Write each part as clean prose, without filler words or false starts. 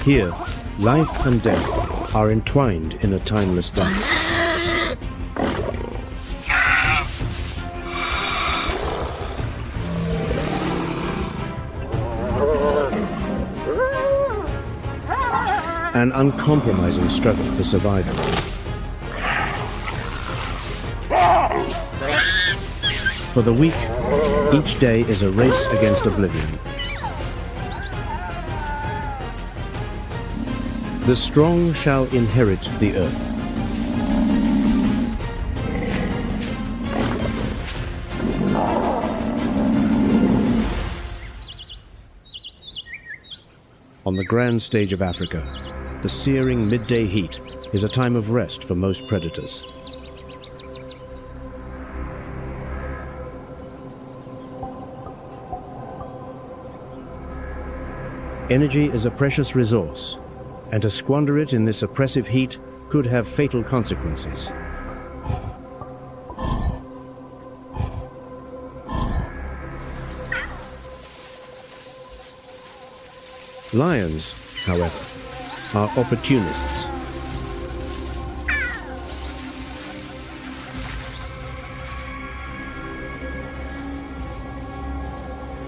Here, life and death are entwined in a timeless dance. An uncompromising struggle for survival. For the weak, each day is a race against oblivion. The strong shall inherit the earth. On the grand stage of Africa, the searing midday heat is a time of rest for most predators. Energy is a precious resource, and to squander it in this oppressive heat could have fatal consequences. Lions, however, are opportunists.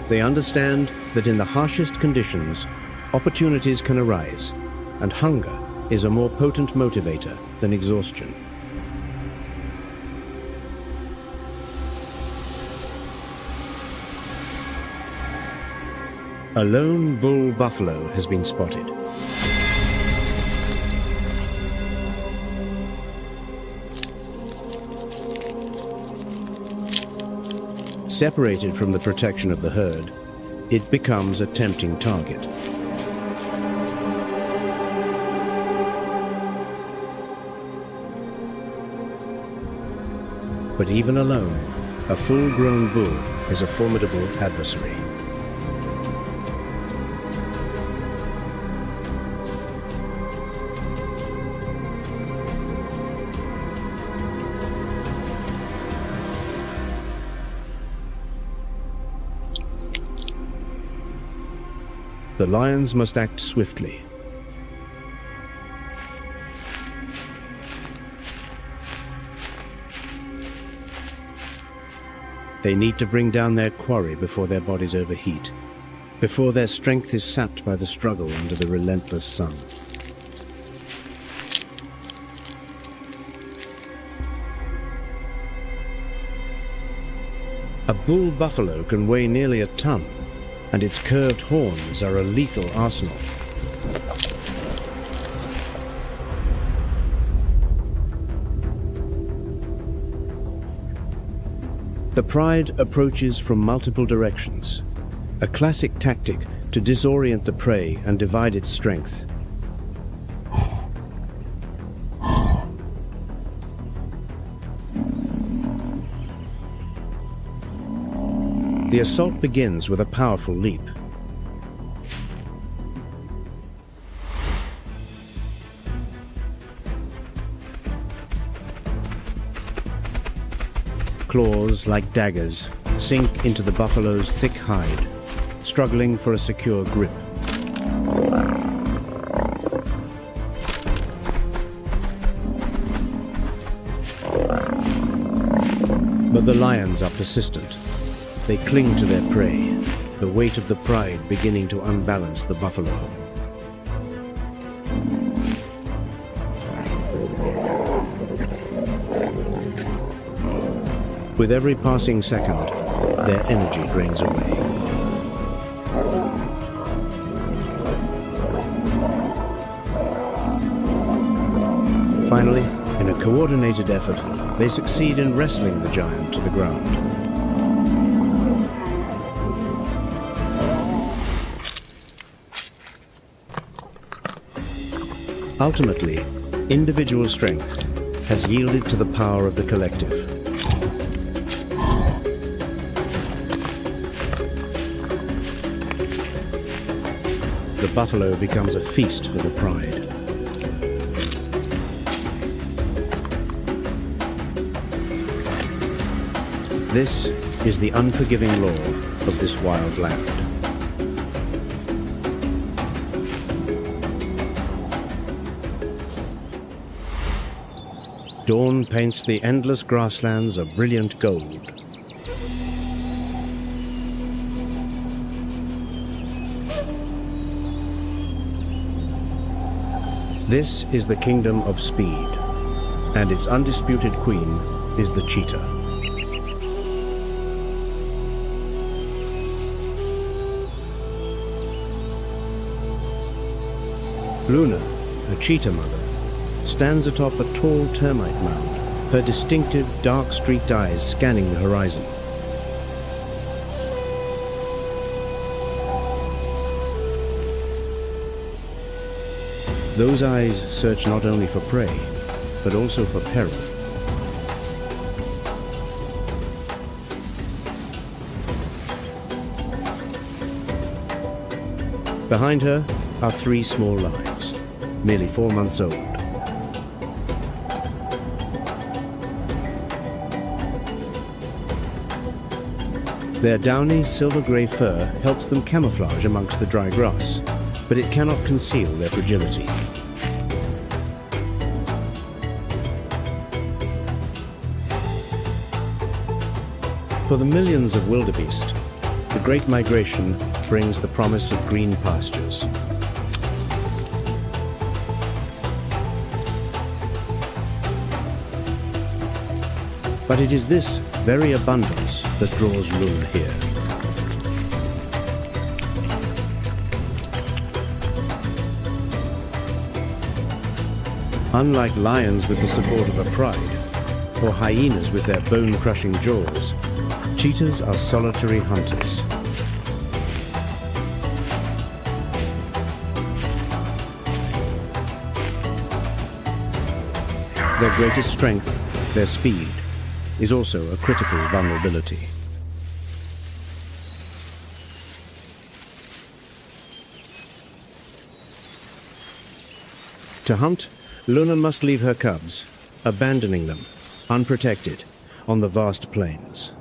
They understand that in the harshest conditions, opportunities can arise, and hunger is a more potent motivator than exhaustion. A lone bull buffalo has been spotted. Separated from the protection of the herd, it becomes a tempting target. But even alone, a full-grown bull is a formidable adversary. The lions must act swiftly. They need to bring down their quarry before their bodies overheat, before their strength is sapped by the struggle under the relentless sun. A bull buffalo can weigh nearly a ton, and its curved horns are a lethal arsenal. The pride approaches from multiple directions, a classic tactic to disorient the prey and divide its strength. The assault begins with a powerful leap. Claws, like daggers, sink into the buffalo's thick hide, struggling for a secure grip. But the lions are persistent. They cling to their prey, the weight of the pride beginning to unbalance the buffalo. With every passing second, their energy drains away. Finally, in a coordinated effort, they succeed in wrestling the giant to the ground. Ultimately, individual strength has yielded to the power of the collective. The buffalo becomes a feast for the pride. This is the unforgiving law of this wild land. Dawn paints the endless grasslands a brilliant gold. This is the kingdom of speed, and its undisputed queen is the cheetah. Luna, a cheetah mother, stands atop a tall termite mound, her distinctive dark-streaked eyes scanning the horizon. Those eyes search not only for prey, but also for peril. Behind her are 3 small lives, merely 4 months old. Their downy silver-grey fur helps them camouflage amongst the dry grass, but it cannot conceal their fragility. For the millions of wildebeest, the Great Migration brings the promise of green pastures. But it is this very abundance that draws Luna here. Unlike lions with the support of a pride, or hyenas with their bone-crushing jaws, cheetahs are solitary hunters. Their greatest strength, their speed, is also a critical vulnerability. To hunt, Luna must leave her cubs, abandoning them, unprotected, on the vast plains.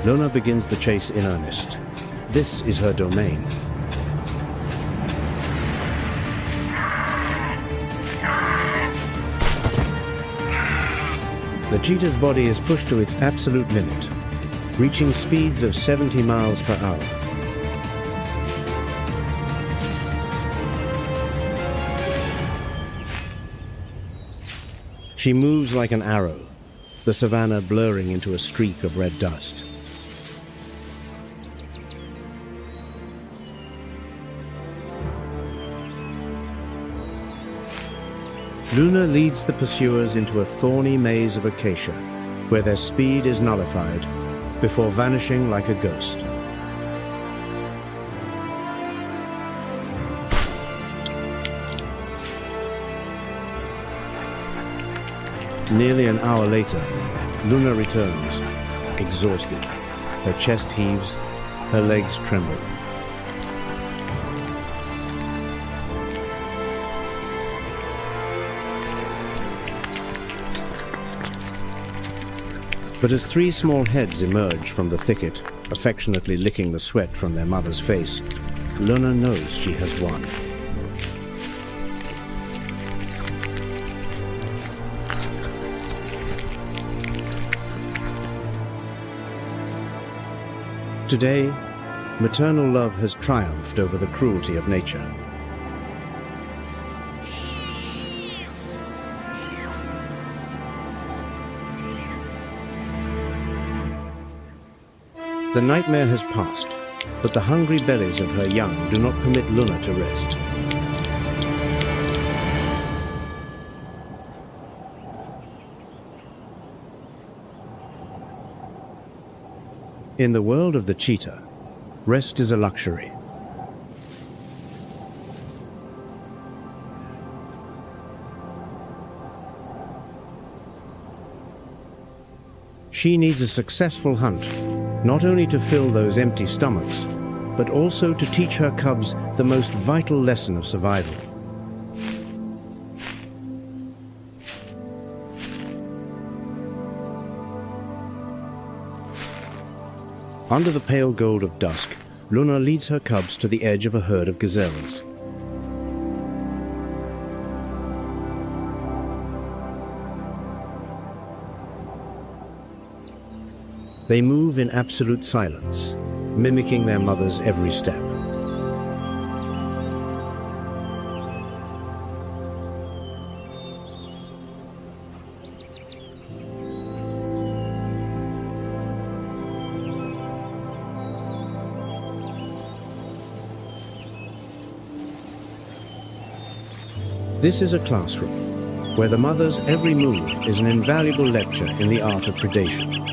Luna begins the chase in earnest. This is her domain. The cheetah's body is pushed to its absolute limit, reaching speeds of 70 miles per hour. She moves like an arrow, the savanna blurring into a streak of red dust. Luna leads the pursuers into a thorny maze of acacia, where their speed is nullified, before vanishing like a ghost. Nearly an hour later, Luna returns, exhausted. Her chest heaves, her legs tremble. But as 3 small heads emerge from the thicket, affectionately licking the sweat from their mother's face, Luna knows she has won. Today, maternal love has triumphed over the cruelty of nature. The nightmare has passed, but the hungry bellies of her young do not permit Luna to rest. In the world of the cheetah, rest is a luxury. She needs a successful hunt, not only to fill those empty stomachs, but also to teach her cubs the most vital lesson of survival. Under the pale gold of dusk, Luna leads her cubs to the edge of a herd of gazelles. They move in absolute silence, mimicking their mother's every step. This is a classroom, where the mother's every move is an invaluable lecture in the art of predation.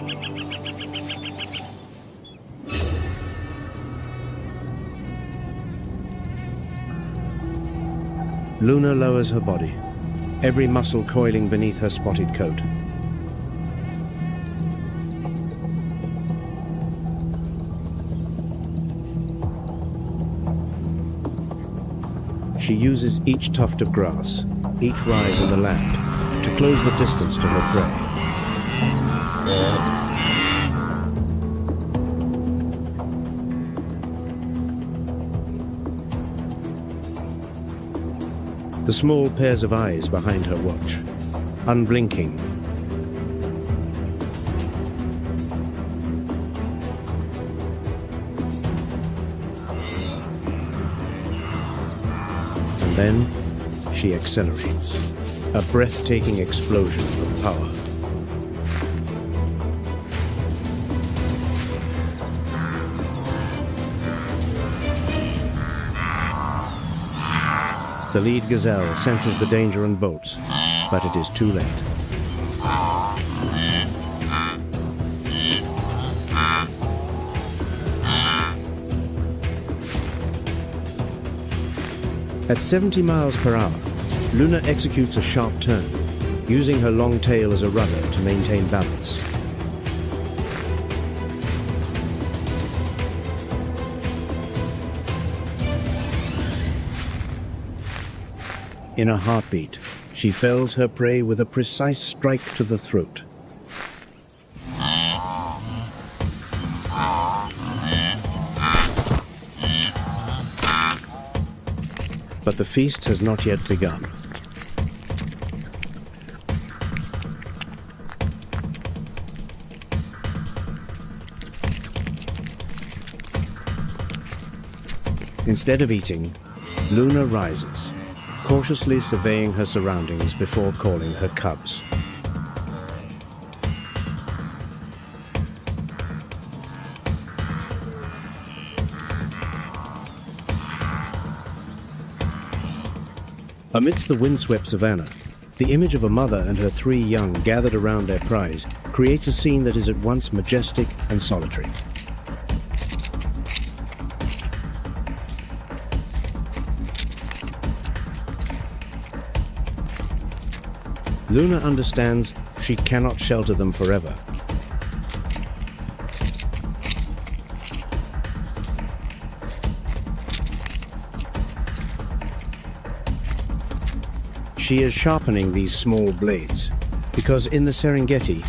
Luna lowers her body, every muscle coiling beneath her spotted coat. She uses each tuft of grass, each rise in the land, to close the distance to her prey. The small pairs of eyes behind her watch, unblinking. And then she accelerates, a breathtaking explosion of power. The lead gazelle senses the danger and bolts, but it is too late. At 70 miles per hour, Luna executes a sharp turn, using her long tail as a rudder to maintain balance. In a heartbeat, she fells her prey with a precise strike to the throat. But the feast has not yet begun. Instead of eating, Luna rises, cautiously surveying her surroundings before calling her cubs. Amidst the windswept savannah, the image of a mother and her 3 young gathered around their prize creates a scene that is at once majestic and solitary. Luna understands she cannot shelter them forever. She is sharpening these small blades, because in the Serengeti,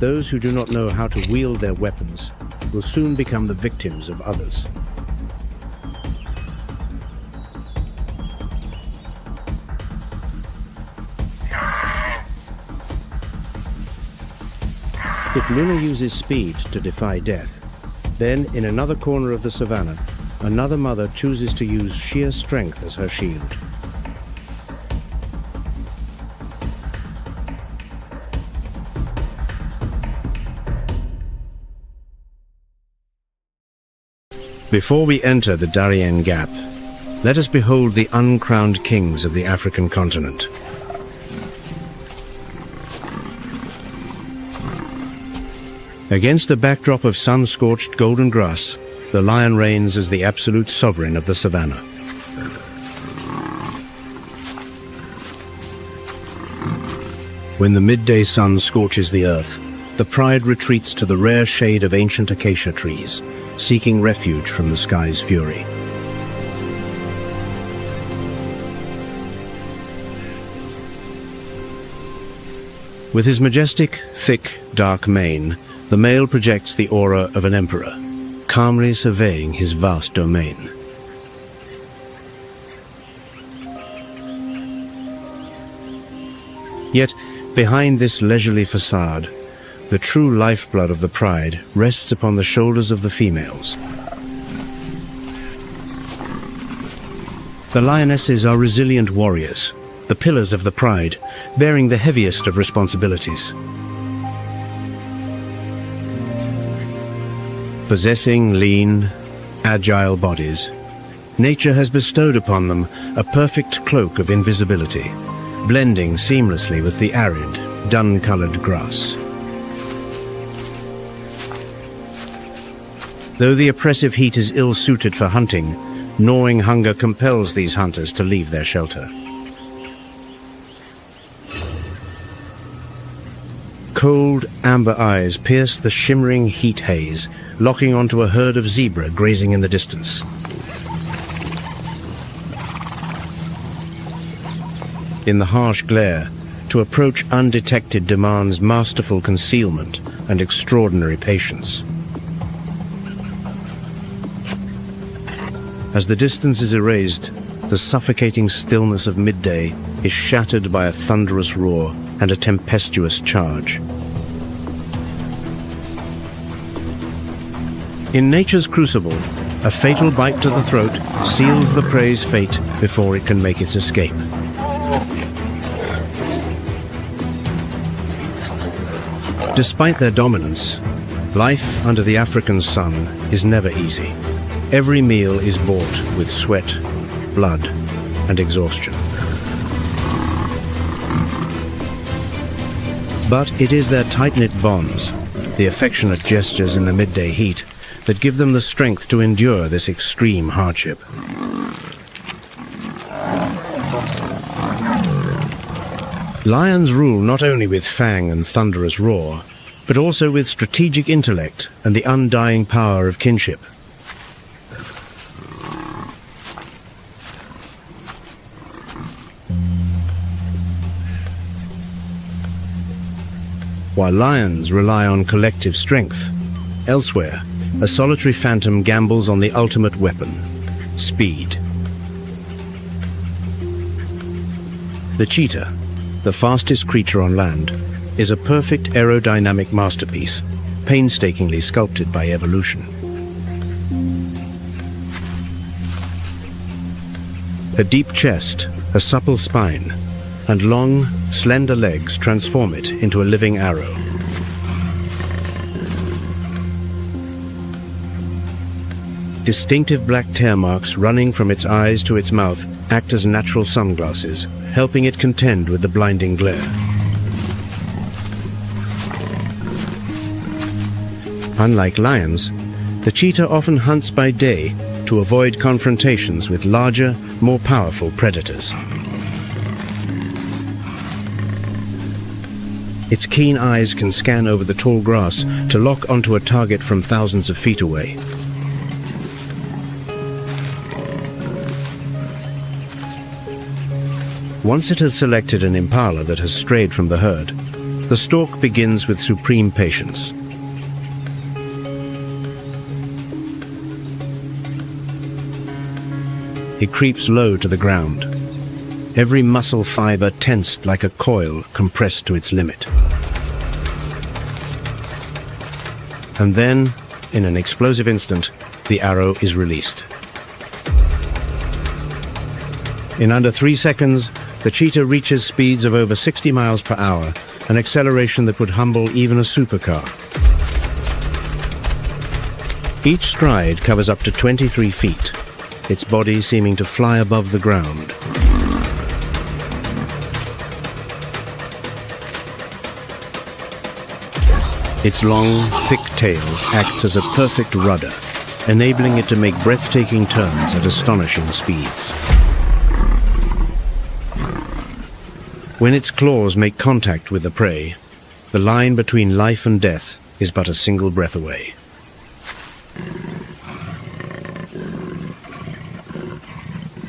those who do not know how to wield their weapons will soon become the victims of others. If Luna uses speed to defy death, then in another corner of the savannah, another mother chooses to use sheer strength as her shield. Before we enter the Darien Gap, let us behold the uncrowned kings of the African continent. Against a backdrop of sun-scorched golden grass, the lion reigns as the absolute sovereign of the savannah. When the midday sun scorches the earth, the pride retreats to the rare shade of ancient acacia trees, seeking refuge from the sky's fury. With his majestic, thick, dark mane, the male projects the aura of an emperor, calmly surveying his vast domain. Yet, behind this leisurely facade, the true lifeblood of the pride rests upon the shoulders of the females. The lionesses are resilient warriors, the pillars of the pride, bearing the heaviest of responsibilities. Possessing lean, agile bodies, nature has bestowed upon them a perfect cloak of invisibility, blending seamlessly with the arid, dun-colored grass. Though the oppressive heat is ill-suited for hunting, gnawing hunger compels these hunters to leave their shelter. Cold, amber eyes pierce the shimmering heat haze, locking onto a herd of zebra grazing in the distance. In the harsh glare, to approach undetected demands masterful concealment and extraordinary patience. As the distance is erased, the suffocating stillness of midday is shattered by a thunderous roar and a tempestuous charge. In nature's crucible, a fatal bite to the throat seals the prey's fate before it can make its escape. Despite their dominance, life under the African sun is never easy. Every meal is bought with sweat, blood, and exhaustion. But it is their tight-knit bonds, the affectionate gestures in the midday heat, that give them the strength to endure this extreme hardship. Lions rule not only with fang and thunderous roar, but also with strategic intellect and the undying power of kinship. While lions rely on collective strength, elsewhere, a solitary phantom gambles on the ultimate weapon, speed. The cheetah, the fastest creature on land, is a perfect aerodynamic masterpiece, painstakingly sculpted by evolution. A deep chest, a supple spine, and long, slender legs transform it into a living arrow. Distinctive black tear marks running from its eyes to its mouth act as natural sunglasses, helping it contend with the blinding glare. Unlike lions, the cheetah often hunts by day to avoid confrontations with larger, more powerful predators. Its keen eyes can scan over the tall grass to lock onto a target from thousands of feet away. Once it has selected an impala that has strayed from the herd, the stalk begins with supreme patience. It creeps low to the ground, every muscle fiber tensed like a coil compressed to its limit. And then, in an explosive instant, the arrow is released. In under 3 seconds, the cheetah reaches speeds of over 60 miles per hour, an acceleration that would humble even a supercar. Each stride covers up to 23 feet, its body seeming to fly above the ground. Its long, thick tail acts as a perfect rudder, enabling it to make breathtaking turns at astonishing speeds. When its claws make contact with the prey, the line between life and death is but a single breath away.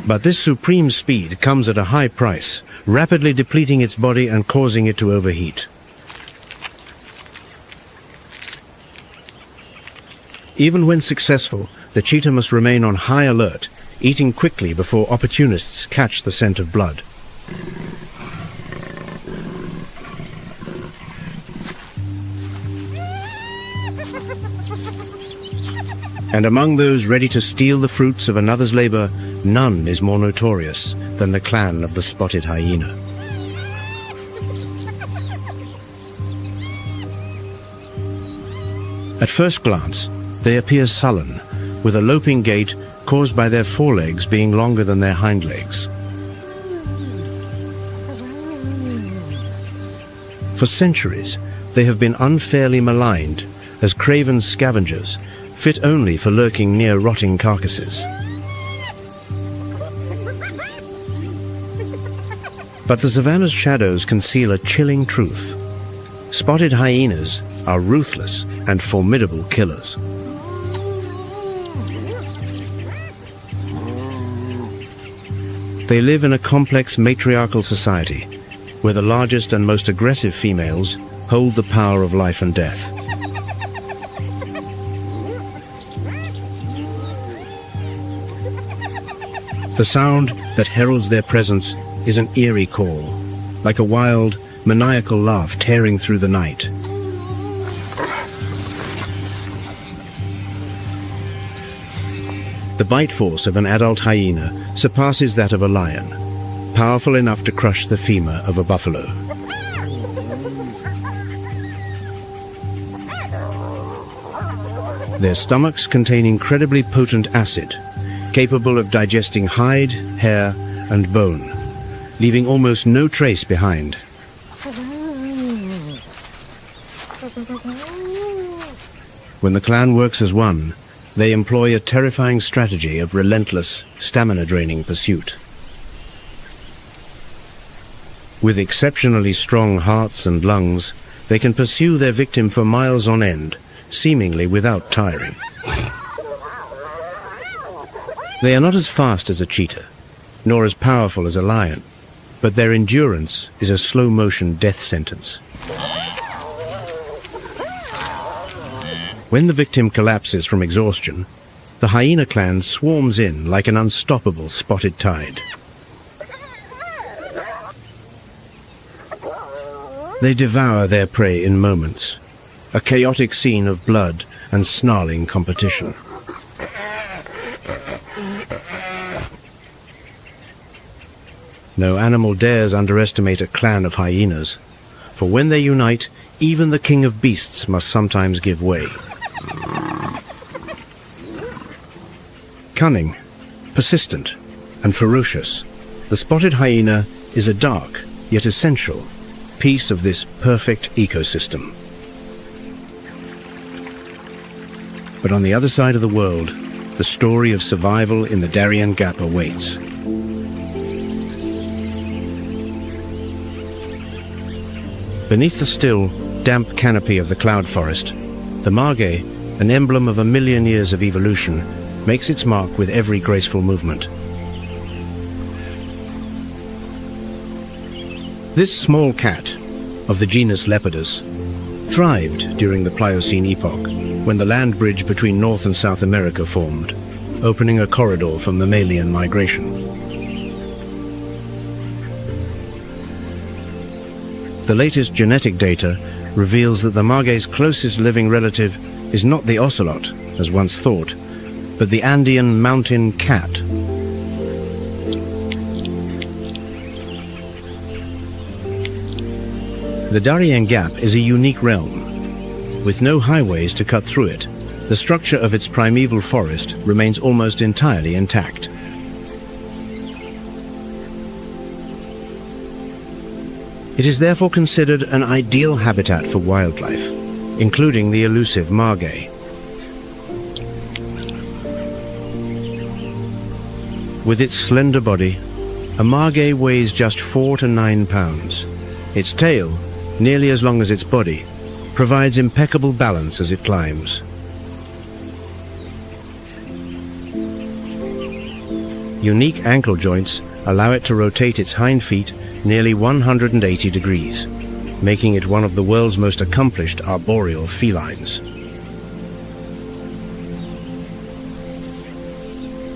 But this supreme speed comes at a high price, rapidly depleting its body and causing it to overheat. Even when successful, the cheetah must remain on high alert, eating quickly before opportunists catch the scent of blood. And among those ready to steal the fruits of another's labor, none is more notorious than the clan of the spotted hyena. At first glance, they appear sullen, with a loping gait caused by their forelegs being longer than their hind legs. For centuries, they have been unfairly maligned as craven scavengers, fit only for lurking near rotting carcasses. But the savanna's shadows conceal a chilling truth. Spotted hyenas are ruthless and formidable killers. They live in a complex matriarchal society, where the largest and most aggressive females hold the power of life and death. The sound that heralds their presence is an eerie call, like a wild, maniacal laugh tearing through the night. The bite force of an adult hyena surpasses that of a lion, powerful enough to crush the femur of a buffalo. Their stomachs contain incredibly potent acid, capable of digesting hide, hair, and bone, leaving almost no trace behind. When the clan works as one, they employ a terrifying strategy of relentless, stamina-draining pursuit. With exceptionally strong hearts and lungs, they can pursue their victim for miles on end, seemingly without tiring. They are not as fast as a cheetah, nor as powerful as a lion, but their endurance is a slow-motion death sentence. When the victim collapses from exhaustion, the hyena clan swarms in like an unstoppable spotted tide. They devour their prey in moments, a chaotic scene of blood and snarling competition. No animal dares underestimate a clan of hyenas, for when they unite, even the king of beasts must sometimes give way. Cunning, persistent, and ferocious, the spotted hyena is a dark, yet essential, piece of this perfect ecosystem. But on the other side of the world, the story of survival in the Darien Gap awaits. Beneath the still, damp canopy of the cloud forest, the margay, an emblem of 1,000,000 years of evolution, makes its mark with every graceful movement. This small cat, of the genus Lepidus, thrived during the Pliocene epoch, when the land bridge between North and South America formed, opening a corridor for mammalian migration. The latest genetic data reveals that the margay's closest living relative is not the ocelot, as once thought, but the Andean mountain cat. The Darien Gap is a unique realm. With no highways to cut through it, the structure of its primeval forest remains almost entirely intact. It is therefore considered an ideal habitat for wildlife, including the elusive margay. With its slender body, a margay weighs just 4 to 9 pounds. Its tail, nearly as long as its body, provides impeccable balance as it climbs. Unique ankle joints allow it to rotate its hind feet nearly 180 degrees, making it one of the world's most accomplished arboreal felines.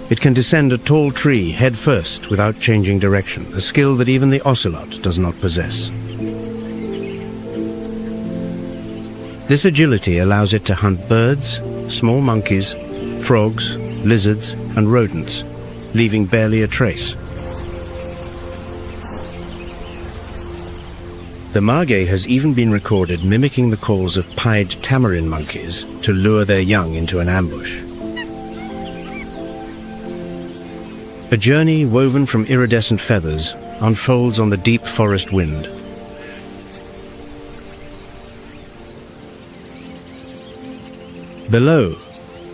It can descend a tall tree head first without changing direction, a skill that even the ocelot does not possess. This agility allows it to hunt birds, small monkeys, frogs, lizards, and rodents, leaving barely a trace. The margay has even been recorded mimicking the calls of pied tamarin monkeys to lure their young into an ambush. A journey woven from iridescent feathers unfolds on the deep forest wind. Below,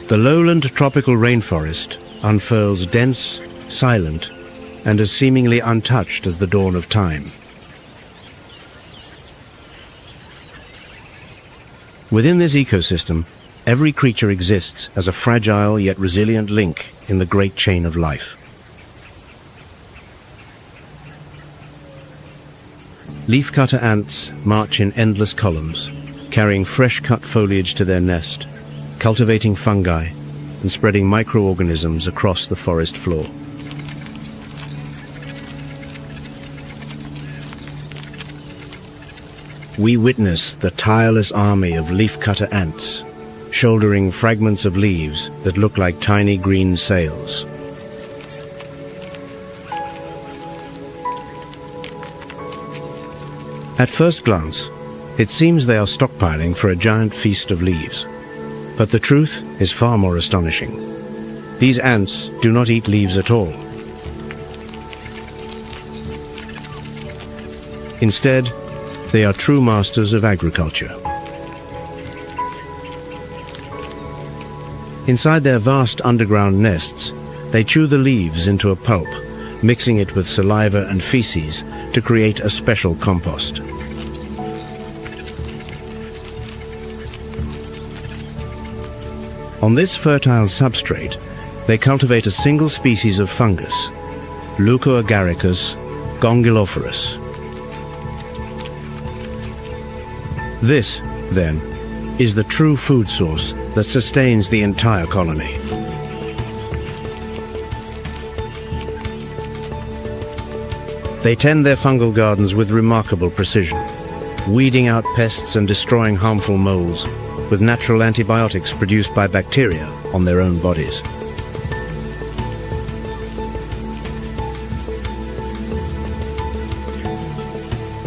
the lowland tropical rainforest unfurls dense, silent, and as seemingly untouched as the dawn of time. Within this ecosystem, every creature exists as a fragile yet resilient link in the great chain of life. Leafcutter ants march in endless columns, carrying fresh-cut foliage to their nest, cultivating fungi, and spreading microorganisms across the forest floor. We witness the tireless army of leafcutter ants, shouldering fragments of leaves that look like tiny green sails. At first glance, it seems they are stockpiling for a giant feast of leaves. But the truth is far more astonishing. These ants do not eat leaves at all. Instead, they are true masters of agriculture. Inside their vast underground nests, they chew the leaves into a pulp, mixing it with saliva and feces to create a special compost. On this fertile substrate, they cultivate a single species of fungus, Leucoagaricus gongylophorus. This, then, is the true food source that sustains the entire colony. They tend their fungal gardens with remarkable precision, weeding out pests and destroying harmful molds with natural antibiotics produced by bacteria on their own bodies.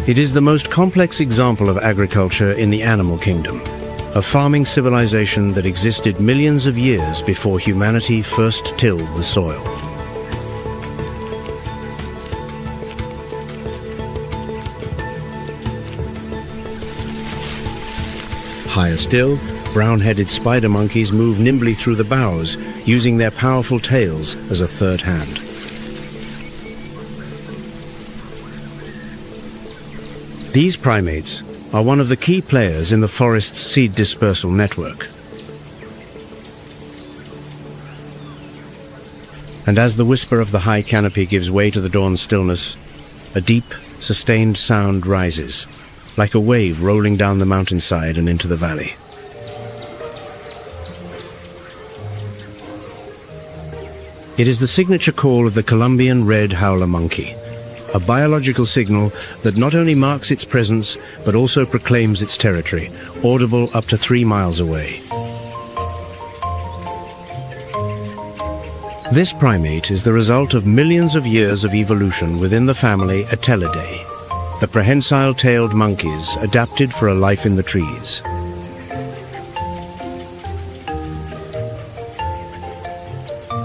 It is the most complex example of agriculture in the animal kingdom, a farming civilization that existed millions of years before humanity first tilled the soil. Higher still, brown-headed spider monkeys move nimbly through the boughs, using their powerful tails as a third hand. These primates are one of the key players in the forest's seed dispersal network. And as the whisper of the high canopy gives way to the dawn stillness, a deep, sustained sound rises, like a wave rolling down the mountainside and into the valley. It is the signature call of the Colombian red howler monkey, a biological signal that not only marks its presence, but also proclaims its territory, audible up to 3 miles away. This primate is the result of millions of years of evolution within the family Atelidae, the prehensile-tailed monkeys adapted for a life in the trees.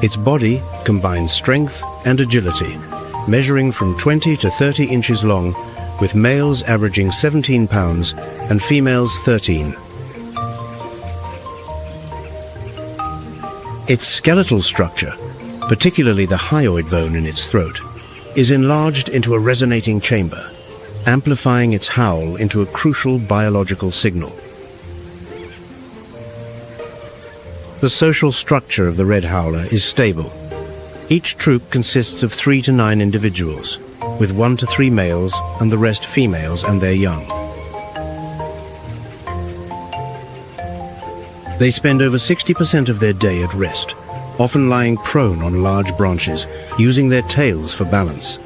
Its body combines strength and agility, measuring from 20 to 30 inches long, with males averaging 17 pounds and females 13. Its skeletal structure, particularly the hyoid bone in its throat, is enlarged into a resonating chamber, amplifying its howl into a crucial biological signal. The social structure of the red howler is stable. Each troop consists of 3 to 9 individuals, with 1 to 3 males and the rest females and their young. They spend over 60% of their day at rest, often lying prone on large branches, using their tails for balance.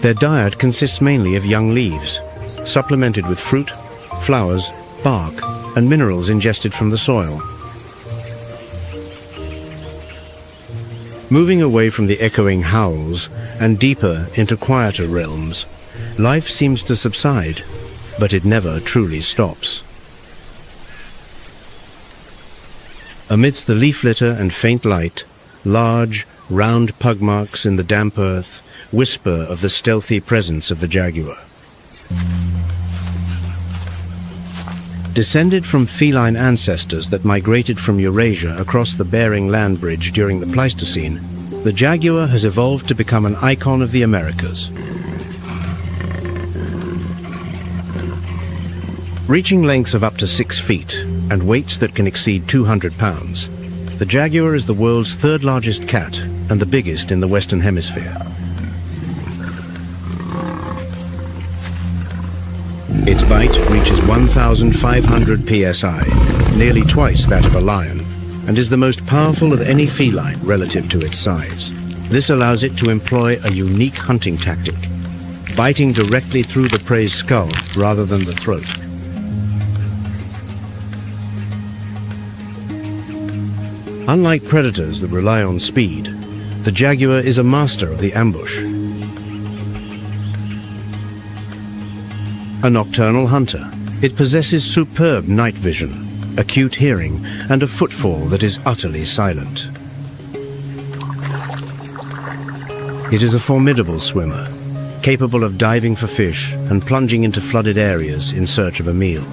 Their diet consists mainly of young leaves, supplemented with fruit, flowers, bark, and minerals ingested from the soil. Moving away from the echoing howls and deeper into quieter realms, life seems to subside, but it never truly stops. Amidst the leaf litter and faint light, large, round pug marks in the damp earth whisper of the stealthy presence of the jaguar. Descended from feline ancestors that migrated from Eurasia across the Bering Land Bridge during the Pleistocene, the jaguar has evolved to become an icon of the Americas. Reaching lengths of up to 6 feet and weights that can exceed 200 pounds, the jaguar is the world's third largest cat and the biggest in the Western Hemisphere. Its bite reaches 1,500 psi, nearly twice that of a lion, and is the most powerful of any feline relative to its size. This allows it to employ a unique hunting tactic, biting directly through the prey's skull rather than the throat. Unlike predators that rely on speed, the jaguar is a master of the ambush. A nocturnal hunter, it possesses superb night vision, acute hearing, and a footfall that is utterly silent. It is a formidable swimmer, capable of diving for fish and plunging into flooded areas in search of a meal.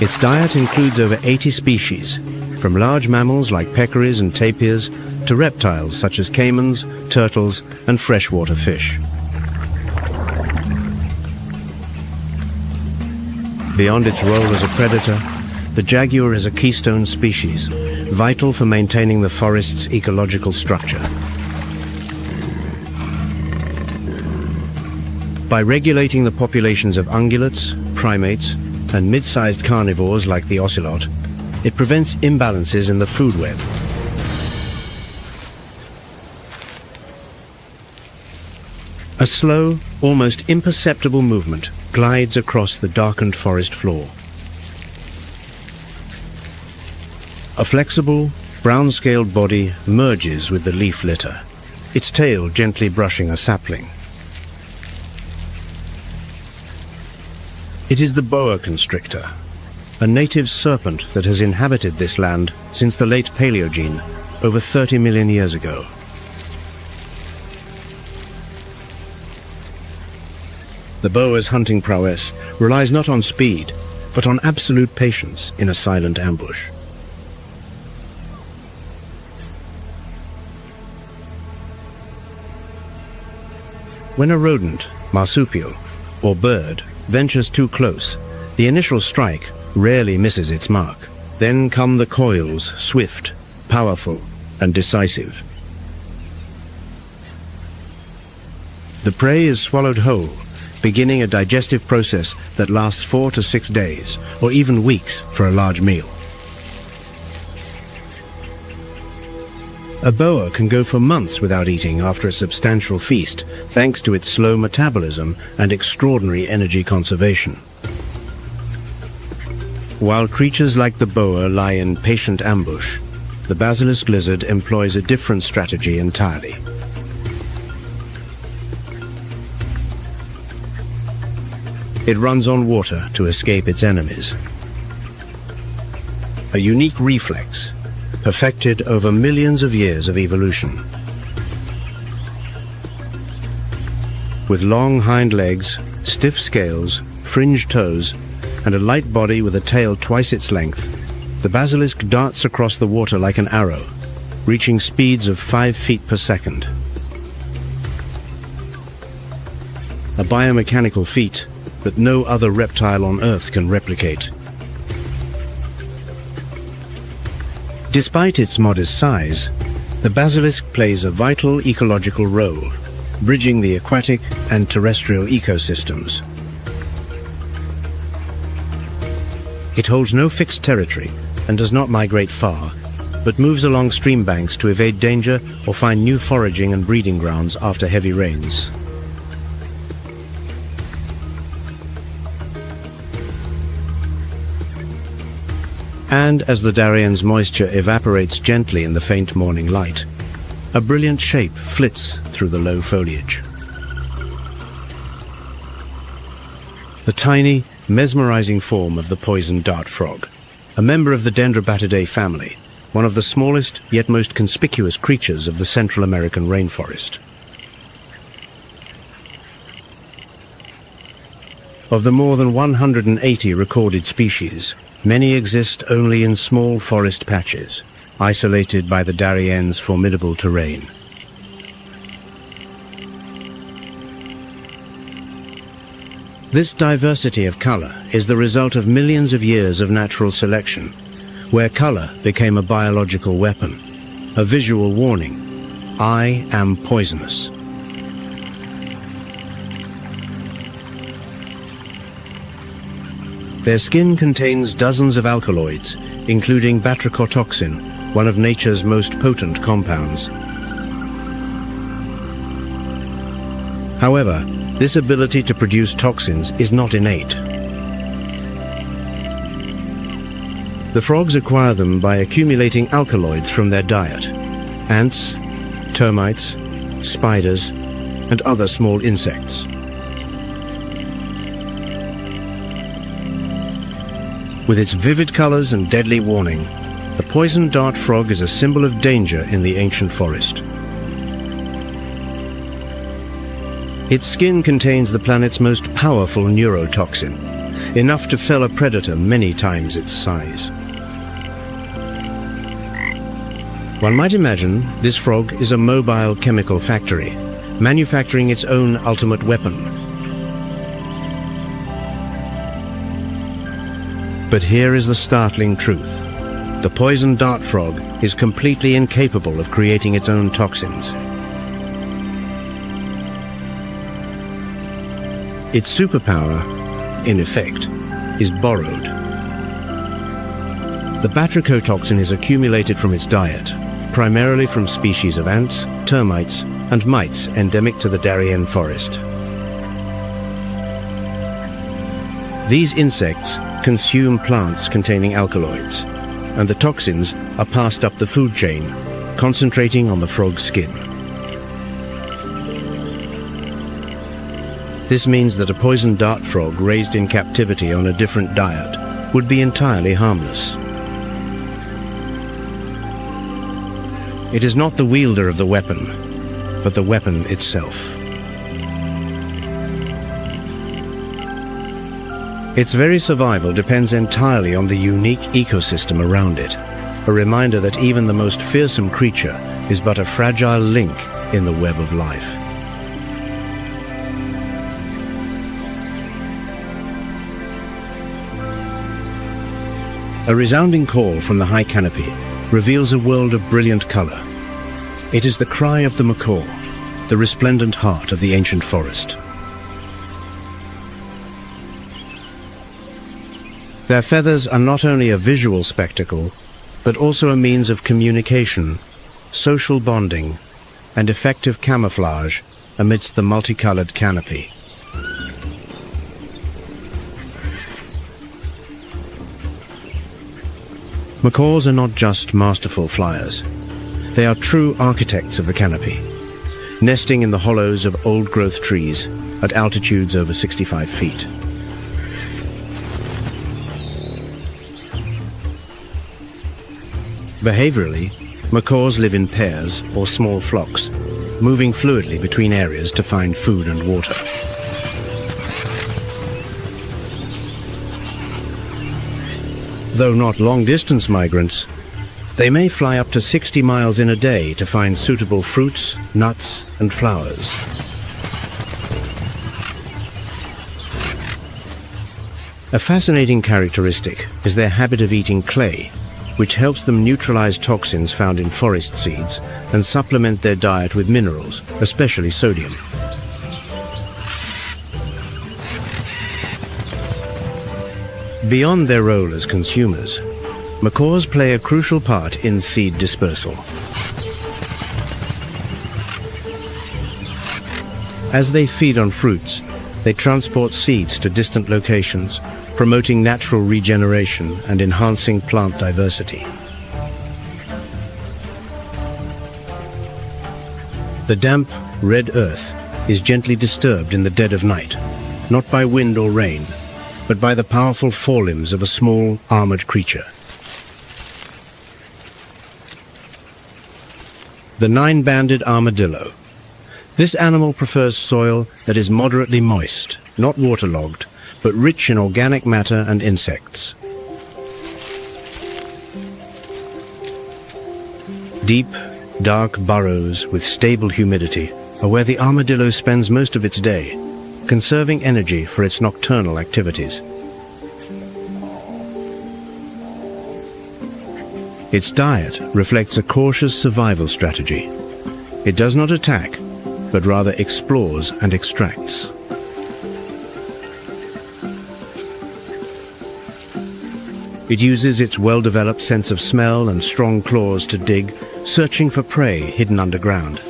Its diet includes over 80 species, from large mammals like peccaries and tapirs to reptiles such as caimans, turtles, and freshwater fish. Beyond its role as a predator, the jaguar is a keystone species, vital for maintaining the forest's ecological structure. By regulating the populations of ungulates, primates, and mid-sized carnivores like the ocelot, it prevents imbalances in the food web. A slow, almost imperceptible movement glides across the darkened forest floor. A flexible, brown-scaled body merges with the leaf litter, its tail gently brushing a sapling. It is the boa constrictor, a native serpent that has inhabited this land since the late Paleogene, over 30 million years ago. The boa's hunting prowess relies not on speed, but on absolute patience in a silent ambush. When a rodent, marsupial, or bird ventures too close, the initial strike rarely misses its mark. Then come the coils, swift, powerful, and decisive. The prey is swallowed whole, beginning a digestive process that lasts 4 to 6 days, or even weeks for a large meal. A boa can go for months without eating after a substantial feast, thanks to its slow metabolism and extraordinary energy conservation. While creatures like the boa lie in patient ambush, the basilisk lizard employs a different strategy entirely. It runs on water to escape its enemies. A unique reflex, perfected over millions of years of evolution. With long hind legs, stiff scales, fringed toes, and a light body with a tail twice its length, the basilisk darts across the water like an arrow, reaching speeds of 5 feet per second. A biomechanical feat that no other reptile on Earth can replicate. Despite its modest size, the basilisk plays a vital ecological role, bridging the aquatic and terrestrial ecosystems, It holds no fixed territory and does not migrate far, but moves along stream banks to evade danger or find new foraging and breeding grounds after heavy rains. And as the Darien's moisture evaporates gently in the faint morning light, a brilliant shape flits through the low foliage. The tiny, mesmerizing form of the poison dart frog, a member of the Dendrobatidae family, one of the smallest yet most conspicuous creatures of the Central American rainforest. Of the more than 180 recorded species, many exist only in small forest patches, isolated by the Darien's formidable terrain. This diversity of color is the result of millions of years of natural selection, where color became a biological weapon, a visual warning: I am poisonous. Their skin contains dozens of alkaloids, including batrachotoxin, one of nature's most potent compounds. However, this ability to produce toxins is not innate. The frogs acquire them by accumulating alkaloids from their diet: ants, termites, spiders, and other small insects. With its vivid colors and deadly warning, the poison dart frog is a symbol of danger in the ancient forest. Its skin contains the planet's most powerful neurotoxin, enough to fell a predator many times its size. One might imagine this frog is a mobile chemical factory, manufacturing its own ultimate weapon. But here is the startling truth. The poison dart frog is completely incapable of creating its own toxins. Its superpower, in effect, is borrowed. The batrachotoxin is accumulated from its diet, primarily from species of ants, termites, and mites endemic to the Darien forest. These insects consume plants containing alkaloids, and the toxins are passed up the food chain, concentrating on the frog's skin. This means that a poison dart frog raised in captivity on a different diet would be entirely harmless. It is not the wielder of the weapon, but the weapon itself. Its very survival depends entirely on the unique ecosystem around it, a reminder that even the most fearsome creature is but a fragile link in the web of life. A resounding call from the high canopy reveals a world of brilliant color. It is the cry of the macaw, the resplendent heart of the ancient forest. Their feathers are not only a visual spectacle, but also a means of communication, social bonding, and effective camouflage amidst the multicolored canopy. Macaws are not just masterful flyers. They are true architects of the canopy, nesting in the hollows of old-growth trees at altitudes over 65 feet. Behaviorally, macaws live in pairs or small flocks, moving fluidly between areas to find food and water. Though not long-distance migrants, they may fly up to 60 miles in a day to find suitable fruits, nuts, and flowers. A fascinating characteristic is their habit of eating clay, which helps them neutralize toxins found in forest seeds and supplement their diet with minerals, especially sodium. Beyond their role as consumers, macaws play a crucial part in seed dispersal. As they feed on fruits, they transport seeds to distant locations, promoting natural regeneration and enhancing plant diversity. The damp, red earth is gently disturbed in the dead of night, not by wind or rain, but by the powerful forelimbs of a small, armored creature. The 9-banded armadillo. This animal prefers soil that is moderately moist, not waterlogged, but rich in organic matter and insects. Deep, dark burrows with stable humidity are where the armadillo spends most of its day, conserving energy for its nocturnal activities. Its diet reflects a cautious survival strategy. It does not attack, but rather explores and extracts. It uses its well-developed sense of smell and strong claws to dig, searching for prey hidden underground.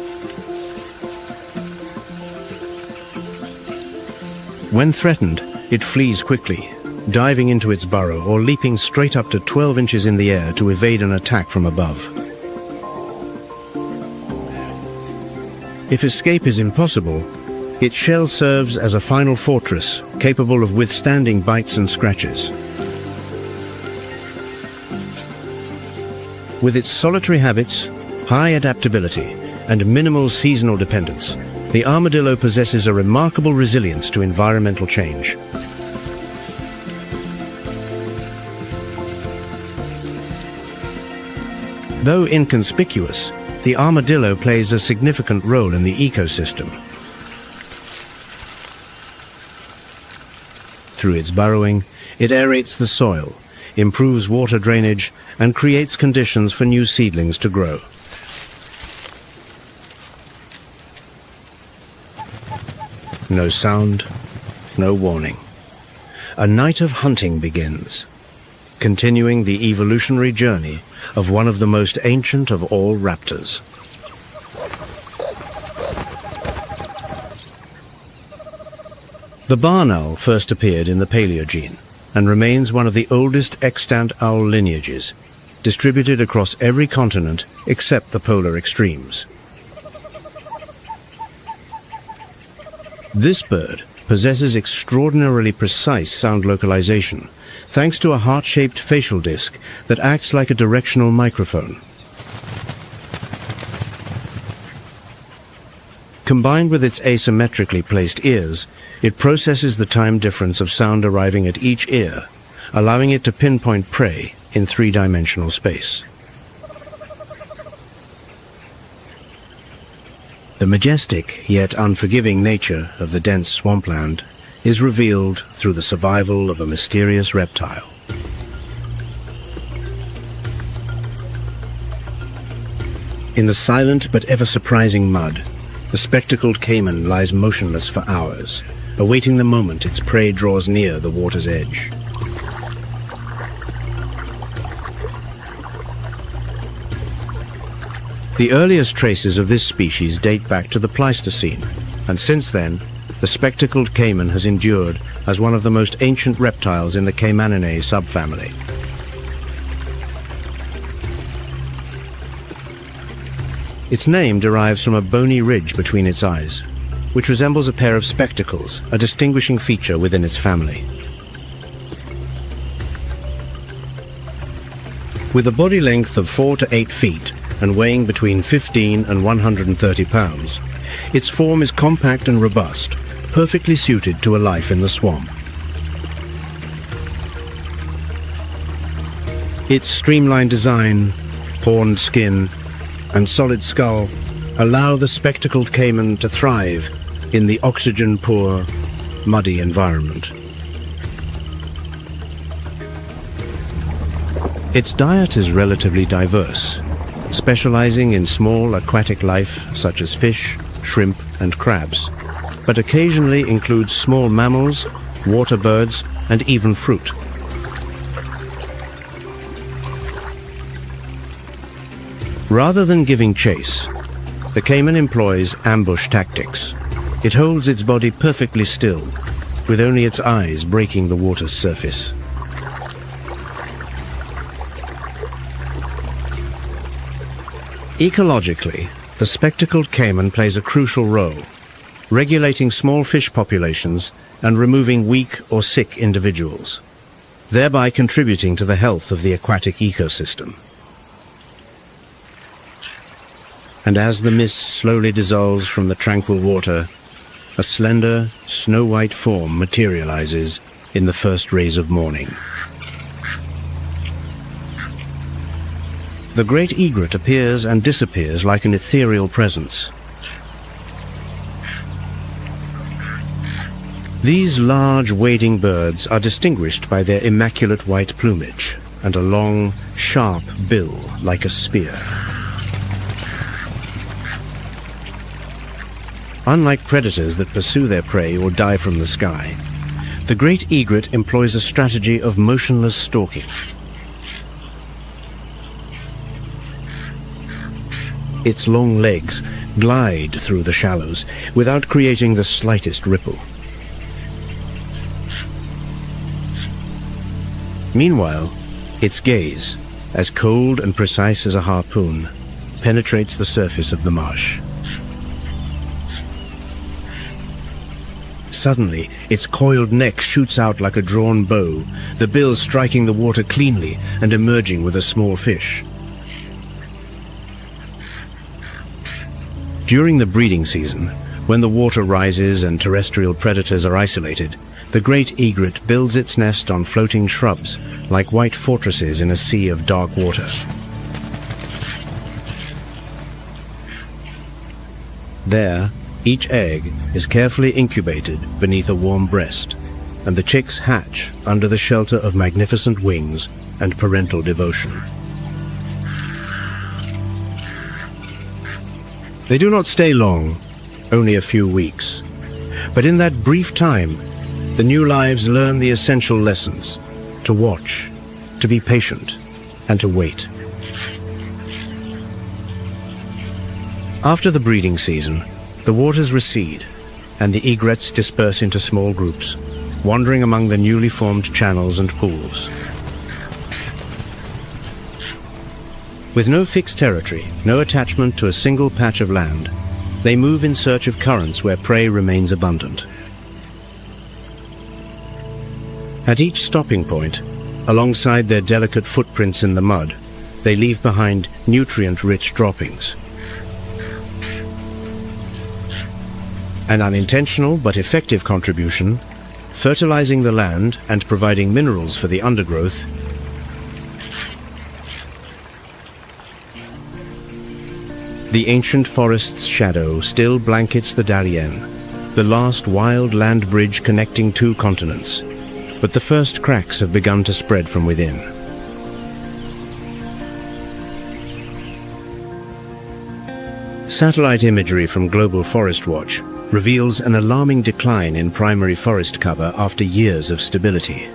When threatened, it flees quickly, diving into its burrow or leaping straight up to 12 inches in the air to evade an attack from above. If escape is impossible, its shell serves as a final fortress capable of withstanding bites and scratches. With its solitary habits, high adaptability, and minimal seasonal dependence, the armadillo possesses a remarkable resilience to environmental change. Though inconspicuous, the armadillo plays a significant role in the ecosystem. Through its burrowing, it aerates the soil, improves water drainage, and creates conditions for new seedlings to grow. No sound, no warning. A night of hunting begins, continuing the evolutionary journey of one of the most ancient of all raptors. The barn owl first appeared in the Paleogene and remains one of the oldest extant owl lineages, distributed across every continent except the polar extremes. This bird possesses extraordinarily precise sound localization, thanks to a heart-shaped facial disc that acts like a directional microphone. Combined with its asymmetrically placed ears, it processes the time difference of sound arriving at each ear, allowing it to pinpoint prey in three-dimensional space. The majestic yet unforgiving nature of the dense swampland is revealed through the survival of a mysterious reptile. In the silent but ever-surprising mud, the spectacled caiman lies motionless for hours, awaiting the moment its prey draws near the water's edge. The earliest traces of this species date back to the Pleistocene, and since then, the spectacled caiman has endured as one of the most ancient reptiles in the Caimaninae subfamily. Its name derives from a bony ridge between its eyes, which resembles a pair of spectacles, a distinguishing feature within its family. With a body length of 4 to 8 feet and weighing between 15 and 130 pounds, its form is compact and robust, perfectly suited to a life in the swamp. Its streamlined design, horned skin, and solid skull allow the spectacled caiman to thrive in the oxygen-poor, muddy environment. Its diet is relatively diverse, specializing in small aquatic life such as fish, shrimp, and crabs, but occasionally includes small mammals, water birds, and even fruit. Rather than giving chase, the caiman employs ambush tactics. It holds its body perfectly still, with only its eyes breaking the water's surface. Ecologically, the spectacled caiman plays a crucial role, regulating small fish populations and removing weak or sick individuals, thereby contributing to the health of the aquatic ecosystem. And as the mist slowly dissolves from the tranquil water, a slender, snow-white form materializes in the first rays of morning. The great egret appears and disappears like an ethereal presence. These large wading birds are distinguished by their immaculate white plumage and a long, sharp bill like a spear. Unlike predators that pursue their prey or dive from the sky, the great egret employs a strategy of motionless stalking. Its long legs glide through the shallows without creating the slightest ripple. Meanwhile, its gaze, as cold and precise as a harpoon, penetrates the surface of the marsh. Suddenly, its coiled neck shoots out like a drawn bow, the bill striking the water cleanly and emerging with a small fish. During the breeding season, when the water rises and terrestrial predators are isolated, the great egret builds its nest on floating shrubs like white fortresses in a sea of dark water. There, each egg is carefully incubated beneath a warm breast, and the chicks hatch under the shelter of magnificent wings and parental devotion. They do not stay long, only a few weeks. But in that brief time, the new lives learn the essential lessons: to watch, to be patient, and to wait. After the breeding season, the waters recede, and the egrets disperse into small groups, wandering among the newly formed channels and pools. With no fixed territory, no attachment to a single patch of land, they move in search of currents where prey remains abundant. At each stopping point, alongside their delicate footprints in the mud, they leave behind nutrient-rich droppings. An unintentional but effective contribution, fertilizing the land and providing minerals for the undergrowth. The ancient forest's shadow still blankets the Darien, the last wild land bridge connecting two continents, but the first cracks have begun to spread from within. Satellite imagery from Global Forest Watch reveals an alarming decline in primary forest cover after years of stability.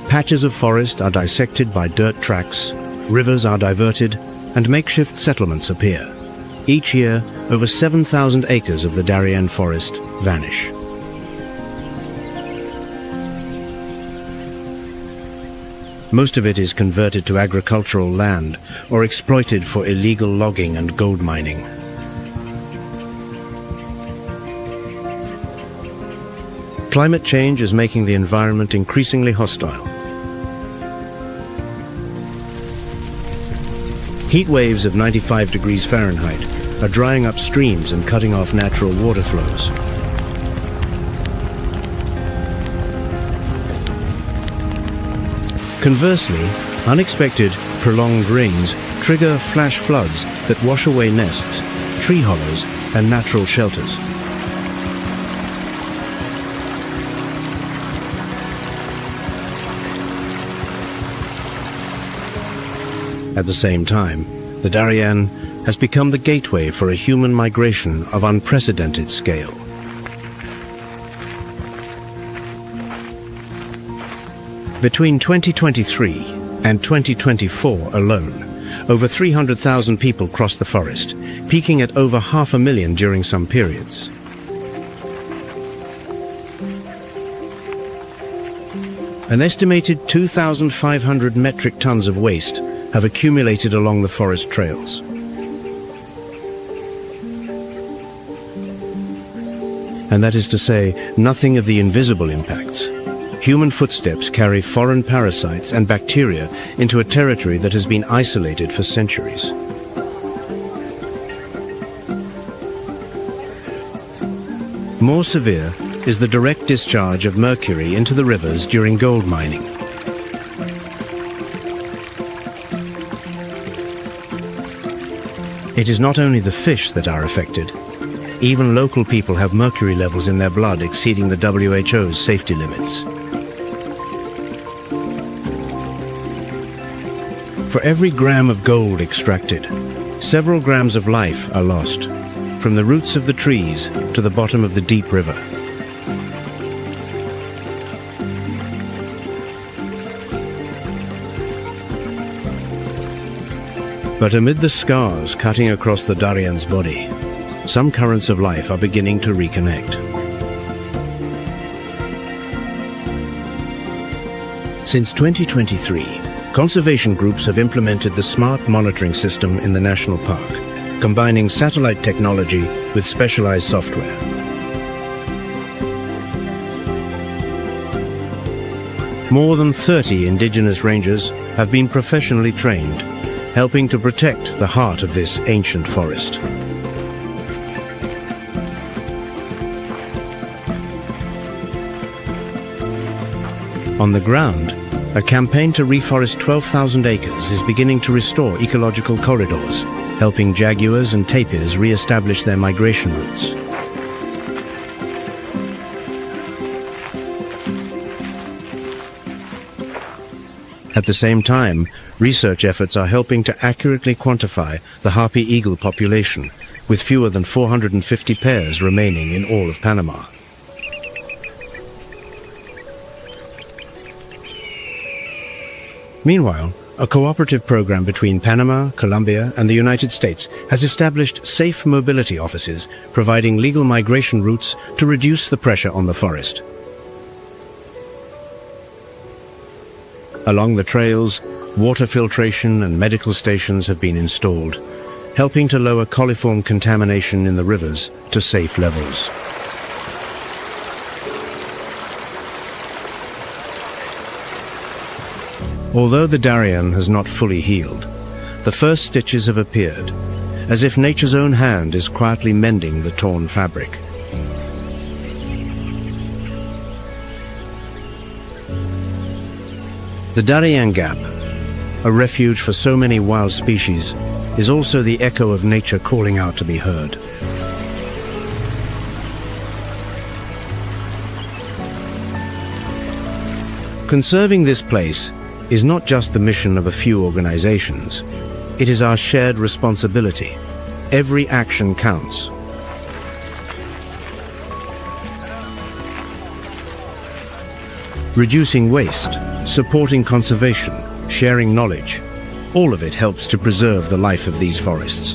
Patches of forest are dissected by dirt tracks, rivers are diverted, and makeshift settlements appear. Each year, over 7,000 acres of the Darien forest vanish. Most of it is converted to agricultural land or exploited for illegal logging and gold mining. Climate change is making the environment increasingly hostile. Heat waves of 95 degrees Fahrenheit are drying up streams and cutting off natural water flows. Conversely, unexpected, prolonged rains trigger flash floods that wash away nests, tree hollows, and natural shelters. At the same time, the Darien has become the gateway for a human migration of unprecedented scale. Between 2023 and 2024 alone, over 300,000 people crossed the forest, peaking at over 500,000 during some periods. An estimated 2,500 metric tons of waste have accumulated along the forest trails. And that is to say, nothing of the invisible impacts. Human footsteps carry foreign parasites and bacteria into a territory that has been isolated for centuries. More severe is the direct discharge of mercury into the rivers during gold mining. It is not only the fish that are affected. Even local people have mercury levels in their blood exceeding the WHO's safety limits. For every gram of gold extracted, several grams of life are lost, from the roots of the trees to the bottom of the deep river. But amid the scars cutting across the Daryan's body, some currents of life are beginning to reconnect. Since 2023, conservation groups have implemented the smart monitoring system in the national park, combining satellite technology with specialized software. More than 30 indigenous rangers have been professionally trained, helping to protect the heart of this ancient forest. On the ground, a campaign to reforest 12,000 acres is beginning to restore ecological corridors, helping jaguars and tapirs re-establish their migration routes. At the same time, research efforts are helping to accurately quantify the harpy eagle population, with fewer than 450 pairs remaining in all of Panama. Meanwhile, a cooperative program between Panama, Colombia, and the United States has established safe mobility offices, providing legal migration routes to reduce the pressure on the forest. Along the trails, water filtration and medical stations have been installed, helping to lower coliform contamination in the rivers to safe levels. Although the Daryan has not fully healed, the first stitches have appeared, as if nature's own hand is quietly mending the torn fabric. The Daryan Gap, a refuge for so many wild species, is also the echo of nature calling out to be heard. Conserving this place is not just the mission of a few organizations. It is our shared responsibility. Every action counts. Reducing waste, supporting conservation, sharing knowledge, all of it helps to preserve the life of these forests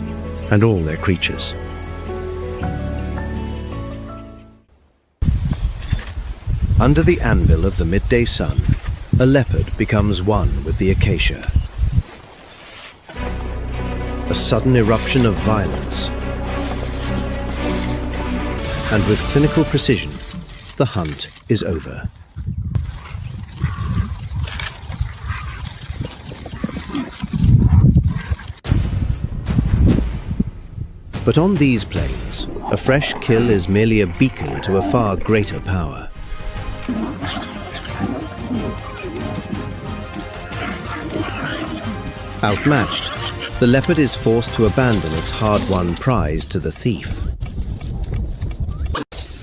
and all their creatures. Under the anvil of the midday sun, a leopard becomes one with the acacia. A sudden eruption of violence. And with clinical precision, the hunt is over. But on these plains, a fresh kill is merely a beacon to a far greater power. Outmatched, the leopard is forced to abandon its hard-won prize to the thief.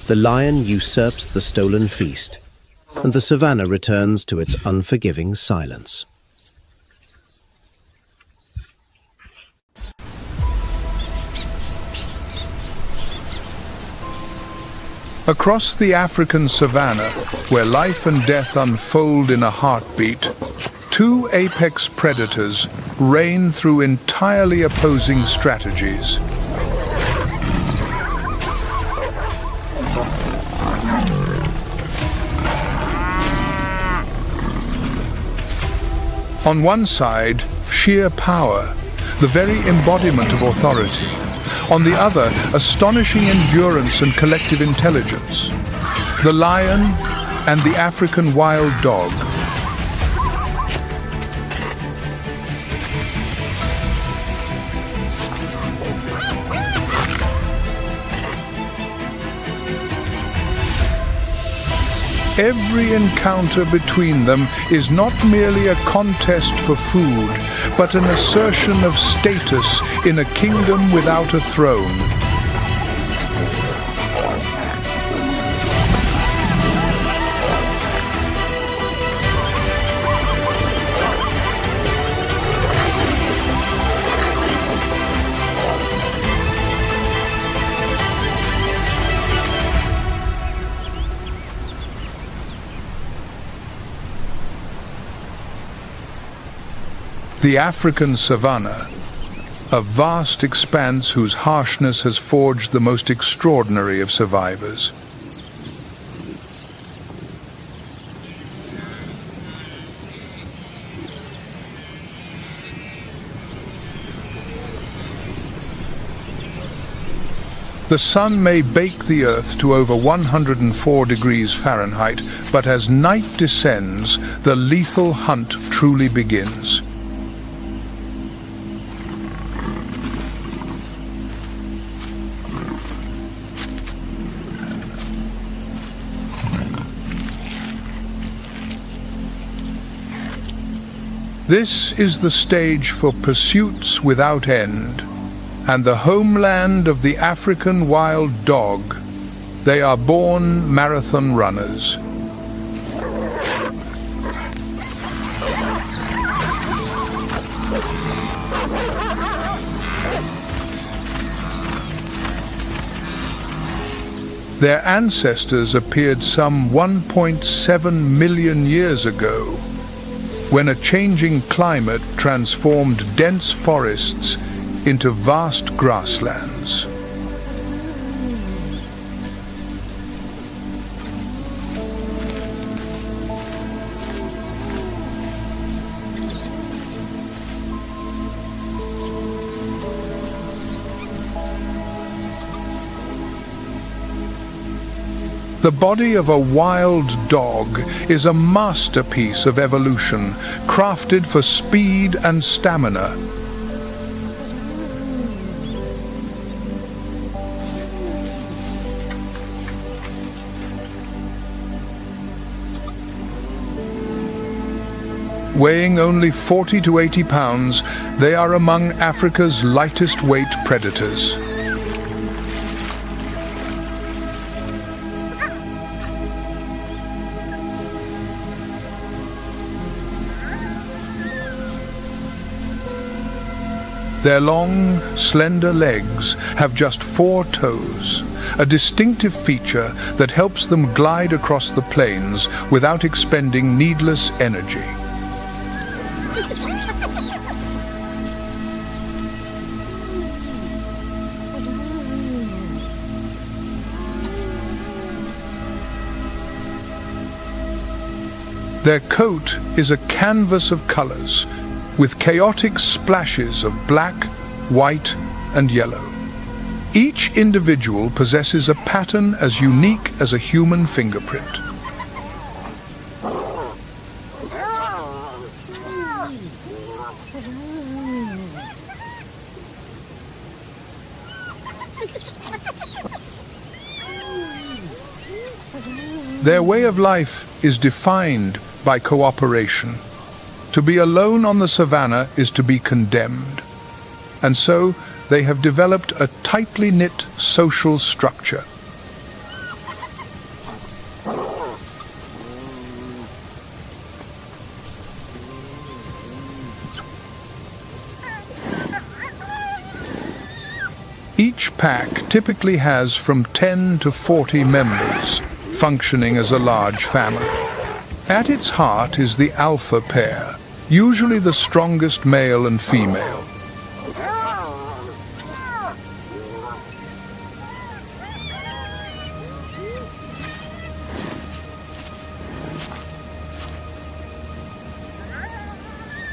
The lion usurps the stolen feast, and the savanna returns to its unforgiving silence. Across the African savanna, where life and death unfold in a heartbeat, two apex predators reign through entirely opposing strategies. On one side, sheer power, the very embodiment of authority. On the other, astonishing endurance and collective intelligence. The lion and the African wild dog. Every encounter between them is not merely a contest for food, but an assertion of status in a kingdom without a throne. The African savanna, a vast expanse whose harshness has forged the most extraordinary of survivors. The sun may bake the earth to over 104 degrees Fahrenheit, but as night descends, the lethal hunt truly begins. This is the stage for pursuits without end, and the homeland of the African wild dog. They are born marathon runners. Their ancestors appeared some 1.7 million years ago, when a changing climate transformed dense forests into vast grasslands. The body of a wild dog is a masterpiece of evolution, crafted for speed and stamina. Weighing only 40 to 80 pounds, they are among Africa's lightest weight predators. Their long, slender legs have just 4 toes, a distinctive feature that helps them glide across the plains without expending needless energy. Their coat is a canvas of colors, with chaotic splashes of black, white, and yellow. Each individual possesses a pattern as unique as a human fingerprint. Their way of life is defined by cooperation. To be alone on the savannah is to be condemned. And so they have developed a tightly knit social structure. Each pack typically has from 10 to 40 members, functioning as a large family. At its heart is the alpha pair, usually the strongest male and female.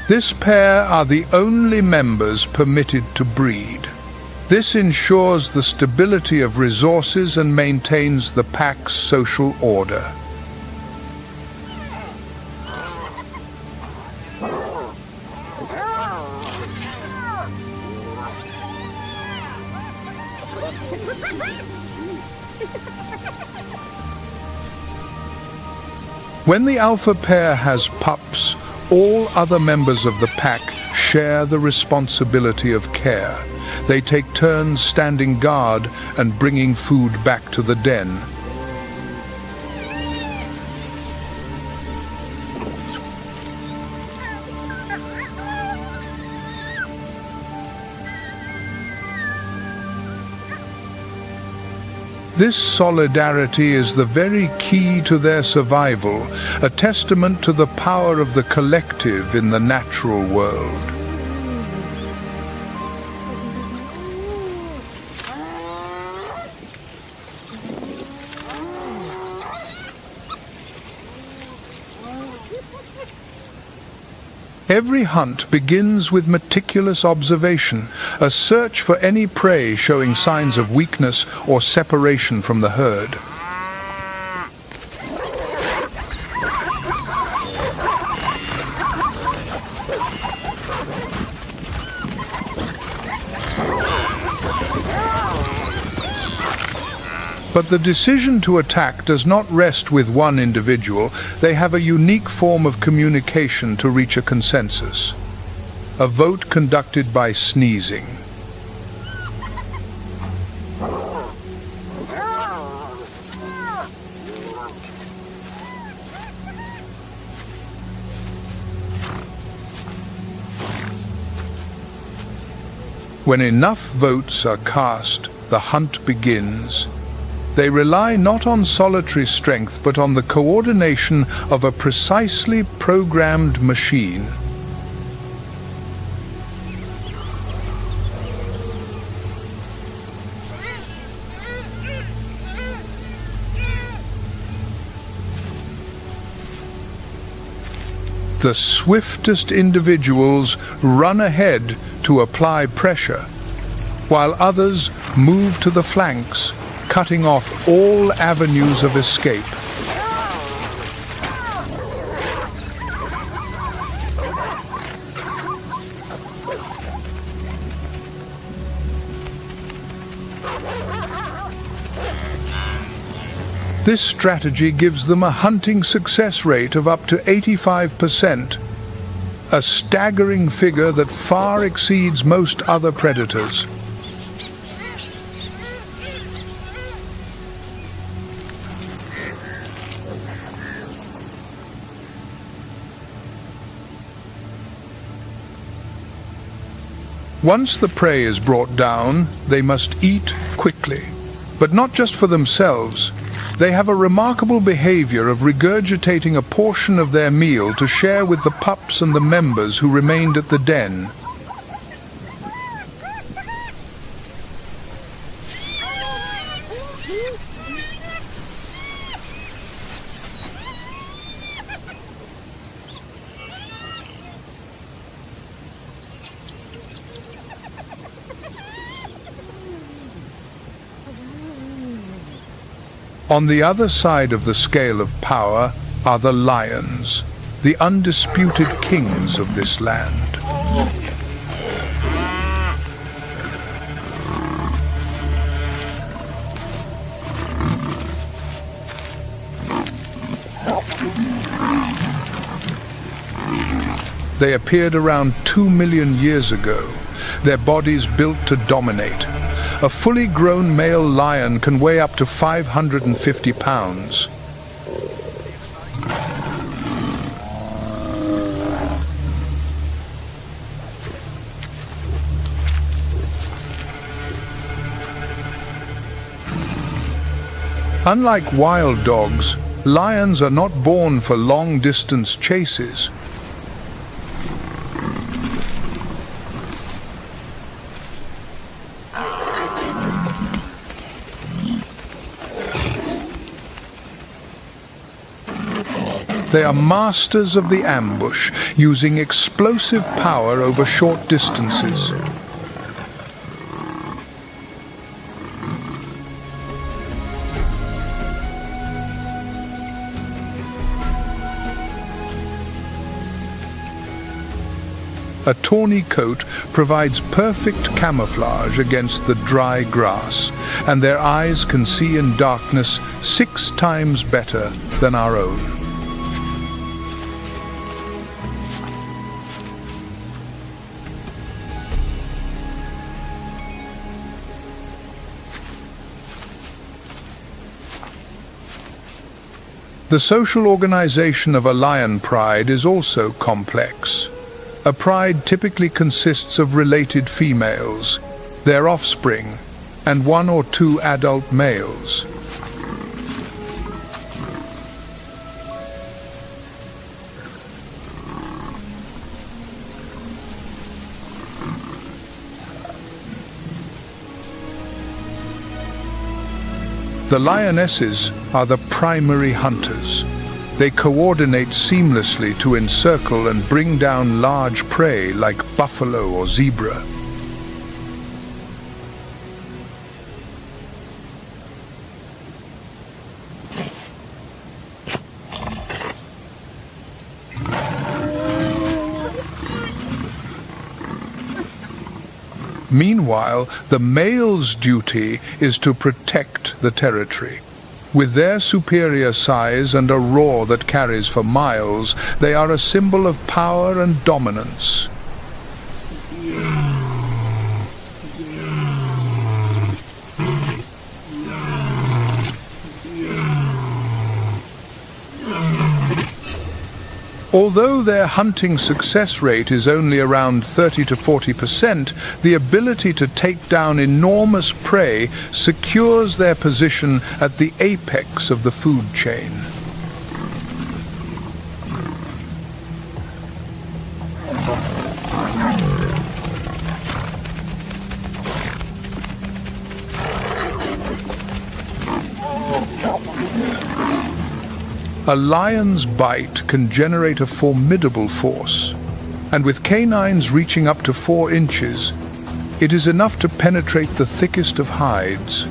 This pair are the only members permitted to breed. This ensures the stability of resources and maintains the pack's social order. When the alpha pair has pups, all other members of the pack share the responsibility of care. They take turns standing guard and bringing food back to the den. This solidarity is the very key to their survival, a testament to the power of the collective in the natural world. Every hunt begins with meticulous observation, a search for any prey showing signs of weakness or separation from the herd. But the decision to attack does not rest with one individual. They have a unique form of communication to reach a consensus. A vote conducted by sneezing. When enough votes are cast, the hunt begins. They rely not on solitary strength, but on the coordination of a precisely programmed machine. The swiftest individuals run ahead to apply pressure, while others move to the flanks, cutting off all avenues of escape. This strategy gives them a hunting success rate of up to 85%, a staggering figure that far exceeds most other predators. Once the prey is brought down, they must eat quickly. But not just for themselves. They have a remarkable behavior of regurgitating a portion of their meal to share with the pups and the members who remained at the den. On the other side of the scale of power are the lions, the undisputed kings of this land. They appeared around 2 million years ago, their bodies built to dominate. A fully grown male lion can weigh up to 550 pounds. Unlike wild dogs, lions are not born for long-distance chases. They are masters of the ambush, using explosive power over short distances. A tawny coat provides perfect camouflage against the dry grass, and their eyes can see in darkness 6 times better than our own. The social organization of a lion pride is also complex. A pride typically consists of related females, their offspring, and 1 or 2 adult males. The lionesses are the primary hunters. They coordinate seamlessly to encircle and bring down large prey like buffalo or zebra. Meanwhile, the male's duty is to protect the territory. With their superior size and a roar that carries for miles, they are a symbol of power and dominance. Although their hunting success rate is only around 30 to 40%, the ability to take down enormous prey secures their position at the apex of the food chain. A lion's bite can generate a formidable force, and with canines reaching up to 4 inches, it is enough to penetrate the thickest of hides.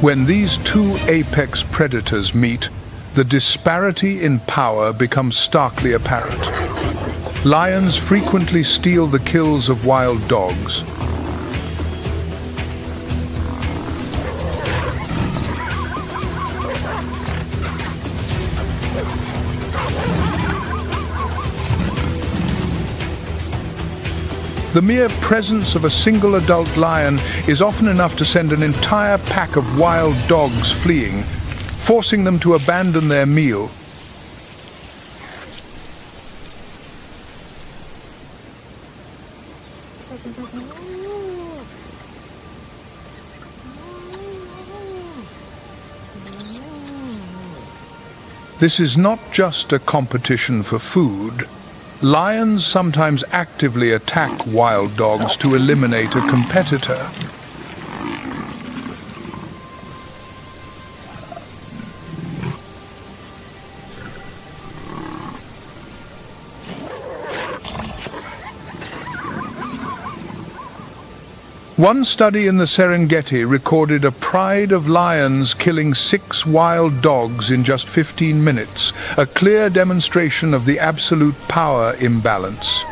When these 2 apex predators meet, the disparity in power becomes starkly apparent. Lions frequently steal the kills of wild dogs. The mere presence of a single adult lion is often enough to send an entire pack of wild dogs fleeing, forcing them to abandon their meal. This is not just a competition for food. Lions sometimes actively attack wild dogs to eliminate a competitor. One study in the Serengeti recorded a pride of lions killing 6 wild dogs in just 15 minutes, a clear demonstration of the absolute power imbalance.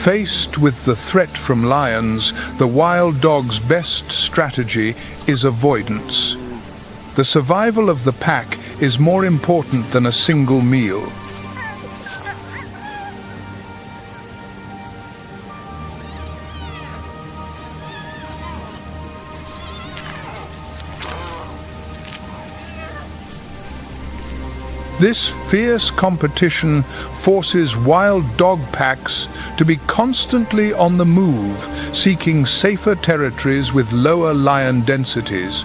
Faced with the threat from lions, the wild dog's best strategy is avoidance. The survival of the pack is more important than a single meal. This fierce competition forces wild dog packs to be constantly on the move, seeking safer territories with lower lion densities.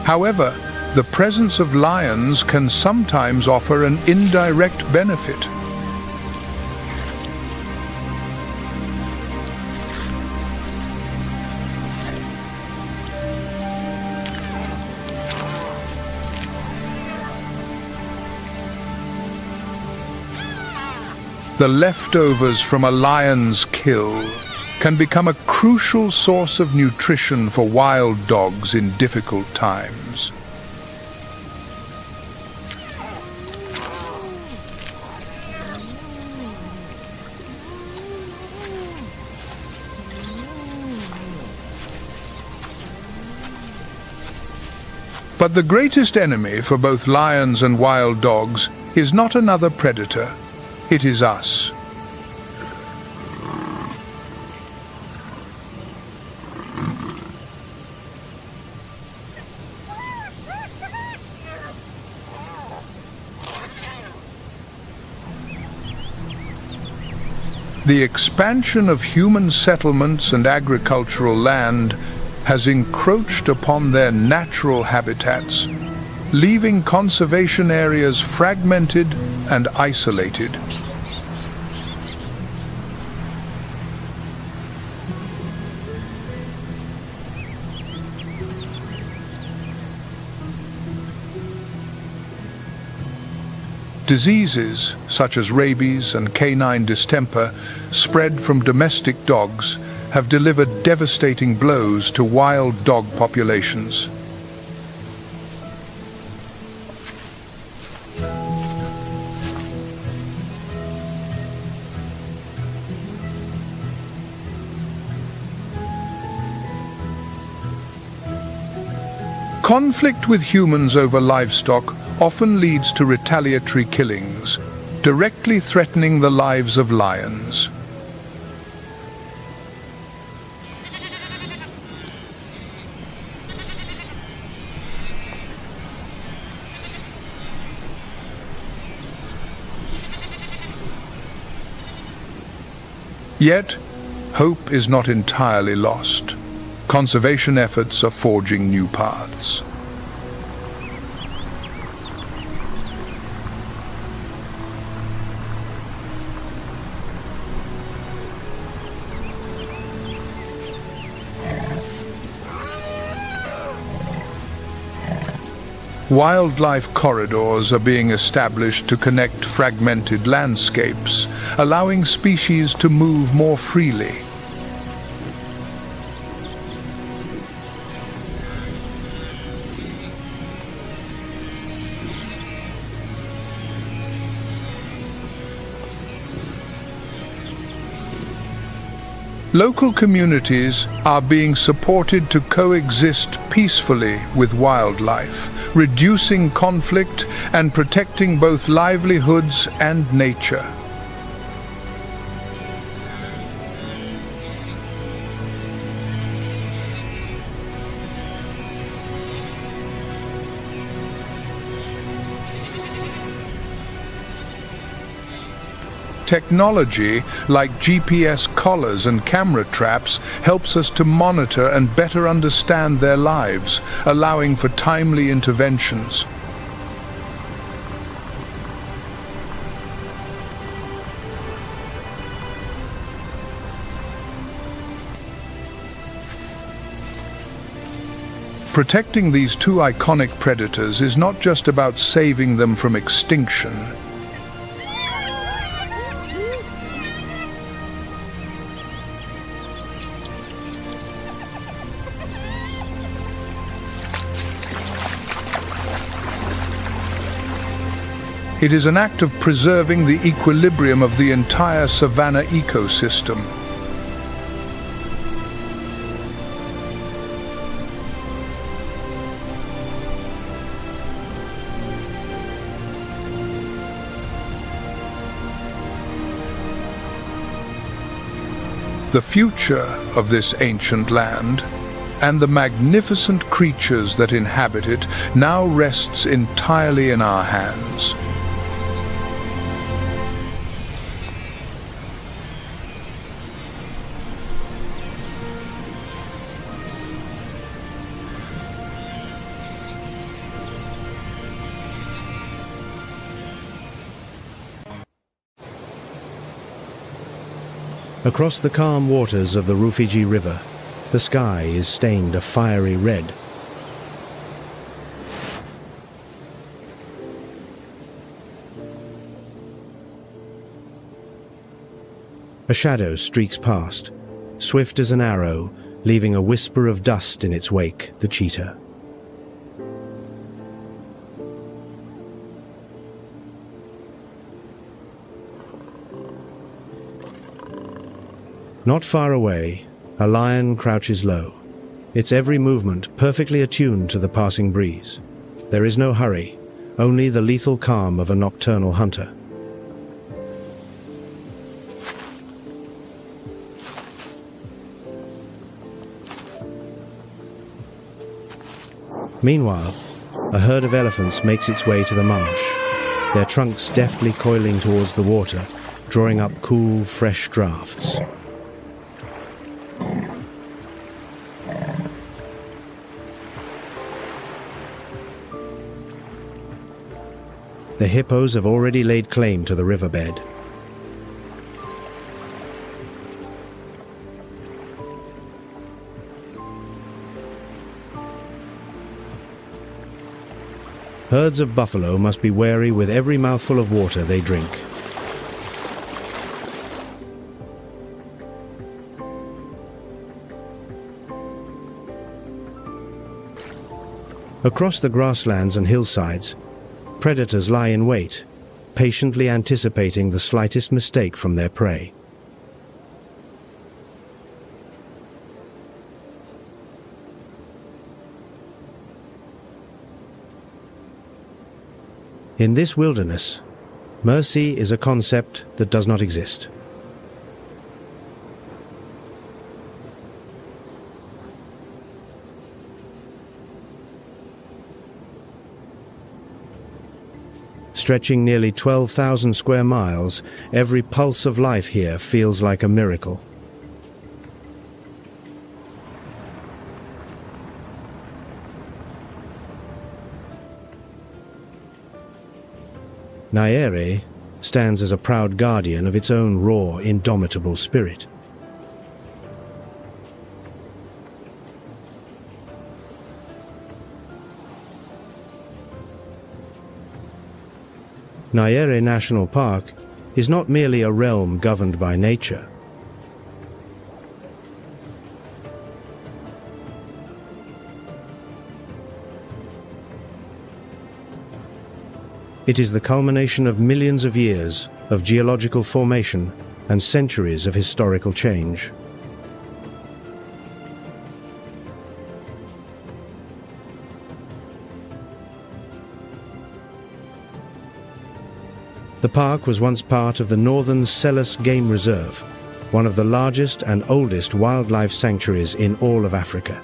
However, the presence of lions can sometimes offer an indirect benefit. The leftovers from a lion's kill can become a crucial source of nutrition for wild dogs in difficult times. But the greatest enemy for both lions and wild dogs is not another predator. It is us. The expansion of human settlements and agricultural land has encroached upon their natural habitats, leaving conservation areas fragmented and isolated. Diseases such as rabies and canine distemper spread from domestic dogs have delivered devastating blows to wild dog populations. Conflict with humans over livestock often leads to retaliatory killings, directly threatening the lives of lions. Yet, hope is not entirely lost. Conservation efforts are forging new paths. Wildlife corridors are being established to connect fragmented landscapes, allowing species to move more freely. Local communities are being supported to coexist peacefully with wildlife, reducing conflict and protecting both livelihoods and nature. Technology like GPS collars and camera traps helps us to monitor and better understand their lives, allowing for timely interventions. Protecting these two iconic predators is not just about saving them from extinction. It is an act of preserving the equilibrium of the entire savanna ecosystem. The future of this ancient land and the magnificent creatures that inhabit it now rests entirely in our hands. Across the calm waters of the Rufiji River, the sky is stained a fiery red. A shadow streaks past, swift as an arrow, leaving a whisper of dust in its wake, the cheetah. Not far away, a lion crouches low, its every movement perfectly attuned to the passing breeze. There is no hurry, only the lethal calm of a nocturnal hunter. Meanwhile, a herd of elephants makes its way to the marsh, their trunks deftly coiling towards the water, drawing up cool, fresh drafts. The hippos have already laid claim to the riverbed. Herds of buffalo must be wary with every mouthful of water they drink. Across the grasslands and hillsides, predators lie in wait, patiently anticipating the slightest mistake from their prey. In this wilderness, mercy is a concept that does not exist. Stretching nearly 12,000 square miles, every pulse of life here feels like a miracle. Nile stands as a proud guardian of its own raw, indomitable spirit. Nile National Park is not merely a realm governed by nature. It is the culmination of millions of years of geological formation and centuries of historical change. The park was once part of the Northern Selous Game Reserve, one of the largest and oldest wildlife sanctuaries in all of Africa.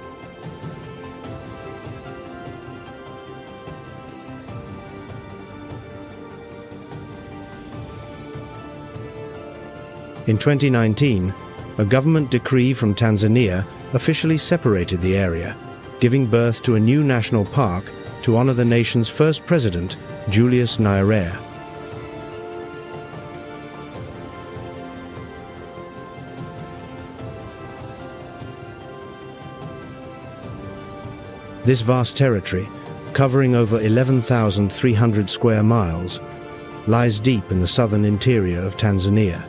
In 2019, a government decree from Tanzania officially separated the area, giving birth to a new national park to honor the nation's first president, Julius Nyerere. This vast territory, covering over 11,300 square miles, lies deep in the southern interior of Tanzania,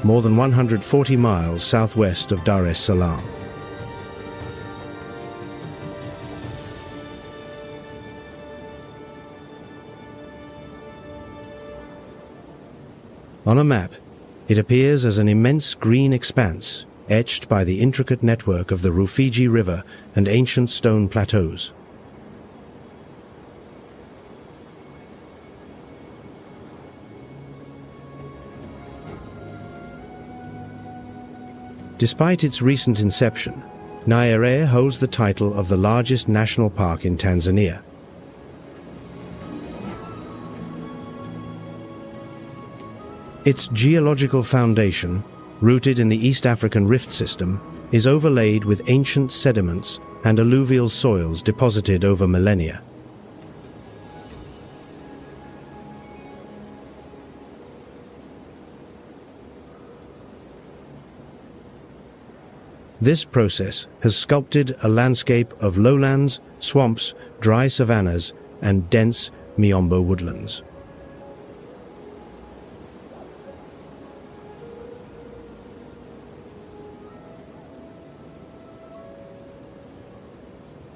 more than 140 miles southwest of Dar es Salaam. On a map, it appears as an immense green expanse, etched by the intricate network of the Rufiji River and ancient stone plateaus. Despite its recent inception, Nile holds the title of the largest national park in Tanzania. Its geological foundation, rooted in the East African rift system, is overlaid with ancient sediments and alluvial soils deposited over millennia. This process has sculpted a landscape of lowlands, swamps, dry savannas, and dense miombo woodlands.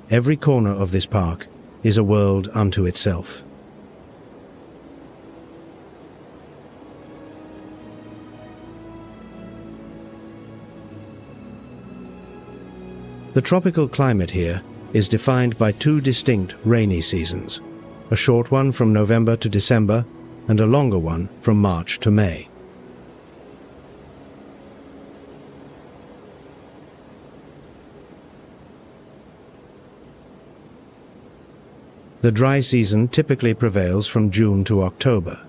Every corner of this park is a world unto itself. The tropical climate here is defined by two distinct rainy seasons, a short one from November to December and a longer one from March to May. The dry season typically prevails from June to October.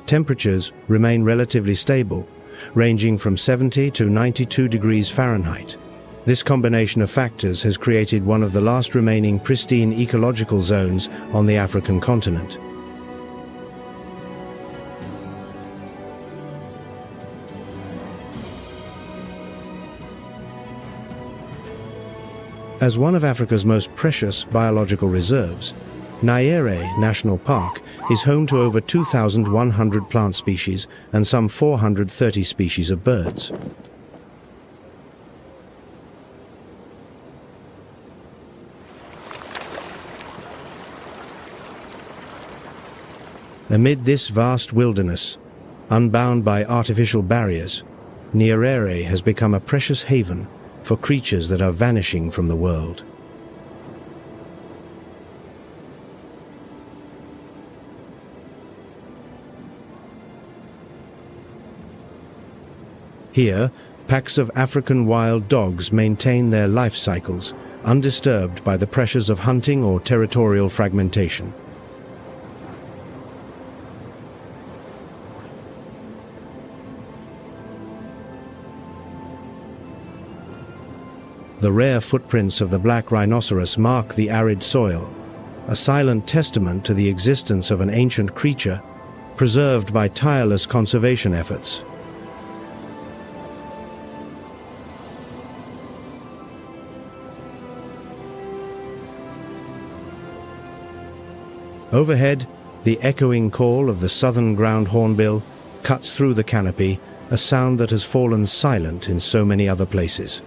Temperatures remain relatively stable, ranging from 70 to 92 degrees Fahrenheit. This combination of factors has created one of the last remaining pristine ecological zones on the African continent. As one of Africa's most precious biological reserves, Nile National Park is home to over 2,100 plant species and some 430 species of birds. Amid this vast wilderness, unbound by artificial barriers, Nile has become a precious haven for creatures that are vanishing from the world. Here, packs of African wild dogs maintain their life cycles, undisturbed by the pressures of hunting or territorial fragmentation. The rare footprints of the black rhinoceros mark the arid soil, a silent testament to the existence of an ancient creature, preserved by tireless conservation efforts. Overhead, the echoing call of the southern ground hornbill cuts through the canopy, a sound that has fallen silent in so many other places.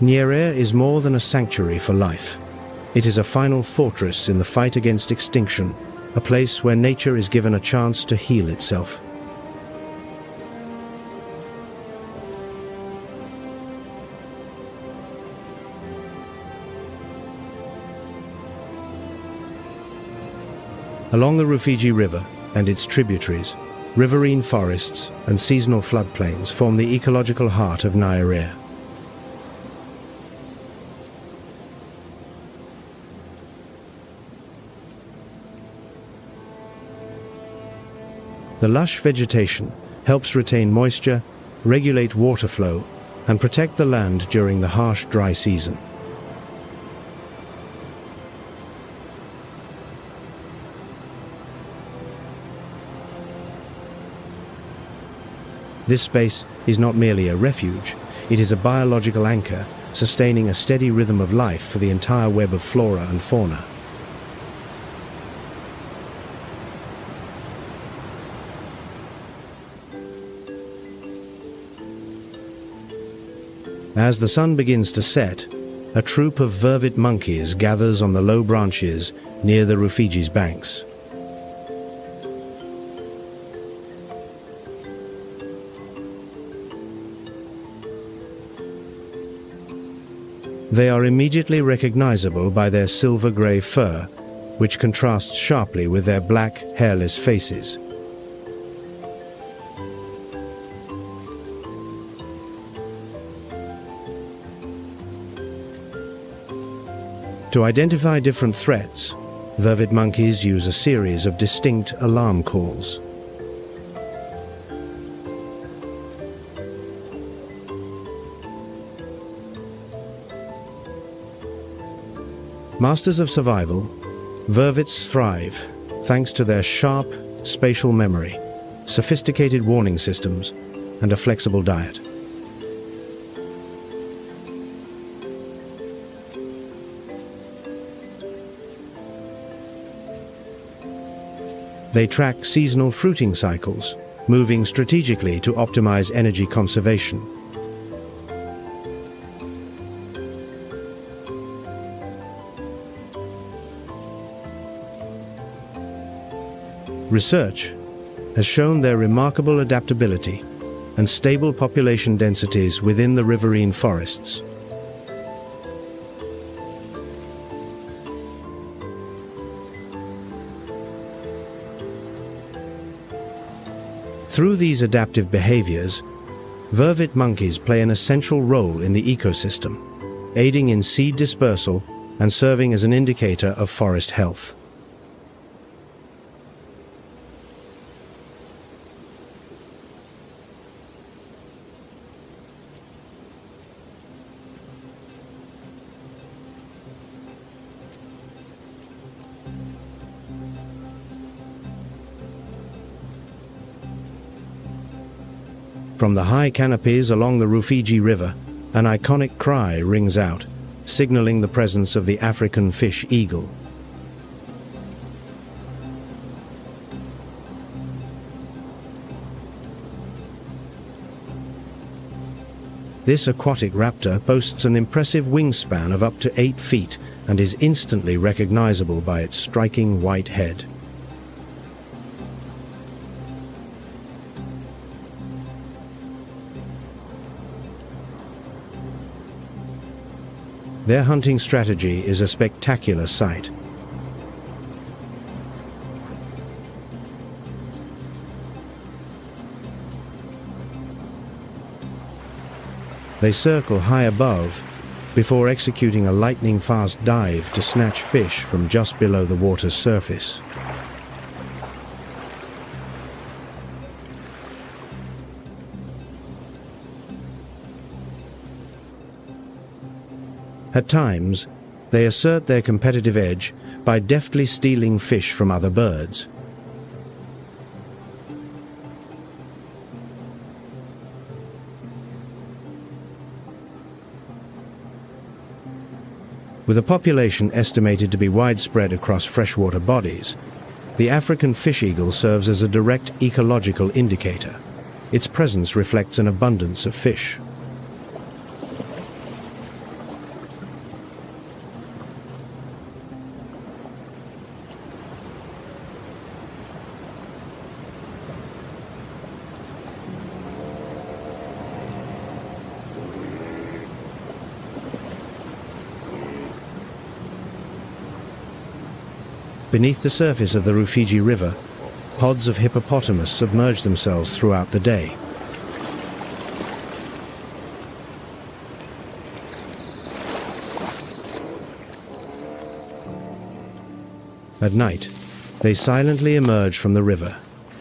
Nile is more than a sanctuary for life. It is a final fortress in the fight against extinction, a place where nature is given a chance to heal itself. Along the Rufiji River and its tributaries, riverine forests and seasonal floodplains form the ecological heart of Nile. The lush vegetation helps retain moisture, regulate water flow, and protect the land during the harsh dry season. This space is not merely a refuge, it is a biological anchor, sustaining a steady rhythm of life for the entire web of flora and fauna. As the sun begins to set, a troop of vervet monkeys gathers on the low branches near the Rufiji's banks. They are immediately recognizable by their silver-gray fur, which contrasts sharply with their black, hairless faces. To identify different threats, vervet monkeys use a series of distinct alarm calls. Masters of survival, vervets thrive thanks to their sharp spatial memory, sophisticated warning systems, and a flexible diet. They track seasonal fruiting cycles, moving strategically to optimize energy conservation. Research has shown their remarkable adaptability and stable population densities within the riverine forests. Through these adaptive behaviors, vervet monkeys play an essential role in the ecosystem, aiding in seed dispersal and serving as an indicator of forest health. From the high canopies along the Rufiji River, an iconic cry rings out, signaling the presence of the African fish eagle. This aquatic raptor boasts an impressive wingspan of up to 8 feet and is instantly recognizable by its striking white head. Their hunting strategy is a spectacular sight. They circle high above before executing a lightning-fast dive to snatch fish from just below the water's surface. At times, they assert their competitive edge by deftly stealing fish from other birds. With a population estimated to be widespread across freshwater bodies, the African fish eagle serves as a direct ecological indicator. Its presence reflects an abundance of fish. Beneath the surface of the Rufiji River, pods of hippopotamus submerge themselves throughout the day. At night, they silently emerge from the river,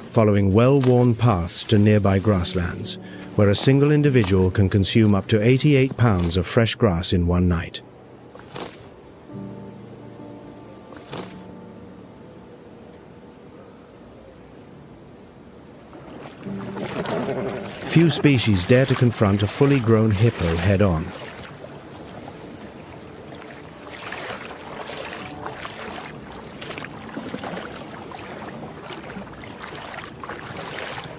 following well-worn paths to nearby grasslands, where a single individual can consume up to 88 pounds of fresh grass in one night. Few species dare to confront a fully grown hippo head-on.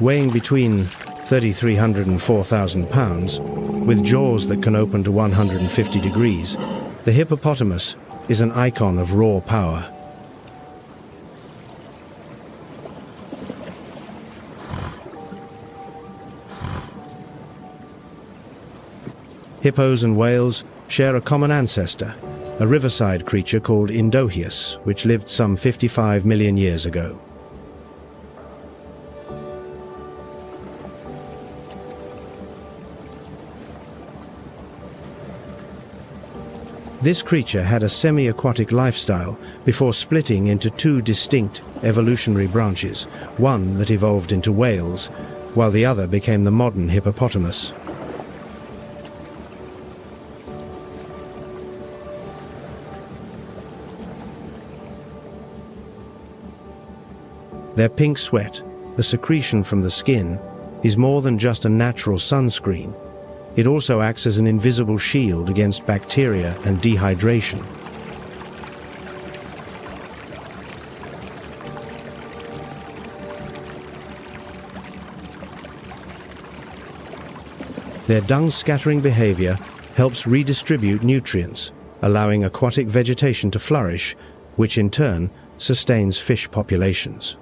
Weighing between 3,300 and 4,000 pounds, With jaws that can open to 150 degrees, the hippopotamus is an icon of raw power. Hippos and whales share a common ancestor, a riverside creature called Indohius, which lived some 55 million years ago. This creature had a semi-aquatic lifestyle before splitting into two distinct evolutionary branches, one that evolved into whales, while the other became the modern hippopotamus. Their pink sweat, the secretion from the skin, is more than just a natural sunscreen. It also acts as an invisible shield against bacteria and dehydration. Their dung-scattering behavior helps redistribute nutrients, allowing aquatic vegetation to flourish, which in turn sustains fish populations.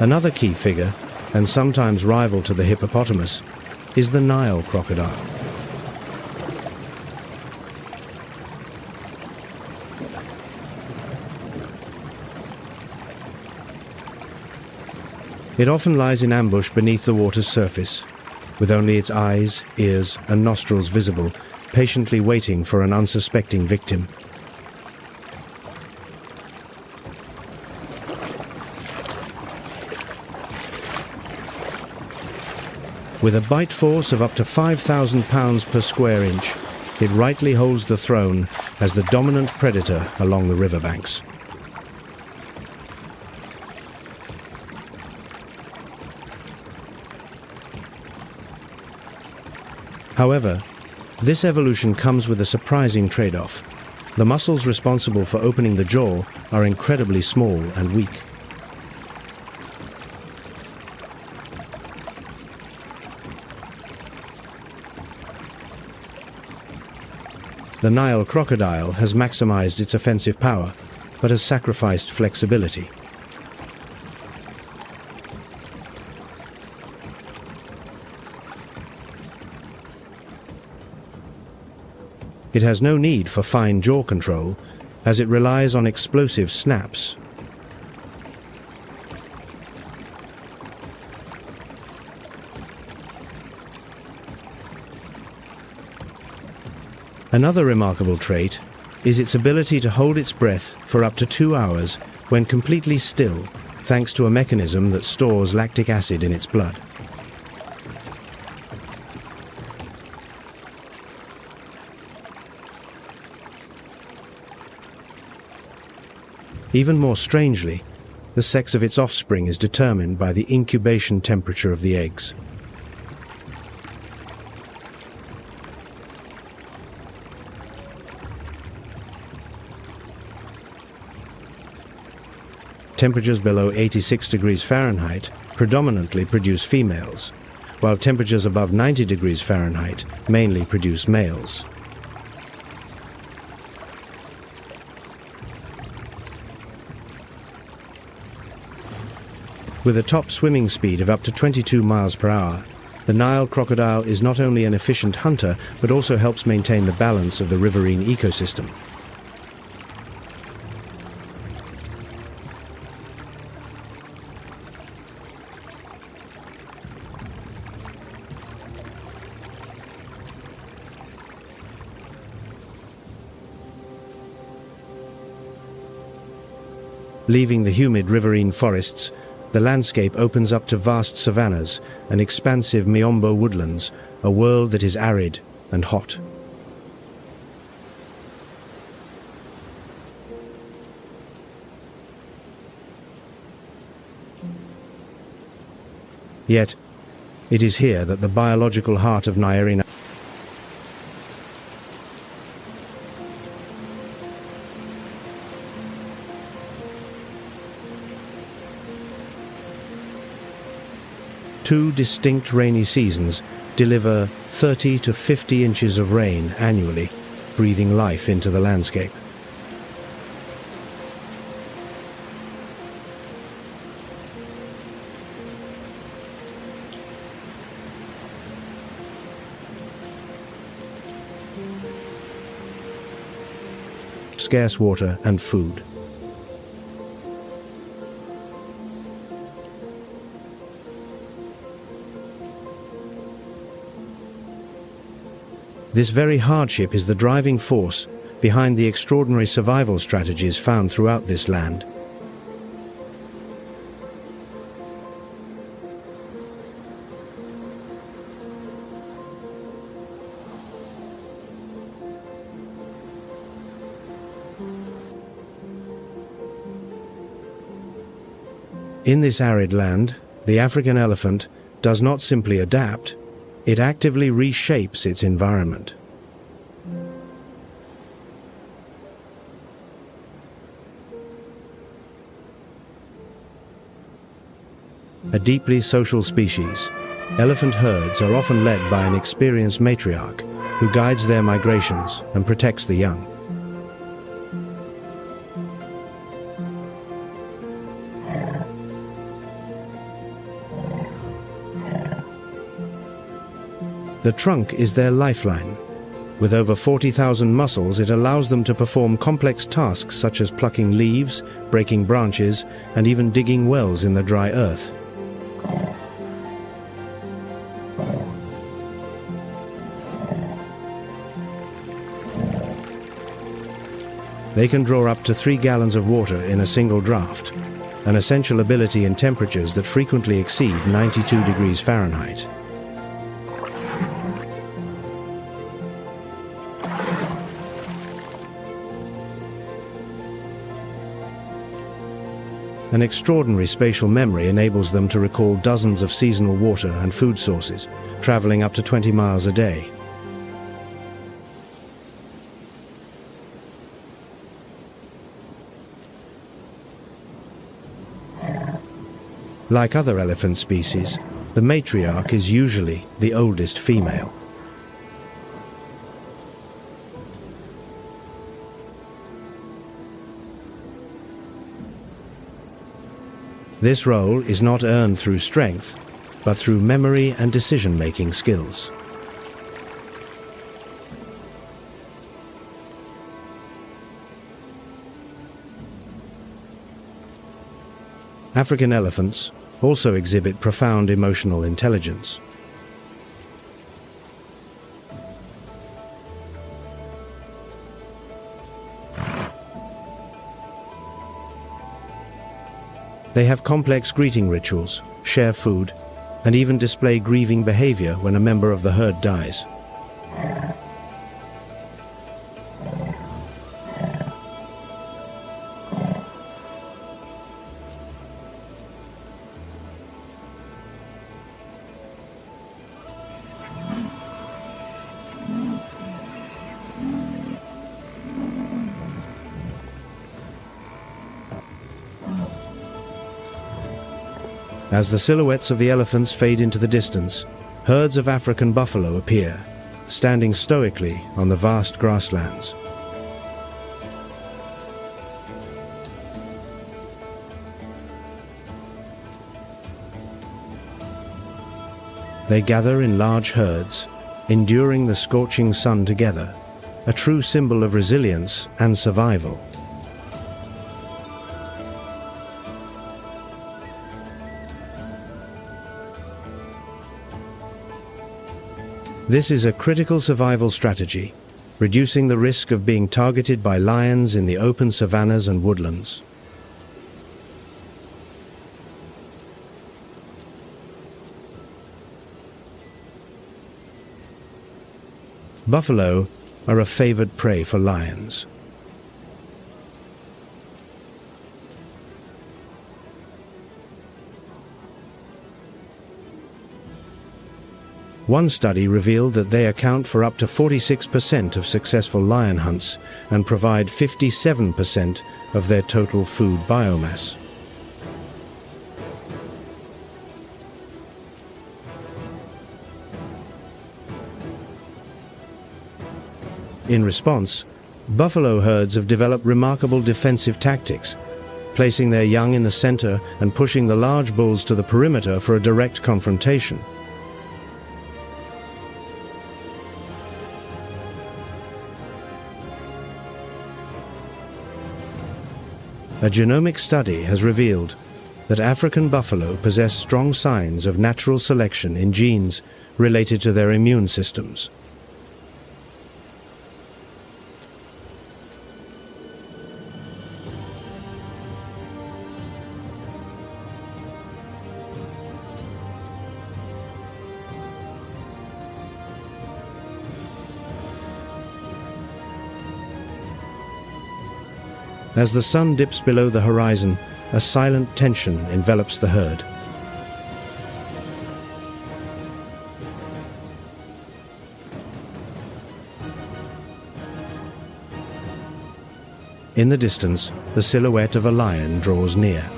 Another key figure, and sometimes rival to the hippopotamus, is the Nile crocodile. It often lies in ambush beneath the water's surface, with only its eyes, ears, and nostrils visible, patiently waiting for an unsuspecting victim. With a bite force of up to 5,000 pounds per square inch, it rightly holds the throne as the dominant predator along the riverbanks. However, this evolution comes with a surprising trade-off. The muscles responsible for opening the jaw are incredibly small and weak. The Nile crocodile has maximized its offensive power, but has sacrificed flexibility. It has no need for fine jaw control, as it relies on explosive snaps. Another remarkable trait is its ability to hold its breath for up to 2 hours when completely still, thanks to a mechanism that stores lactic acid in its blood. Even more strangely, the sex of its offspring is determined by the incubation temperature of the eggs. Temperatures below 86 degrees Fahrenheit predominantly produce females, while temperatures above 90 degrees Fahrenheit mainly produce males. With a top swimming speed of up to 22 miles per hour, the Nile crocodile is not only an efficient hunter, but also helps maintain the balance of the riverine ecosystem. Leaving the humid riverine forests, the landscape opens up to vast savannas and expansive miombo woodlands, a world that is arid and hot. Yet, it is here that the biological heart of Nairina 2 distinct rainy seasons deliver 30 to 50 inches of rain annually, breathing life into the landscape. Scarce water and food. This very hardship is the driving force behind the extraordinary survival strategies found throughout this land. In this arid land, the African elephant does not simply adapt, it actively reshapes its environment. A deeply social species, elephant herds are often led by an experienced matriarch who guides their migrations and protects the young. The trunk is their lifeline. With over 40,000 muscles, it allows them to perform complex tasks such as plucking leaves, breaking branches, and even digging wells in the dry earth. They can draw up to 3 gallons of water in a single draft, an essential ability in temperatures that frequently exceed 92 degrees Fahrenheit. An extraordinary spatial memory enables them to recall dozens of seasonal water and food sources, traveling up to 20 miles a day. Like other elephant species, the matriarch is usually the oldest female. This role is not earned through strength, but through memory and decision-making skills. African elephants also exhibit profound emotional intelligence. They have complex greeting rituals, share food, and even display grieving behavior when a member of the herd dies. As the silhouettes of the elephants fade into the distance, herds of African buffalo appear, standing stoically on the vast grasslands. They gather in large herds, enduring the scorching sun together, a true symbol of resilience and survival. This is a critical survival strategy, reducing the risk of being targeted by lions in the open savannas and woodlands. Buffalo are a favored prey for lions. One study revealed that they account for up to 46% of successful lion hunts and provide 57% of their total food biomass. In response, buffalo herds have developed remarkable defensive tactics, placing their young in the center and pushing the large bulls to the perimeter for a direct confrontation. A genomic study has revealed that African buffalo possess strong signs of natural selection in genes related to their immune systems. As the sun dips below the horizon, a silent tension envelops the herd. In the distance, the silhouette of a lion draws near.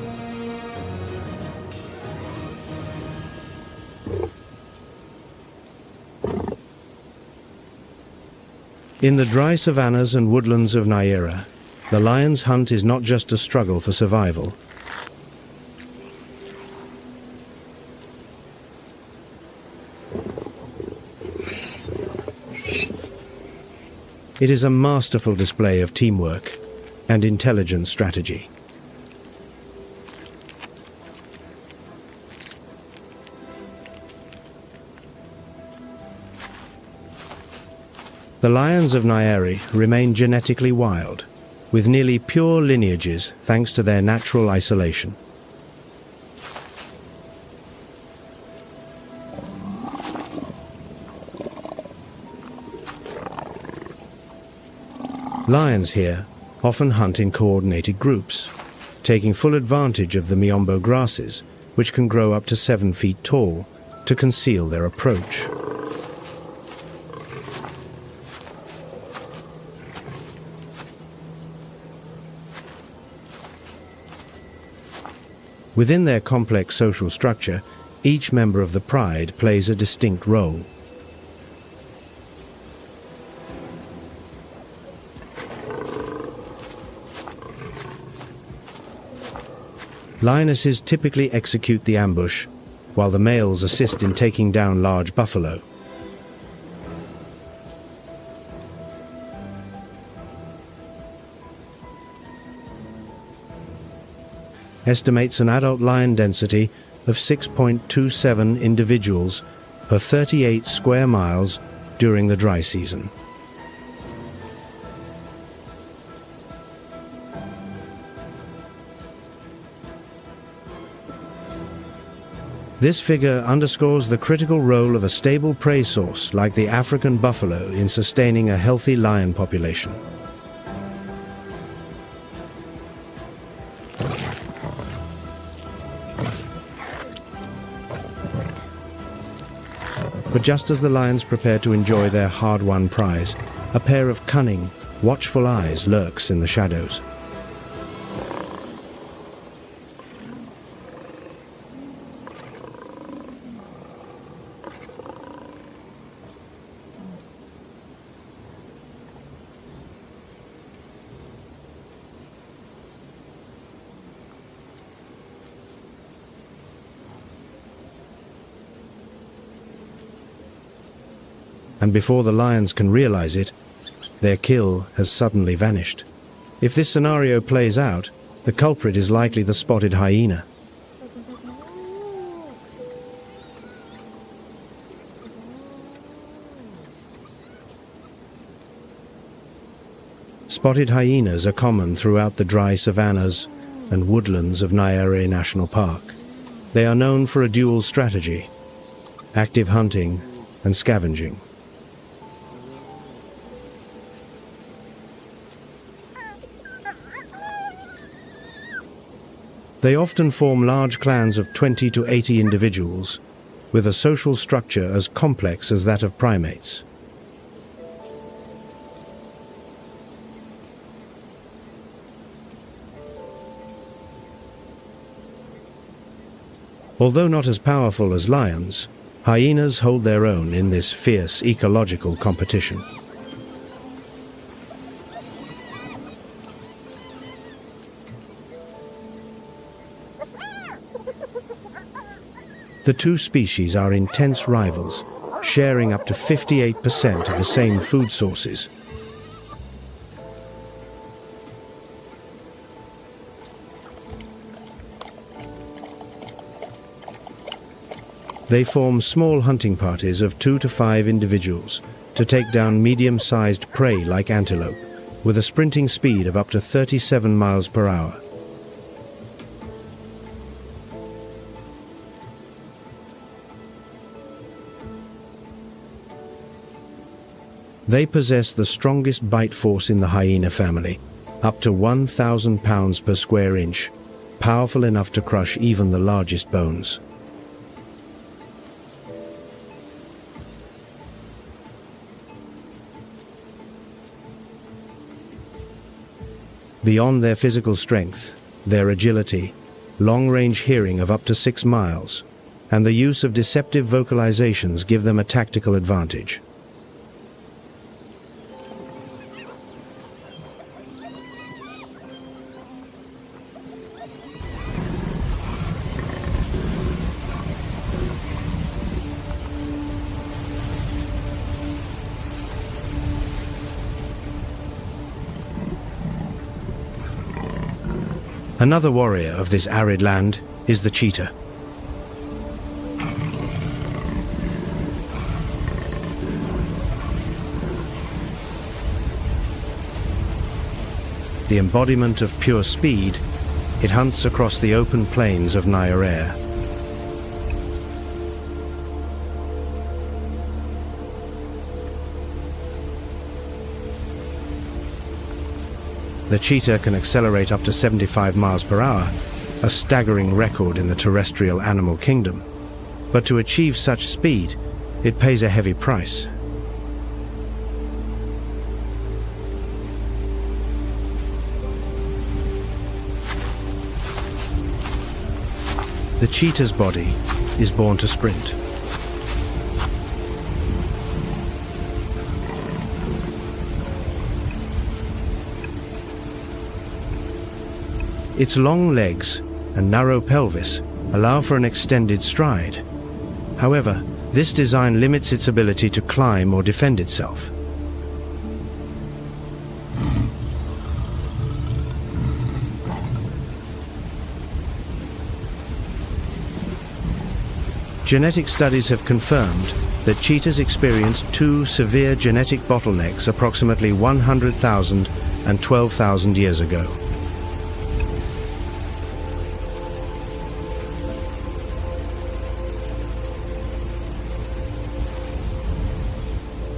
In the dry savannas and woodlands of Nile, the lion's hunt is not just a struggle for survival. It is a masterful display of teamwork and intelligent strategy. The lions of Nile remain genetically wild, with nearly pure lineages thanks to their natural isolation. Lions here often hunt in coordinated groups, taking full advantage of the miombo grasses, which can grow up to 7 feet tall, to conceal their approach. Within their complex social structure, each member of the pride plays a distinct role. Lionesses typically execute the ambush, while the males assist in taking down large buffalo. Estimates an adult lion density of 6.27 individuals per 38 square miles during the dry season. This figure underscores the critical role of a stable prey source like the African buffalo in sustaining a healthy lion population. But just as the lions prepare to enjoy their hard-won prize, a pair of cunning, watchful eyes lurks in the shadows. And before the lions can realize it, their kill has suddenly vanished. If this scenario plays out, the culprit is likely the spotted hyena. Spotted hyenas are common throughout the dry savannas and woodlands of Nile National Park. They are known for a dual strategy: active hunting and scavenging. They often form large clans of 20 to 80 individuals, with a social structure as complex as that of primates. Although not as powerful as lions, hyenas hold their own in this fierce ecological competition. The two species are intense rivals, sharing up to 58% of the same food sources. They form small hunting parties of 2 to 5 individuals to take down medium-sized prey like antelope, with a sprinting speed of up to 37 miles per hour. They possess the strongest bite force in the hyena family, up to 1,000 pounds per square inch, powerful enough to crush even the largest bones. Beyond their physical strength, their agility, long-range hearing of up to 6 miles, and the use of deceptive vocalizations give them a tactical advantage. Another warrior of this arid land is the cheetah. The embodiment of pure speed, it hunts across the open plains of Nile. The cheetah can accelerate up to 75 miles per hour, a staggering record in the terrestrial animal kingdom. But to achieve such speed, it pays a heavy price. The cheetah's body is born to sprint. Its long legs and narrow pelvis allow for an extended stride. However, this design limits its ability to climb or defend itself. Genetic studies have confirmed that cheetahs experience 2 severe genetic bottlenecks approximately 100,000 and 12,000 years ago.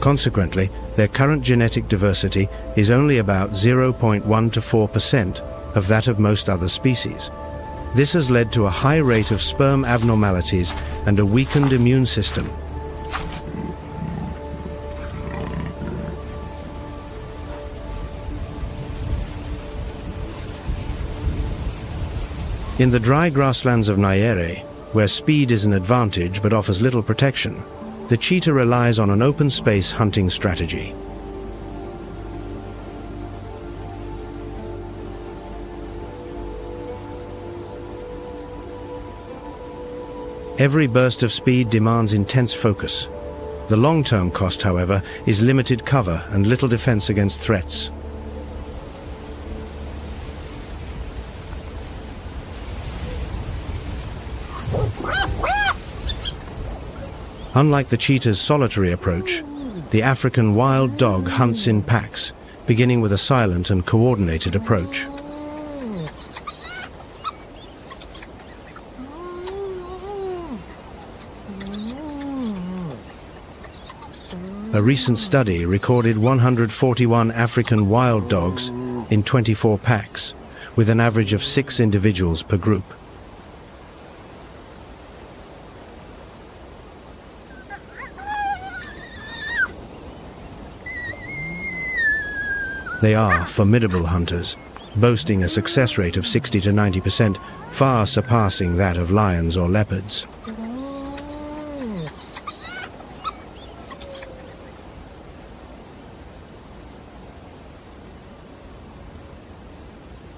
Consequently, their current genetic diversity is only about 0.1 to 4% of that of most other species. This has led to a high rate of sperm abnormalities and a weakened immune system. In the dry grasslands of Nile, where speed is an advantage but offers little protection, the cheetah relies on an open space hunting strategy. Every burst of speed demands intense focus. The long-term cost, however, is limited cover and little defense against threats. Unlike the cheetah's solitary approach, the African wild dog hunts in packs, beginning with a silent and coordinated approach. A recent study recorded 141 African wild dogs in 24 packs, with an average of 6 individuals per group. They are formidable hunters, boasting a success rate of 60 to 90%, far surpassing that of lions or leopards.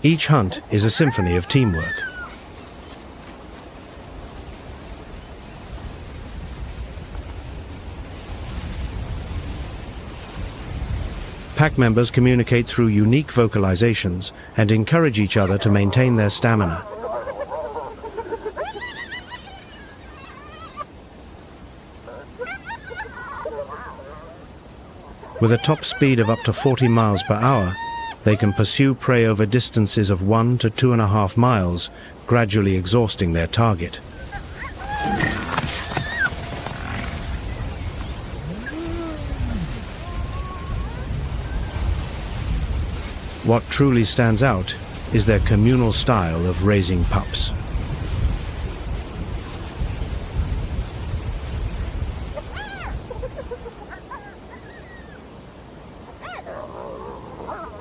Each hunt is a symphony of teamwork. Pack members communicate through unique vocalizations and encourage each other to maintain their stamina. With a top speed of up to 40 miles per hour, they can pursue prey over distances of 1 to 2.5 miles, gradually exhausting their target. What truly stands out is their communal style of raising pups.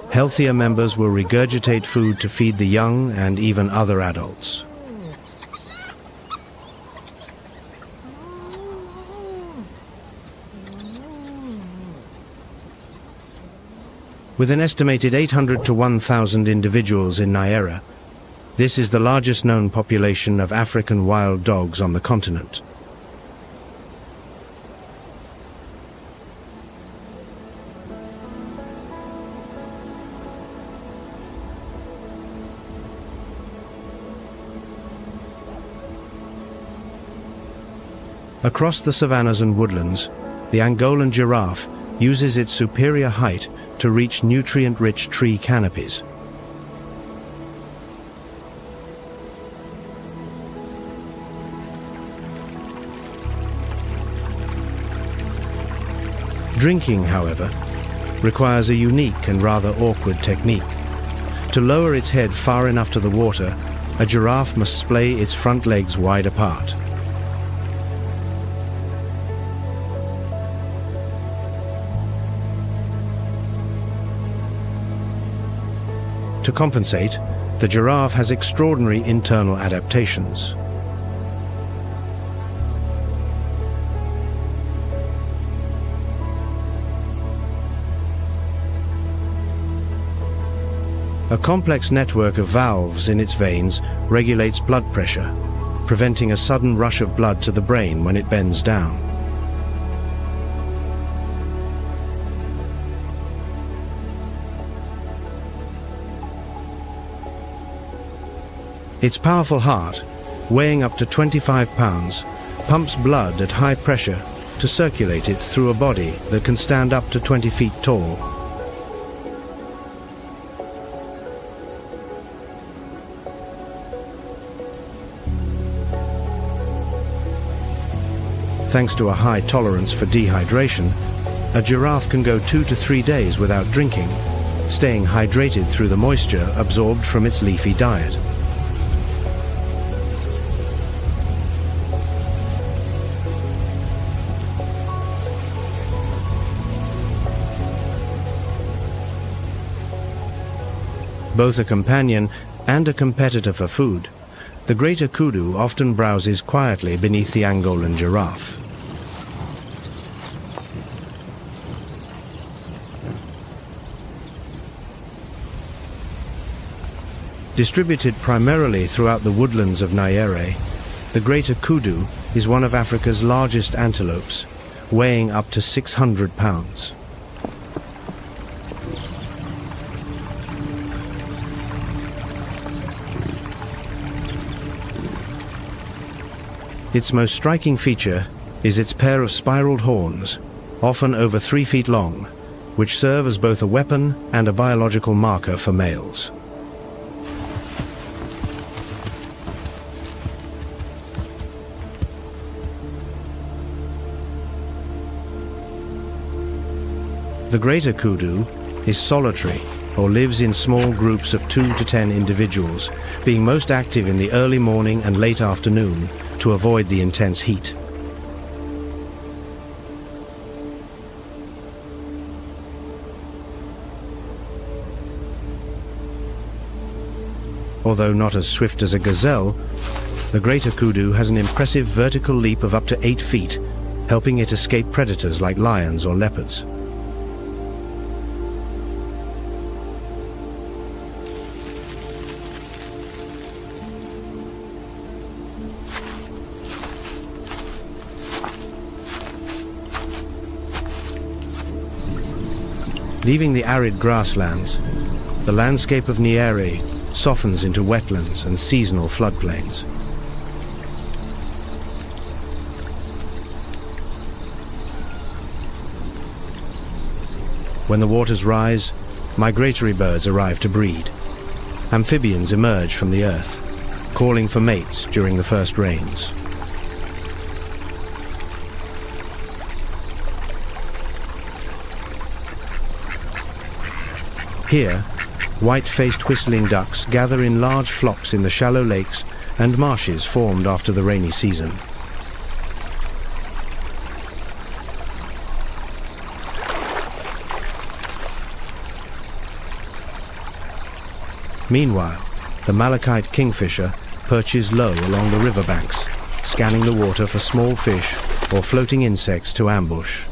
Healthier members will regurgitate food to feed the young and even other adults. With an estimated 800 to 1,000 individuals in Nile, this is the largest known population of African wild dogs on the continent. Across the savannas and woodlands, the Angolan giraffe uses its superior height to reach nutrient-rich tree canopies. Drinking, however, requires a unique and rather awkward technique. To lower its head far enough to the water, a giraffe must splay its front legs wide apart. To compensate, the giraffe has extraordinary internal adaptations. A complex network of valves in its veins regulates blood pressure, preventing a sudden rush of blood to the brain when it bends down. Its powerful heart, weighing up to 25 pounds, pumps blood at high pressure to circulate it through a body that can stand up to 20 feet tall. Thanks to a high tolerance for dehydration, a giraffe can go 2 to 3 days without drinking, staying hydrated through the moisture absorbed from its leafy diet. Both a companion and a competitor for food, the greater kudu often browses quietly beneath the Angolan giraffe. Distributed primarily throughout the woodlands of Nile, the greater kudu is one of Africa's largest antelopes, weighing up to 600 pounds. Its most striking feature is its pair of spiraled horns, often over 3 feet long, which serve as both a weapon and a biological marker for males. The greater kudu is solitary or lives in small groups of 2 to 10 individuals, being most active in the early morning and late afternoon to avoid the intense heat. Although not as swift as a gazelle, the greater kudu has an impressive vertical leap of up to 8 feet, helping it escape predators like lions or leopards. Leaving the arid grasslands, the landscape of Nile softens into wetlands and seasonal floodplains. When the waters rise, migratory birds arrive to breed. Amphibians emerge from the earth, calling for mates during the first rains. Here, white-faced whistling ducks gather in large flocks in the shallow lakes and marshes formed after the rainy season. Meanwhile, the malachite kingfisher perches low along the riverbanks, scanning the water for small fish or floating insects to ambush.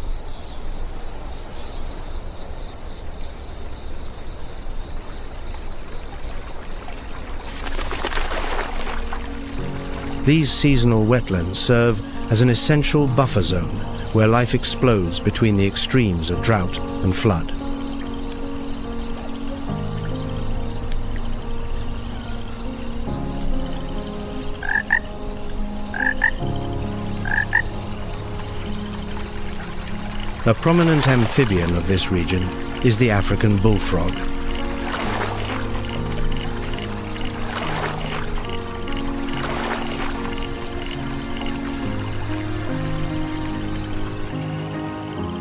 These seasonal wetlands serve as an essential buffer zone where life explodes between the extremes of drought and flood. A prominent amphibian of this region is the African bullfrog.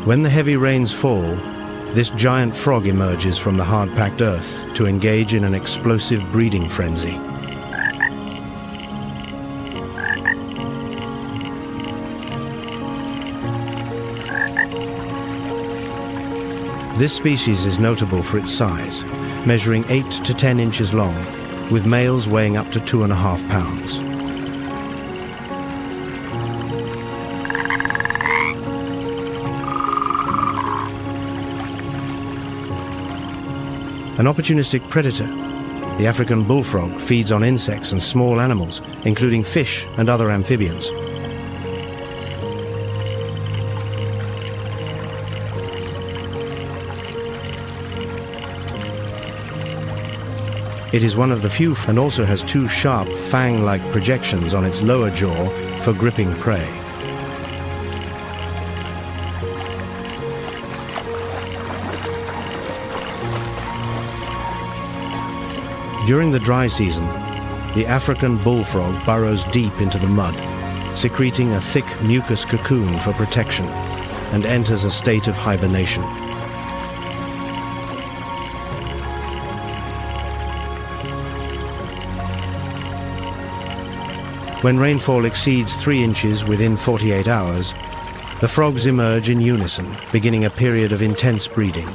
When the heavy rains fall, this giant frog emerges from the hard-packed earth to engage in an explosive breeding frenzy. This species is notable for its size, measuring 8 to 10 inches long, with males weighing up to 2.5 pounds. An opportunistic predator, the African bullfrog feeds on insects and small animals, including fish and other amphibians. It is one of the few and also has 2 sharp, fang-like projections on its lower jaw for gripping prey. During the dry season, the African bullfrog burrows deep into the mud, secreting a thick mucus cocoon for protection, and enters a state of hibernation. When rainfall exceeds 3 inches within 48 hours, the frogs emerge in unison, beginning a period of intense breeding.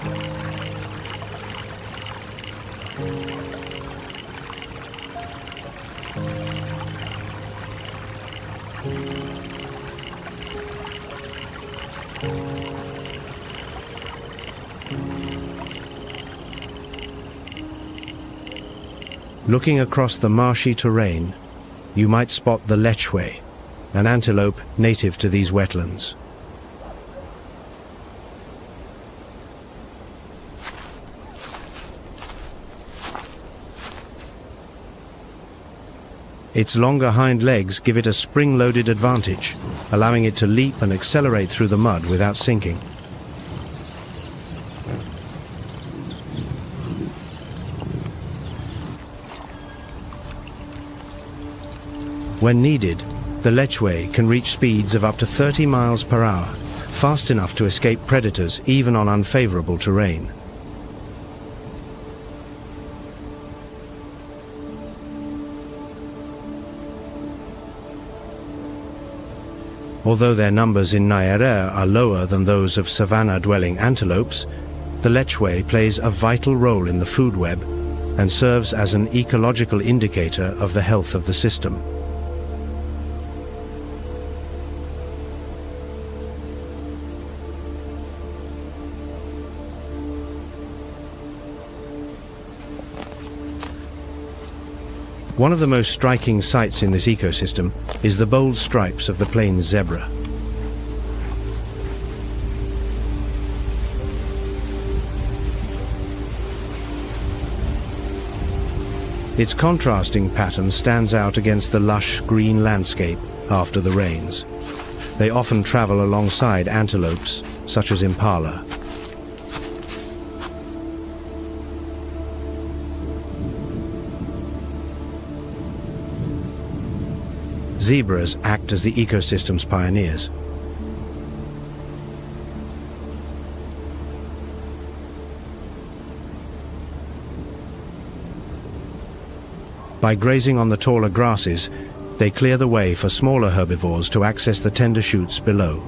Looking across the marshy terrain, you might spot the lechwe, an antelope native to these wetlands. Its longer hind legs give it a spring-loaded advantage, allowing it to leap and accelerate through the mud without sinking. When needed, the lechwe can reach speeds of up to 30 miles per hour, fast enough to escape predators even on unfavorable terrain. Although their numbers in Nile are lower than those of savanna-dwelling antelopes, the lechwe plays a vital role in the food web and serves as an ecological indicator of the health of the system. One of the most striking sights in this ecosystem is the bold stripes of the plains zebra. Its contrasting pattern stands out against the lush green landscape after the rains. They often travel alongside antelopes, such as impala. Zebras act as the ecosystem's pioneers. By grazing on the taller grasses, they clear the way for smaller herbivores to access the tender shoots below.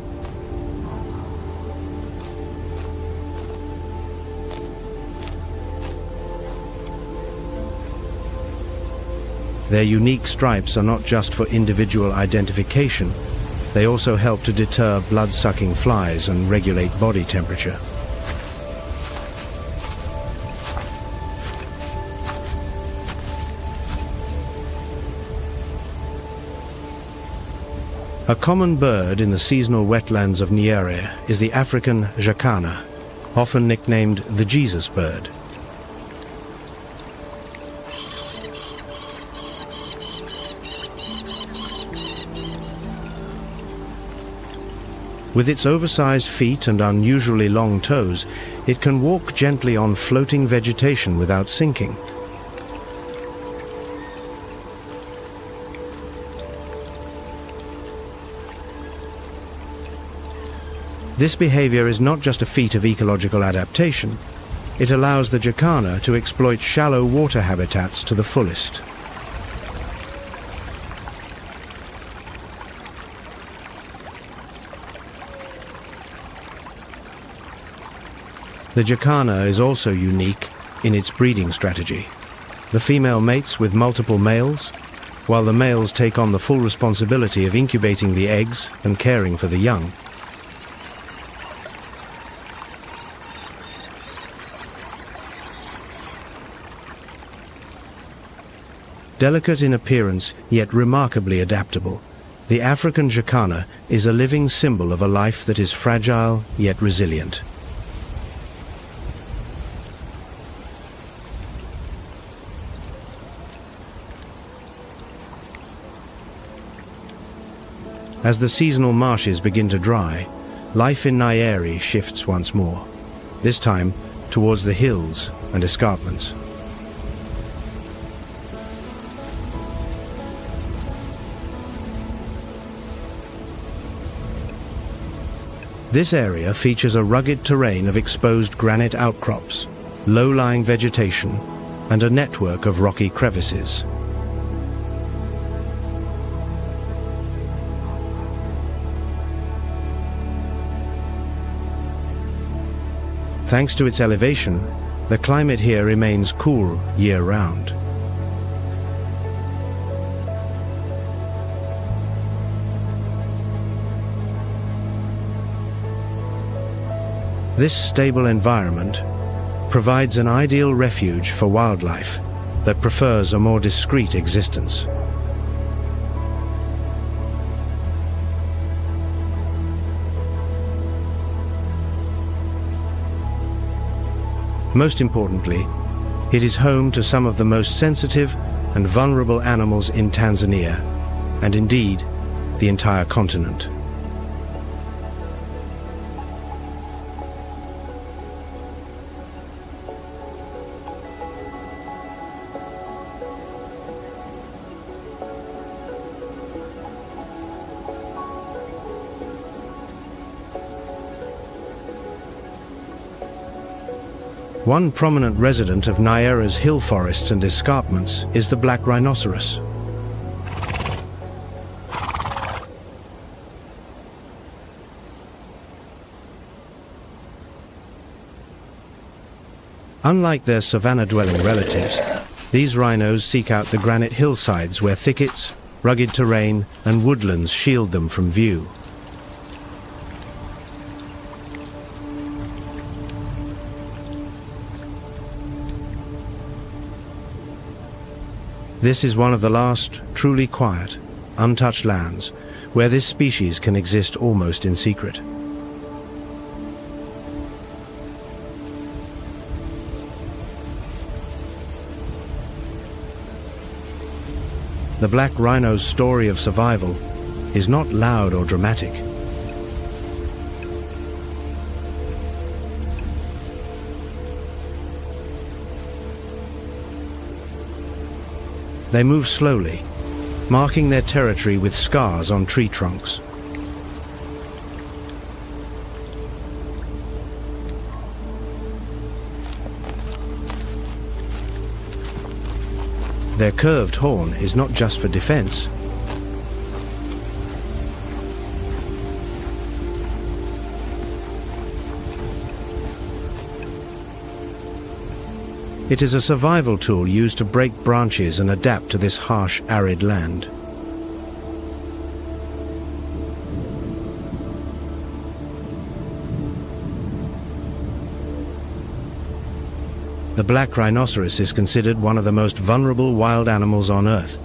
Their unique stripes are not just for individual identification, they also help to deter blood-sucking flies and regulate body temperature. A common bird in the seasonal wetlands of Nile is the African jacana, often nicknamed the Jesus bird. With its oversized feet and unusually long toes, it can walk gently on floating vegetation without sinking. This behavior is not just a feat of ecological adaptation. It allows the jacana to exploit shallow water habitats to the fullest. The jacana is also unique in its breeding strategy. The female mates with multiple males, while the males take on the full responsibility of incubating the eggs and caring for the young. Delicate in appearance, yet remarkably adaptable, the African jacana is a living symbol of a life that is fragile yet resilient. As the seasonal marshes begin to dry, life in Nile shifts once more, this time towards the hills and escarpments. This area features a rugged terrain of exposed granite outcrops, low-lying vegetation, and a network of rocky crevices. Thanks to its elevation, the climate here remains cool year-round. This stable environment provides an ideal refuge for wildlife that prefers a more discreet existence. Most importantly, it is home to some of the most sensitive and vulnerable animals in Tanzania, and indeed, the entire continent. One prominent resident of Nile's hill forests and escarpments is the black rhinoceros. Unlike their savanna-dwelling relatives, these rhinos seek out the granite hillsides where thickets, rugged terrain, and woodlands shield them from view. This is one of the last truly quiet, untouched lands where this species can exist almost in secret. The black rhino's story of survival is not loud or dramatic. They move slowly, marking their territory with scars on tree trunks. Their curved horn is not just for defense. It is a survival tool used to break branches and adapt to this harsh, arid land. The black rhinoceros is considered one of the most vulnerable wild animals on Earth.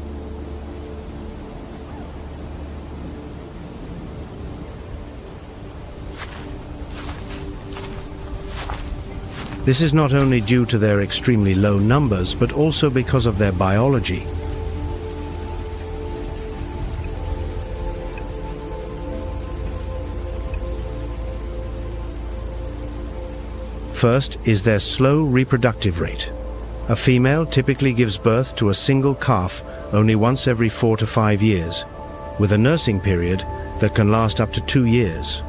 This is not only due to their extremely low numbers, but also because of their biology. First is their slow reproductive rate. A female typically gives birth to a single calf only once every 4 to 5 years, with a nursing period that can last up to 2 years.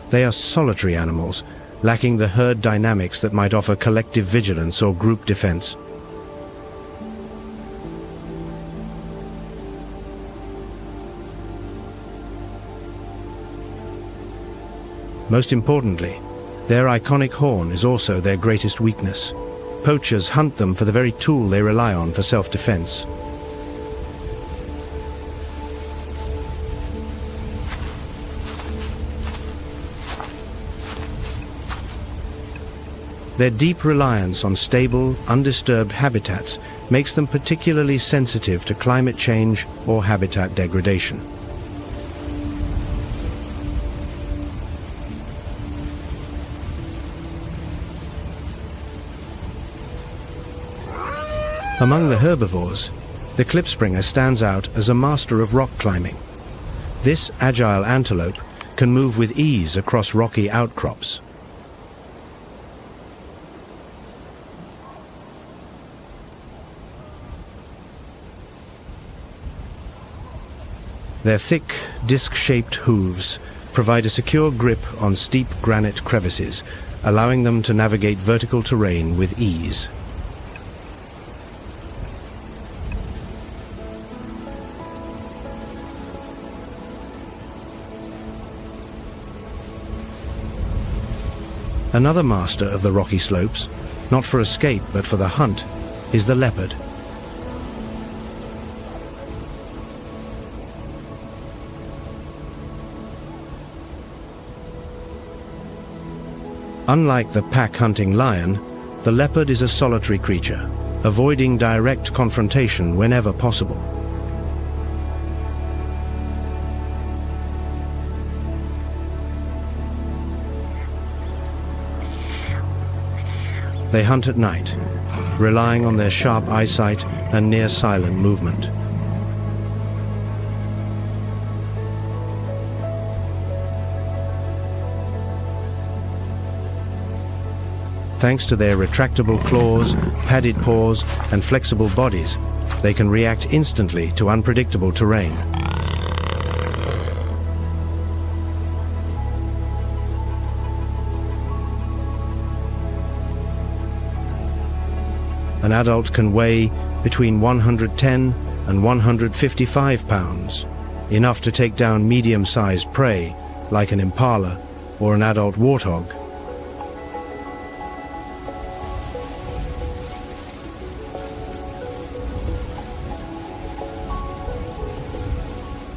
They are solitary animals, lacking the herd dynamics that might offer collective vigilance or group defense. Most importantly, their iconic horn is also their greatest weakness. Poachers hunt them for the very tool they rely on for self-defense. Their deep reliance on stable, undisturbed habitats makes them particularly sensitive to climate change or habitat degradation. Among the herbivores, the klipspringer stands out as a master of rock climbing. This agile antelope can move with ease across rocky outcrops. Their thick, disc-shaped hooves provide a secure grip on steep granite crevices, allowing them to navigate vertical terrain with ease. Another master of the rocky slopes, not for escape but for the hunt, is the leopard. Unlike the pack-hunting lion, the leopard is a solitary creature, avoiding direct confrontation whenever possible. They hunt at night, relying on their sharp eyesight and near-silent movement. Thanks to their retractable claws, padded paws, and flexible bodies, they can react instantly to unpredictable terrain. An adult can weigh between 110 and 155 pounds, enough to take down medium-sized prey like an impala or an adult warthog.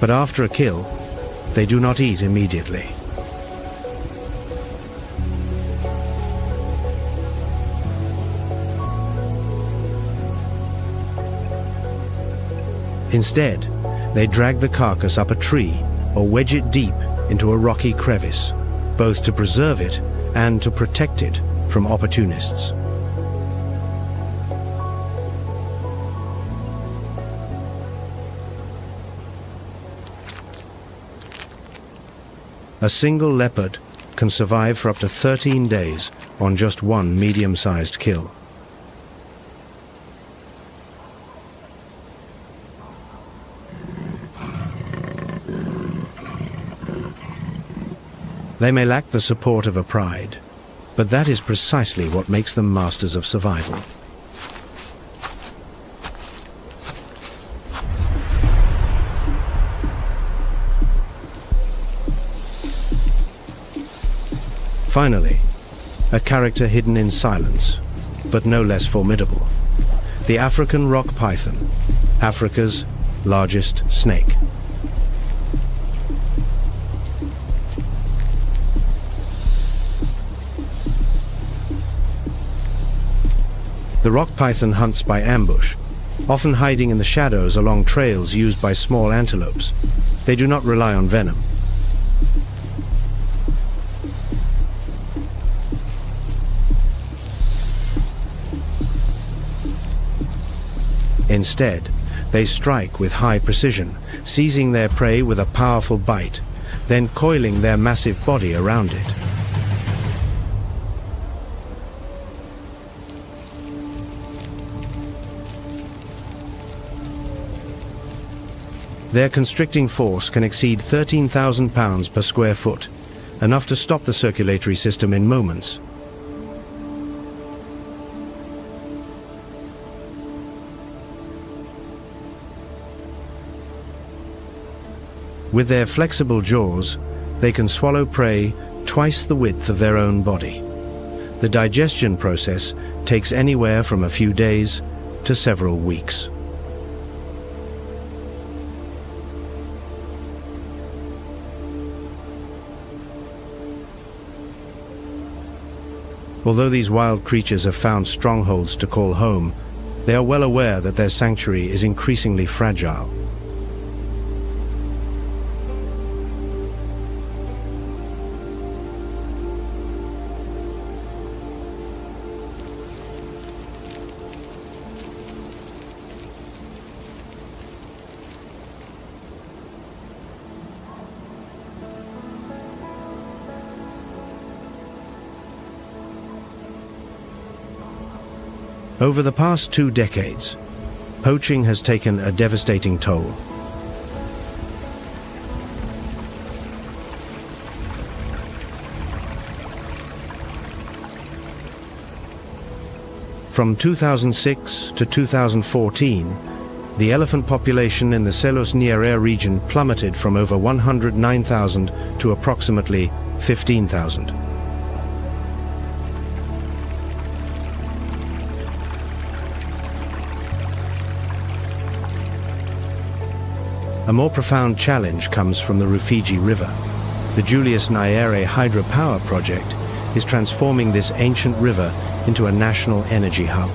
But after a kill, they do not eat immediately. Instead, they drag the carcass up a tree or wedge it deep into a rocky crevice, both to preserve it and to protect it from opportunists. A single leopard can survive for up to 13 days on just one medium-sized kill. They may lack the support of a pride, but that is precisely what makes them masters of survival. Finally, a character hidden in silence, but no less formidable. The African rock python, Africa's largest snake. The rock python hunts by ambush, often hiding in the shadows along trails used by small antelopes. They do not rely on venom. Instead, they strike with high precision, seizing their prey with a powerful bite, then coiling their massive body around it. Their constricting force can exceed 13,000 pounds per square foot, enough to stop the circulatory system in moments. With their flexible jaws, they can swallow prey twice the width of their own body. The digestion process takes anywhere from a few days to several weeks. Although these wild creatures have found strongholds to call home, they are well aware that their sanctuary is increasingly fragile. Over the past 2 decades, poaching has taken a devastating toll. From 2006 to 2014, the elephant population in the Selous Nyerere region plummeted from over 109,000 to approximately 15,000. A more profound challenge comes from the Rufiji River. The Julius Nyerere hydropower project is transforming this ancient river into a national energy hub.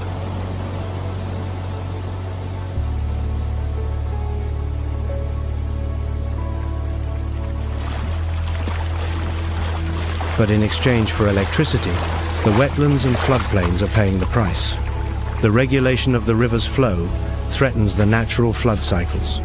But in exchange for electricity, the wetlands and floodplains are paying the price. The regulation of the river's flow threatens the natural flood cycles.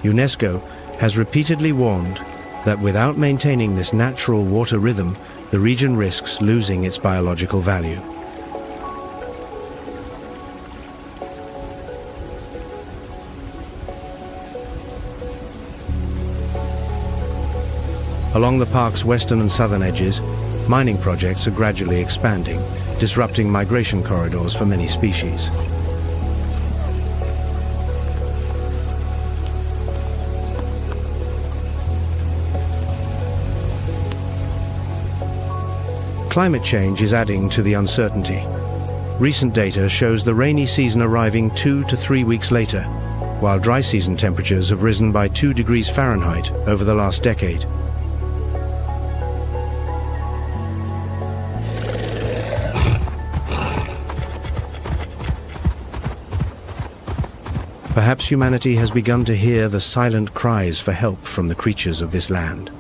UNESCO has repeatedly warned that without maintaining this natural water rhythm, the region risks losing its biological value. Along the park's western and southern edges, mining projects are gradually expanding, disrupting migration corridors for many species. Climate change is adding to the uncertainty. Recent data shows the rainy season arriving 2 to 3 weeks later, while dry season temperatures have risen by 2 degrees Fahrenheit over the last decade. Perhaps humanity has begun to hear the silent cries for help from the creatures of this land.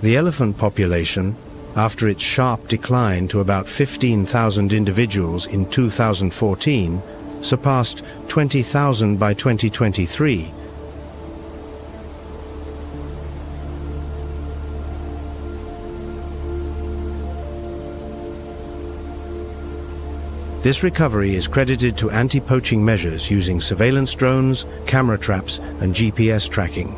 The elephant population, after its sharp decline to about 15,000 individuals in 2014, surpassed 20,000 by 2023. This recovery is credited to anti-poaching measures using surveillance drones, camera traps, and GPS tracking.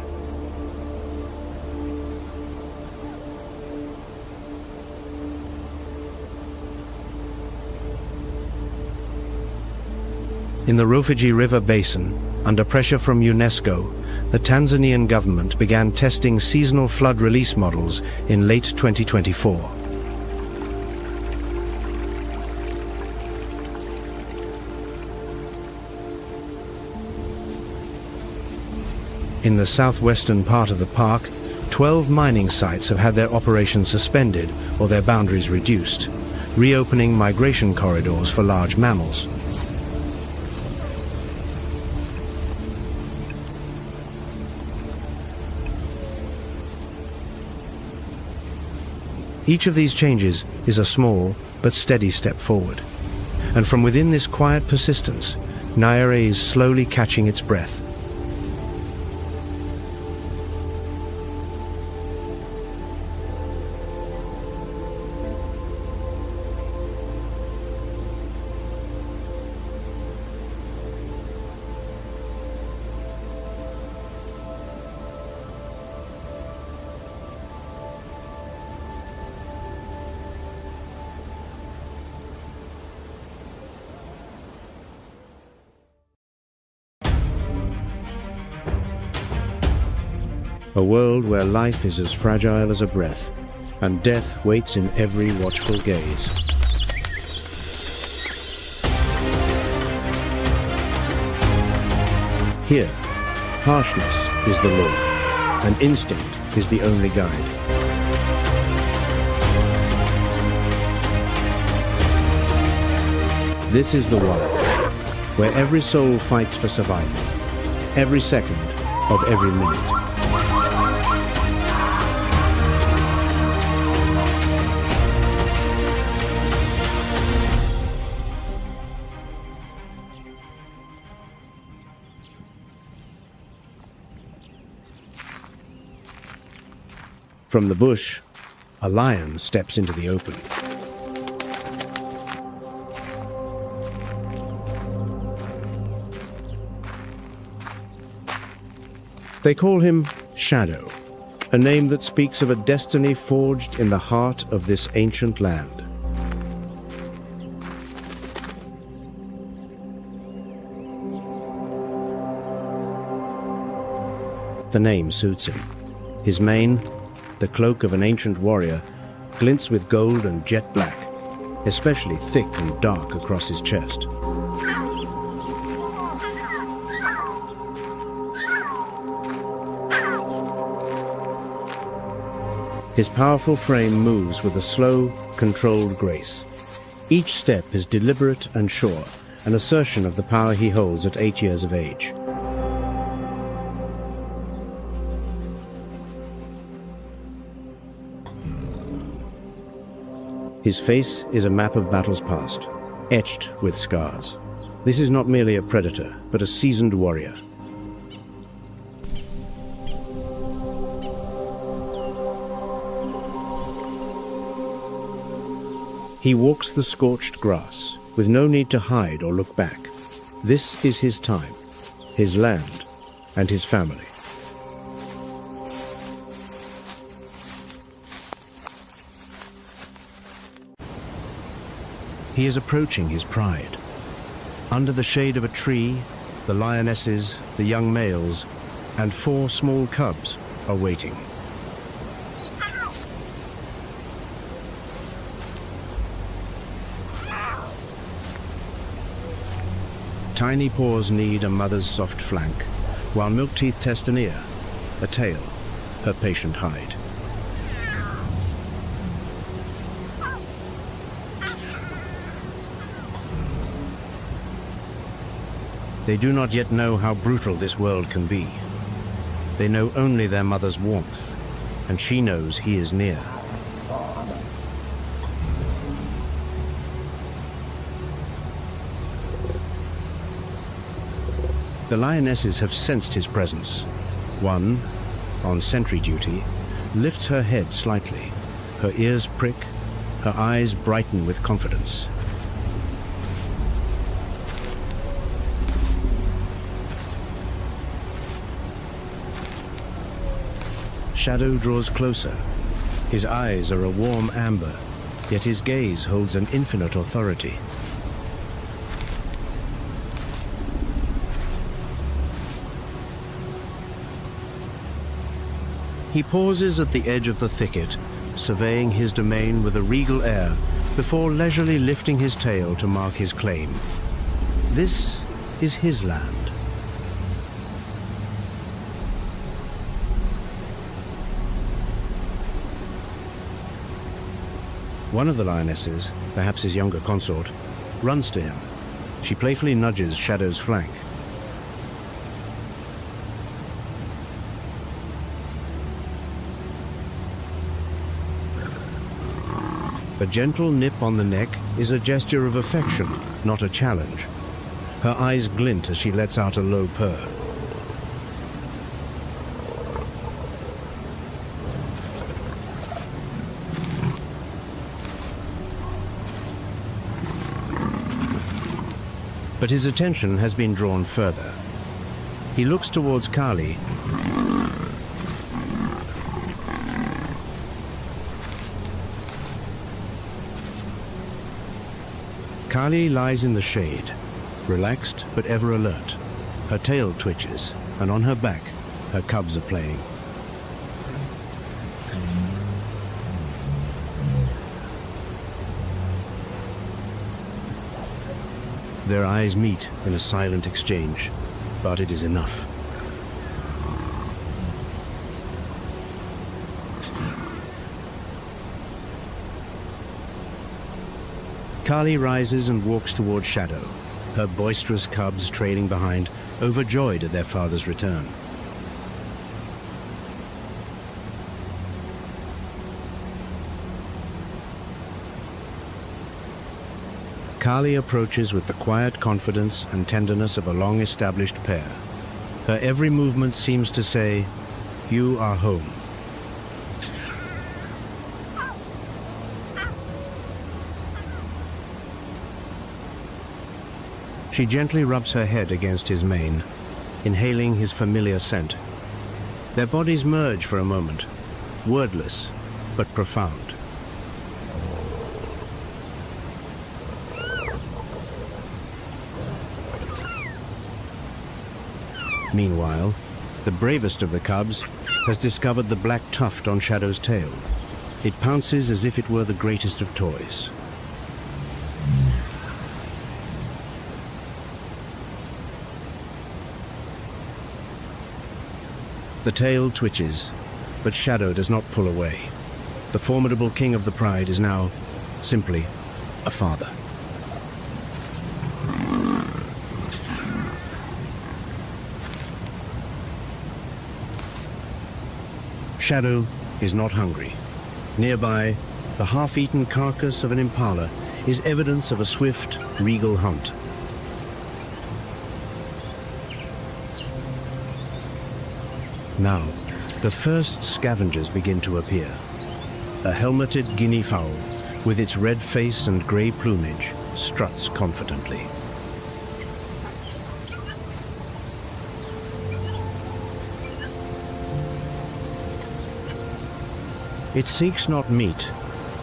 In the Rufiji River Basin, under pressure from UNESCO, the Tanzanian government began testing seasonal flood release models in late 2024. In the southwestern part of the park, 12 mining sites have had their operations suspended or their boundaries reduced, reopening migration corridors for large mammals. Each of these changes is a small but steady step forward. And from within this quiet persistence, Nile is slowly catching its breath. A world where life is as fragile as a breath, and death waits in every watchful gaze. Here, harshness is the law, and instinct is the only guide. This is the wild, where every soul fights for survival, every second of every minute. From the bush, a lion steps into the open. They call him Shadow, a name that speaks of a destiny forged in the heart of this ancient land. The name suits him. His mane, the cloak of an ancient warrior, glints with gold and jet black, especially thick and dark across his chest. His powerful frame moves with a slow, controlled grace. Each step is deliberate and sure, an assertion of the power he holds at 8 years of age. His face is a map of battles past, etched with scars. This is not merely a predator, but a seasoned warrior. He walks the scorched grass, with no need to hide or look back. This is his time, his land, and his family. He is approaching his pride. Under the shade of a tree, the lionesses, the young males, and 4 small cubs are waiting. Tiny paws knead a mother's soft flank, while milk teeth test an ear, a tail, her patient hide. They do not yet know how brutal this world can be. They know only their mother's warmth, and she knows he is near. The lionesses have sensed his presence. One, on sentry duty, lifts her head slightly. Her ears prick, her eyes brighten with confidence. Shadow draws closer. His eyes are a warm amber, yet his gaze holds an infinite authority. He pauses at the edge of the thicket, surveying his domain with a regal air, before leisurely lifting his tail to mark his claim. This is his land. One of the lionesses, perhaps his younger consort, runs to him. She playfully nudges Shadow's flank. A gentle nip on the neck is a gesture of affection, not a challenge. Her eyes glint as she lets out a low purr. But his attention has been drawn further. He looks towards Kali. Kali lies in the shade, relaxed but ever alert. Her tail twitches, and on her back, her cubs are playing. Their eyes meet in a silent exchange, but it is enough. Kali rises and walks toward Shadow, her boisterous cubs trailing behind, overjoyed at their father's return. Kali approaches with the quiet confidence and tenderness of a long-established pair. Her every movement seems to say, "You are home." She gently rubs her head against his mane, inhaling his familiar scent. Their bodies merge for a moment, wordless but profound. Meanwhile, the bravest of the cubs has discovered the black tuft on Shadow's tail. It pounces as if it were the greatest of toys. The tail twitches, but Shadow does not pull away. The formidable king of the pride is now simply a father. Shadow is not hungry. Nearby, the half-eaten carcass of an impala is evidence of a swift, regal hunt. Now, the first scavengers begin to appear. A helmeted guinea fowl, with its red face and grey plumage, struts confidently. It seeks not meat,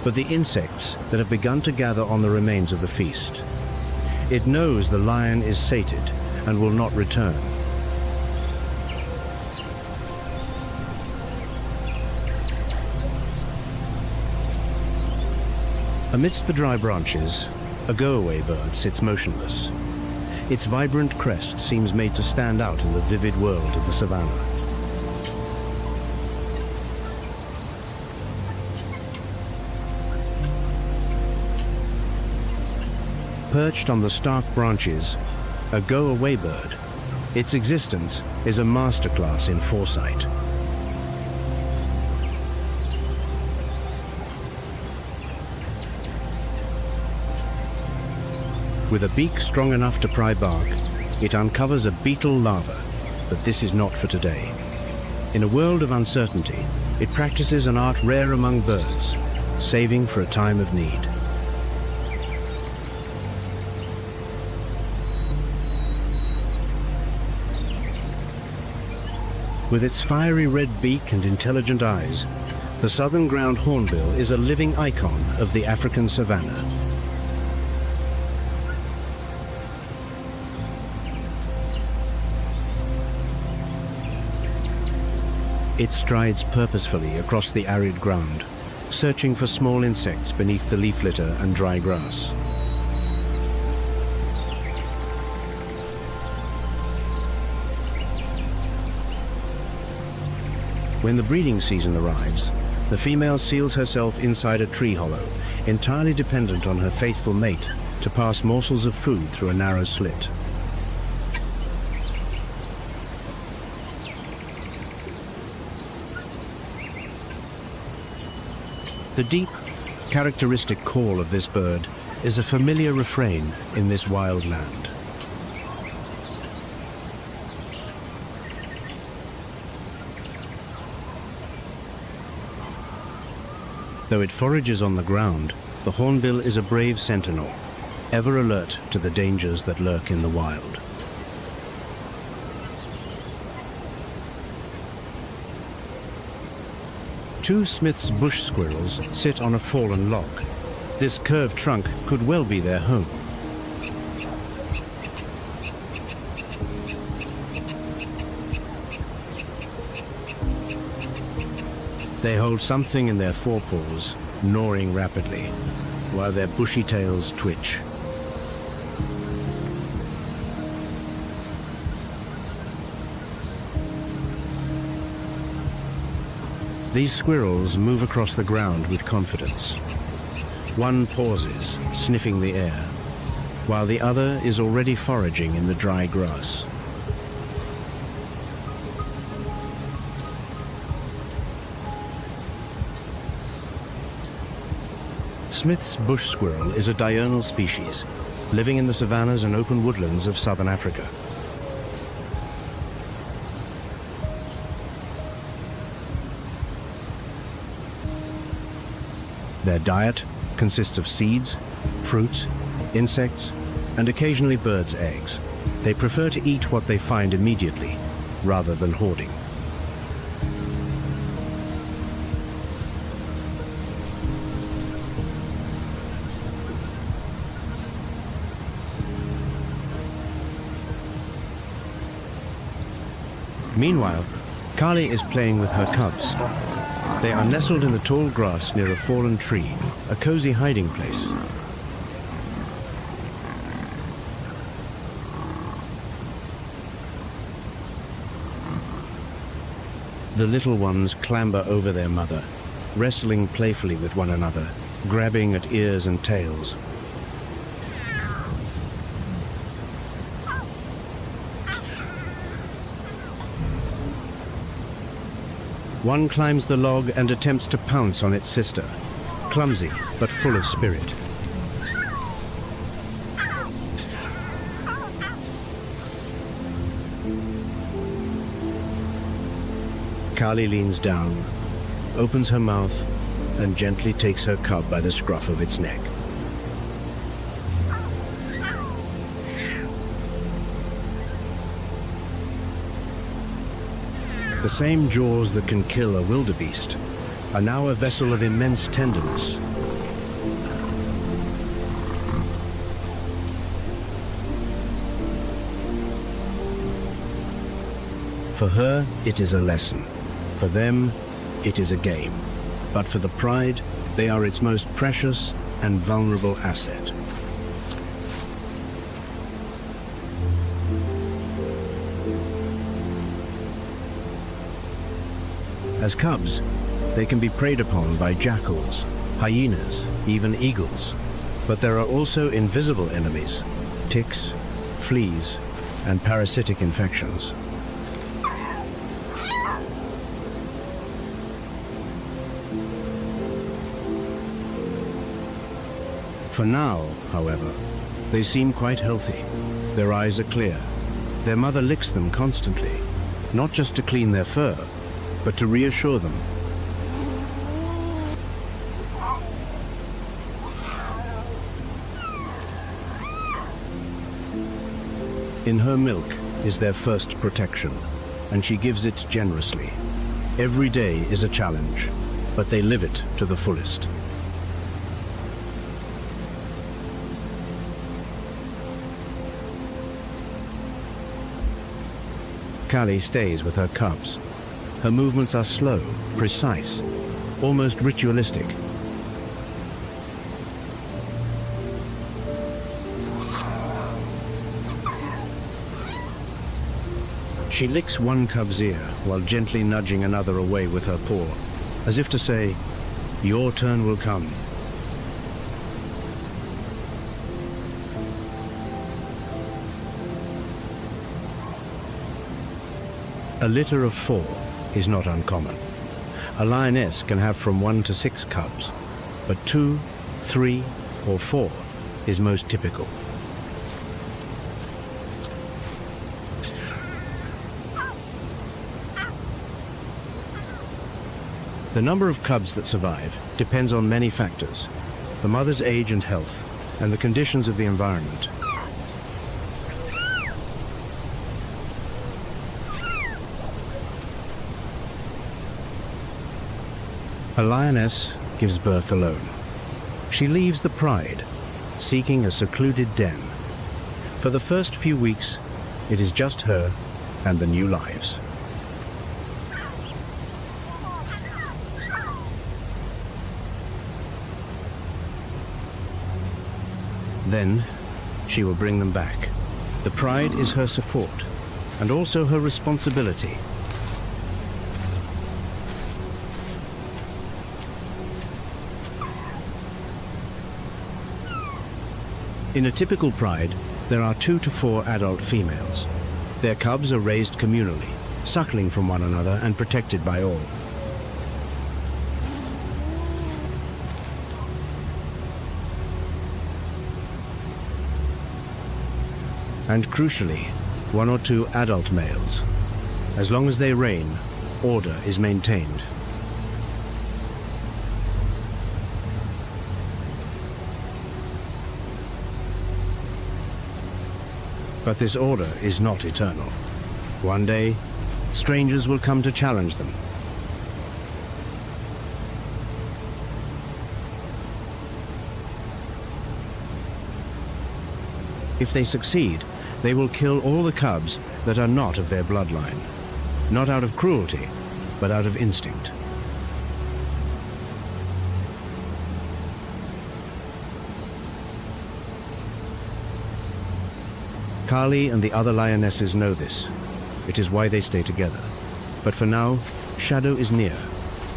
but the insects that have begun to gather on the remains of the feast. It knows the lion is sated and will not return. Amidst the dry branches, a go-away bird sits motionless. Its vibrant crest seems made to stand out in the vivid world of the savannah. Perched on the stark branches, a go-away bird. Its existence is a masterclass in foresight. With a beak strong enough to pry bark, it uncovers a beetle larva, but this is not for today. In a world of uncertainty, it practices an art rare among birds, saving for a time of need. With its fiery red beak and intelligent eyes, the southern ground hornbill is a living icon of the African savanna. It strides purposefully across the arid ground, searching for small insects beneath the leaf litter and dry grass. When the breeding season arrives, the female seals herself inside a tree hollow, entirely dependent on her faithful mate to pass morsels of food through a narrow slit. The deep, characteristic call of this bird is a familiar refrain in this wild land. Though it forages on the ground, the hornbill is a brave sentinel, ever alert to the dangers that lurk in the wild. Two Smith's bush squirrels sit on a fallen log. This curved trunk could well be their home. They hold something in their forepaws, gnawing rapidly, while their bushy tails twitch. These squirrels move across the ground with confidence. One pauses, sniffing the air, while the other is already foraging in the dry grass. Smith's bush squirrel is a diurnal species, living in the savannas and open woodlands of southern Africa. Their diet consists of seeds, fruits, insects, and occasionally birds' eggs. They prefer to eat what they find immediately, rather than hoarding. Meanwhile, Kali is playing with her cubs. They are nestled in the tall grass near a fallen tree, a cozy hiding place. The little ones clamber over their mother, wrestling playfully with one another, grabbing at ears and tails. One climbs the log and attempts to pounce on its sister, clumsy but full of spirit. Kali leans down, opens her mouth, and gently takes her cub by the scruff of its neck. The same jaws that can kill a wildebeest are now a vessel of immense tenderness. For her, it is a lesson. For them, it is a game. But for the pride, they are its most precious and vulnerable asset. As cubs, they can be preyed upon by jackals, hyenas, even eagles. But there are also invisible enemies: ticks, fleas, and parasitic infections. For now, however, they seem quite healthy. Their eyes are clear. Their mother licks them constantly, not just to clean their fur, but to reassure them. In her milk is their first protection, and she gives it generously. Every day is a challenge, but they live it to the fullest. Kali stays with her cubs. Her movements are slow, precise, almost ritualistic. She licks one cub's ear while gently nudging another away with her paw, as if to say, "Your turn will come." A litter of 4 is not uncommon. A lioness can have from 1 to 6 cubs, but 2, 3, or 4 is most typical. The number of cubs that survive depends on many factors: the mother's age and health, and the conditions of the environment. A lioness gives birth alone. She leaves the pride, seeking a secluded den. For the first few weeks, it is just her and the new lives. Then, she will bring them back. The pride is her support, and also her responsibility. In a typical pride, there are 2 to 4 adult females. Their cubs are raised communally, suckling from one another and protected by all. And crucially, 1 or 2 adult males. As long as they reign, order is maintained. But this order is not eternal. One day, strangers will come to challenge them. If they succeed, they will kill all the cubs that are not of their bloodline. Not out of cruelty, but out of instinct. Kali and the other lionesses know this. It is why they stay together. But for now, Shadow is near,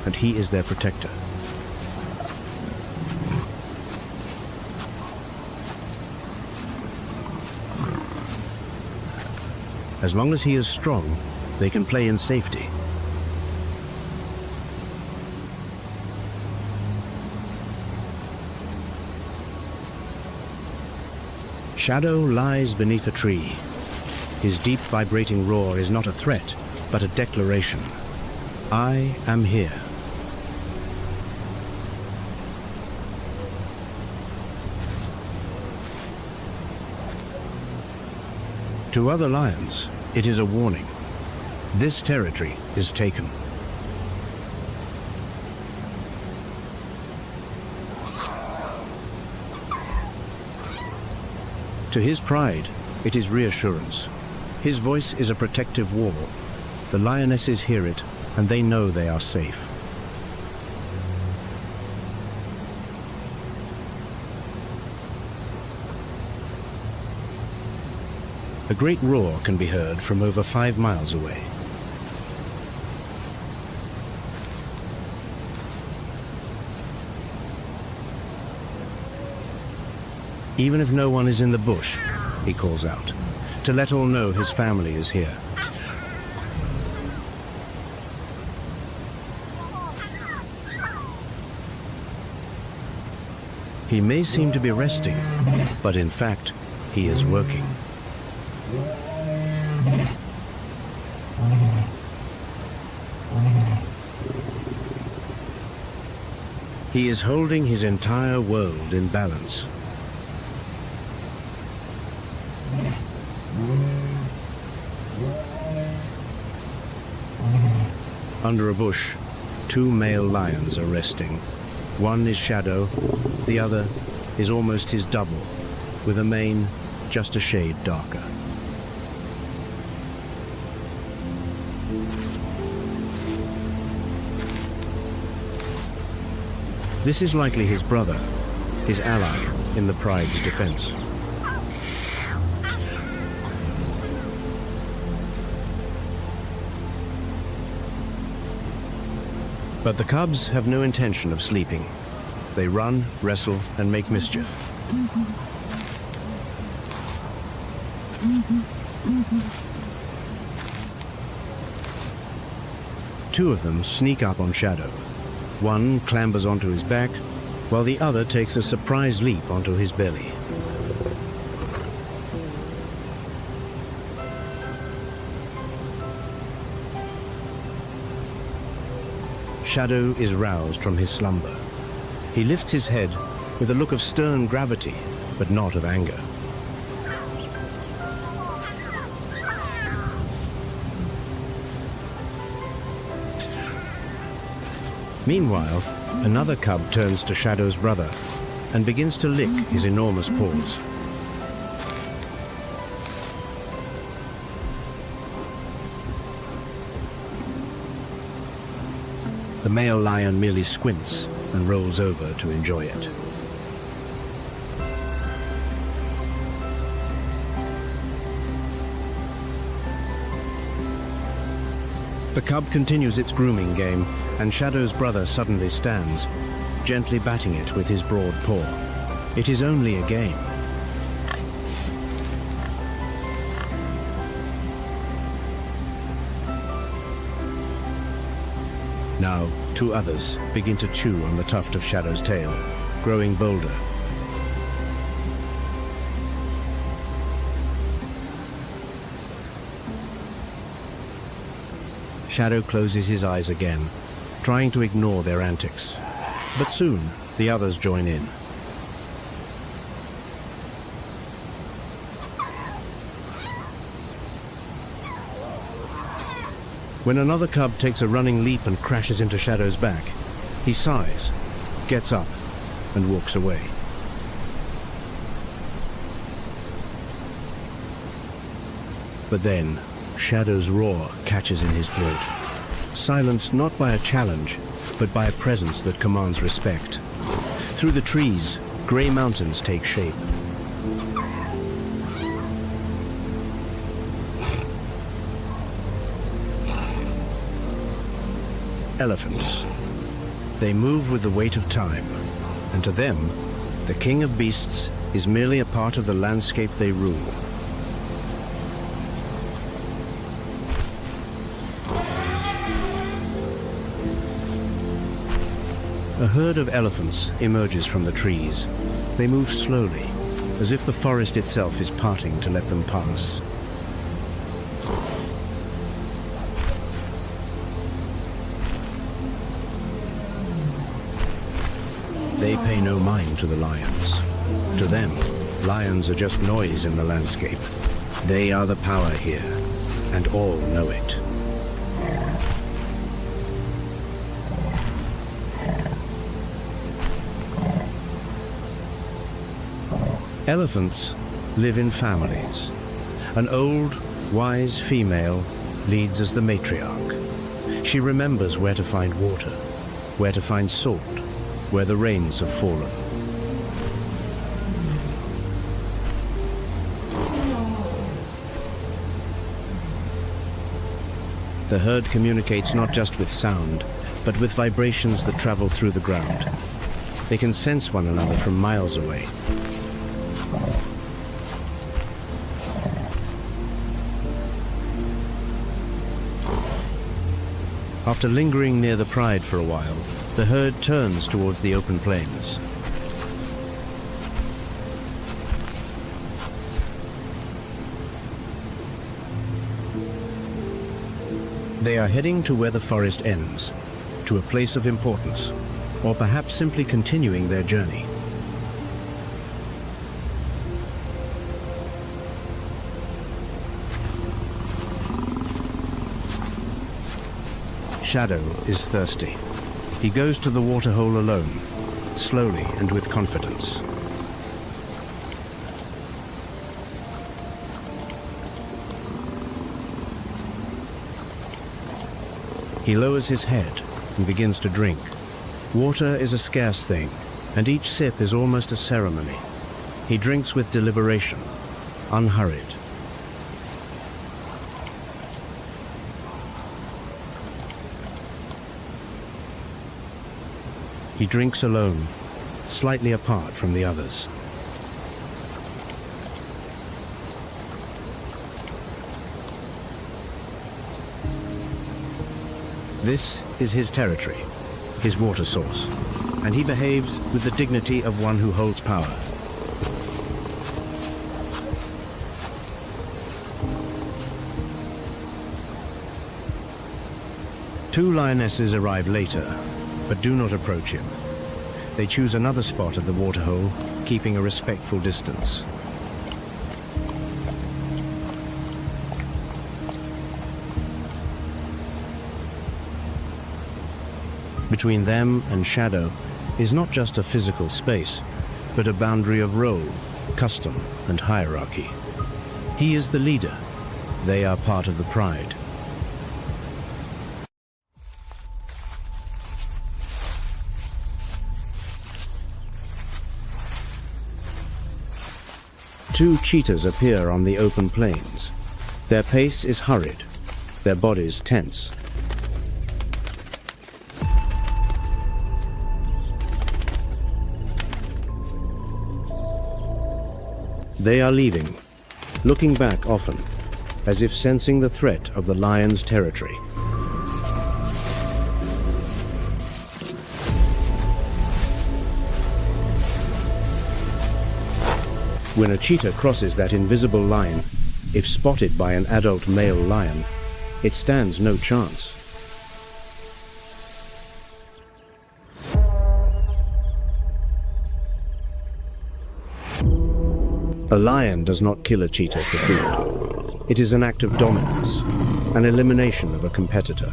and he is their protector. As long as he is strong, they can play in safety. Shadow lies beneath a tree. His deep vibrating roar is not a threat, but a declaration. I am here. To other lions, it is a warning. This territory is taken. To his pride, it is reassurance. His voice is a protective wall. The lionesses hear it, and they know they are safe. A great roar can be heard from over 5 miles away. Even if no one is in the bush, he calls out, to let all know his family is here. He may seem to be resting, but in fact, he is working. He is holding his entire world in balance. Under a bush, two male lions are resting. One is Shadow, the other is almost his double, with a mane just a shade darker. This is likely his brother, his ally in the pride's defense. But the cubs have no intention of sleeping. They run, wrestle, and make mischief. Two of them sneak up on Shadow. One clambers onto his back, while the other takes a surprise leap onto his belly. Shadow is roused from his slumber. He lifts his head with a look of stern gravity, but not of anger. Meanwhile, another cub turns to Shadow's brother and begins to lick his enormous paws. The male lion merely squints and rolls over to enjoy it. The cub continues its grooming game, and Shadow's brother suddenly stands, gently batting it with his broad paw. It is only a game. Now, two others begin to chew on the tuft of Shadow's tail, growing bolder. Shadow closes his eyes again, trying to ignore their antics. But soon, the others join in. When another cub takes a running leap and crashes into Shadow's back, he sighs, gets up, and walks away. But then, Shadow's roar catches in his throat, silenced not by a challenge, but by a presence that commands respect. Through the trees, grey mountains take shape. Elephants. They move with the weight of time, and to them, the king of beasts is merely a part of the landscape they rule. A herd of elephants emerges from the trees. They move slowly, as if the forest itself is parting to let them pass. They pay no mind to the lions. To them, lions are just noise in the landscape. They are the power here, and all know it. Elephants live in families. An old, wise female leads as the matriarch. She remembers where to find water, where to find salt, where the rains have fallen. The herd communicates not just with sound, but with vibrations that travel through the ground. They can sense one another from miles away. After lingering near the pride for a while, the herd turns towards the open plains. They are heading to where the forest ends, to a place of importance, or perhaps simply continuing their journey. Shadow is thirsty. He goes to the waterhole alone, slowly and with confidence. He lowers his head and begins to drink. Water is a scarce thing, and each sip is almost a ceremony. He drinks with deliberation, unhurried. He drinks alone, slightly apart from the others. This is his territory, his water source, and he behaves with the dignity of one who holds power. Two lionesses arrive later, but do not approach him. They choose another spot at the waterhole, keeping a respectful distance. Between them and Shadow is not just a physical space, but a boundary of role, custom, and hierarchy. He is the leader. They are part of the pride. Two cheetahs appear on the open plains. Their pace is hurried, their bodies tense. They are leaving, looking back often, as if sensing the threat of the lion's territory. When a cheetah crosses that invisible line, if spotted by an adult male lion, it stands no chance. A lion does not kill a cheetah for food. It is an act of dominance, an elimination of a competitor.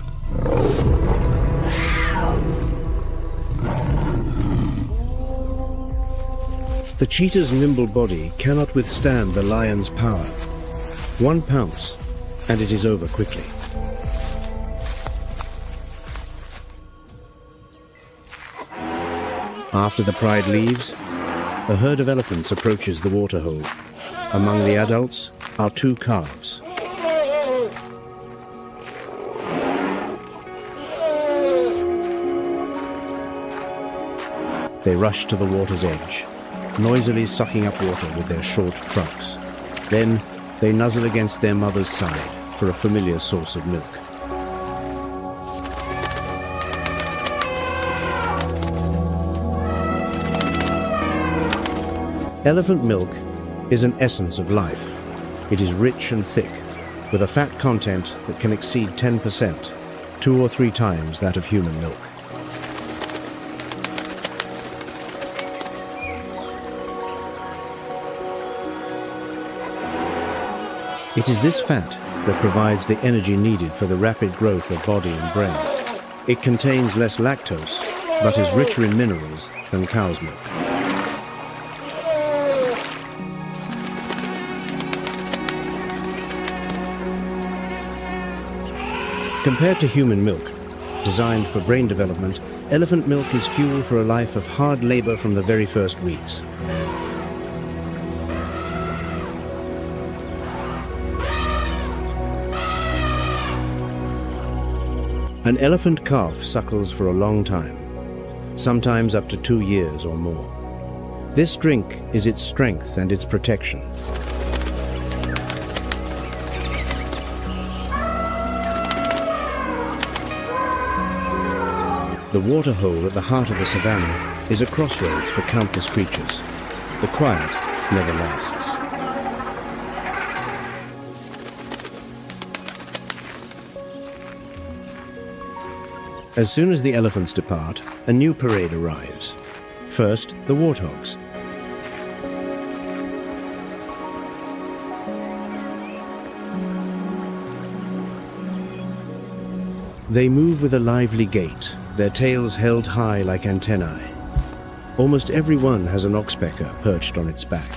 The cheetah's nimble body cannot withstand the lion's power. One pounce, and it is over quickly. After the pride leaves, a herd of elephants approaches the waterhole. Among the adults are two calves. They rush to the water's edge, noisily sucking up water with their short trunks. Then they nuzzle against their mother's side for a familiar source of milk. Elephant milk is an essence of life. It is rich and thick, with a fat content that can exceed 10%, 2 or 3 times that of human milk. It is this fat that provides the energy needed for the rapid growth of body and brain. It contains less lactose, but is richer in minerals than cow's milk. Compared to human milk, designed for brain development, elephant milk is fuel for a life of hard labor from the very first weeks. An elephant calf suckles for a long time, sometimes up to 2 years or more. This drink is its strength and its protection. The water hole at the heart of the savannah is a crossroads for countless creatures. The quiet never lasts. As soon as the elephants depart, a new parade arrives. First, the warthogs. They move with a lively gait, their tails held high like antennae. Almost every one has an oxpecker perched on its back.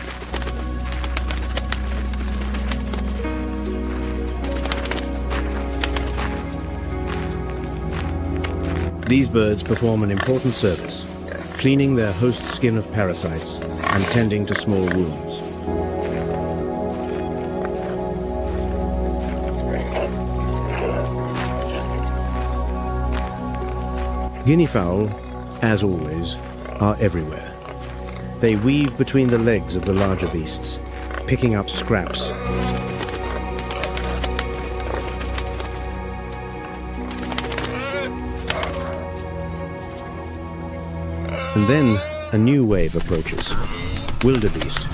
These birds perform an important service, cleaning their host skin of parasites and tending to small wounds. Guinea fowl, as always, are everywhere. They weave between the legs of the larger beasts, picking up scraps. And then a new wave approaches, wildebeest.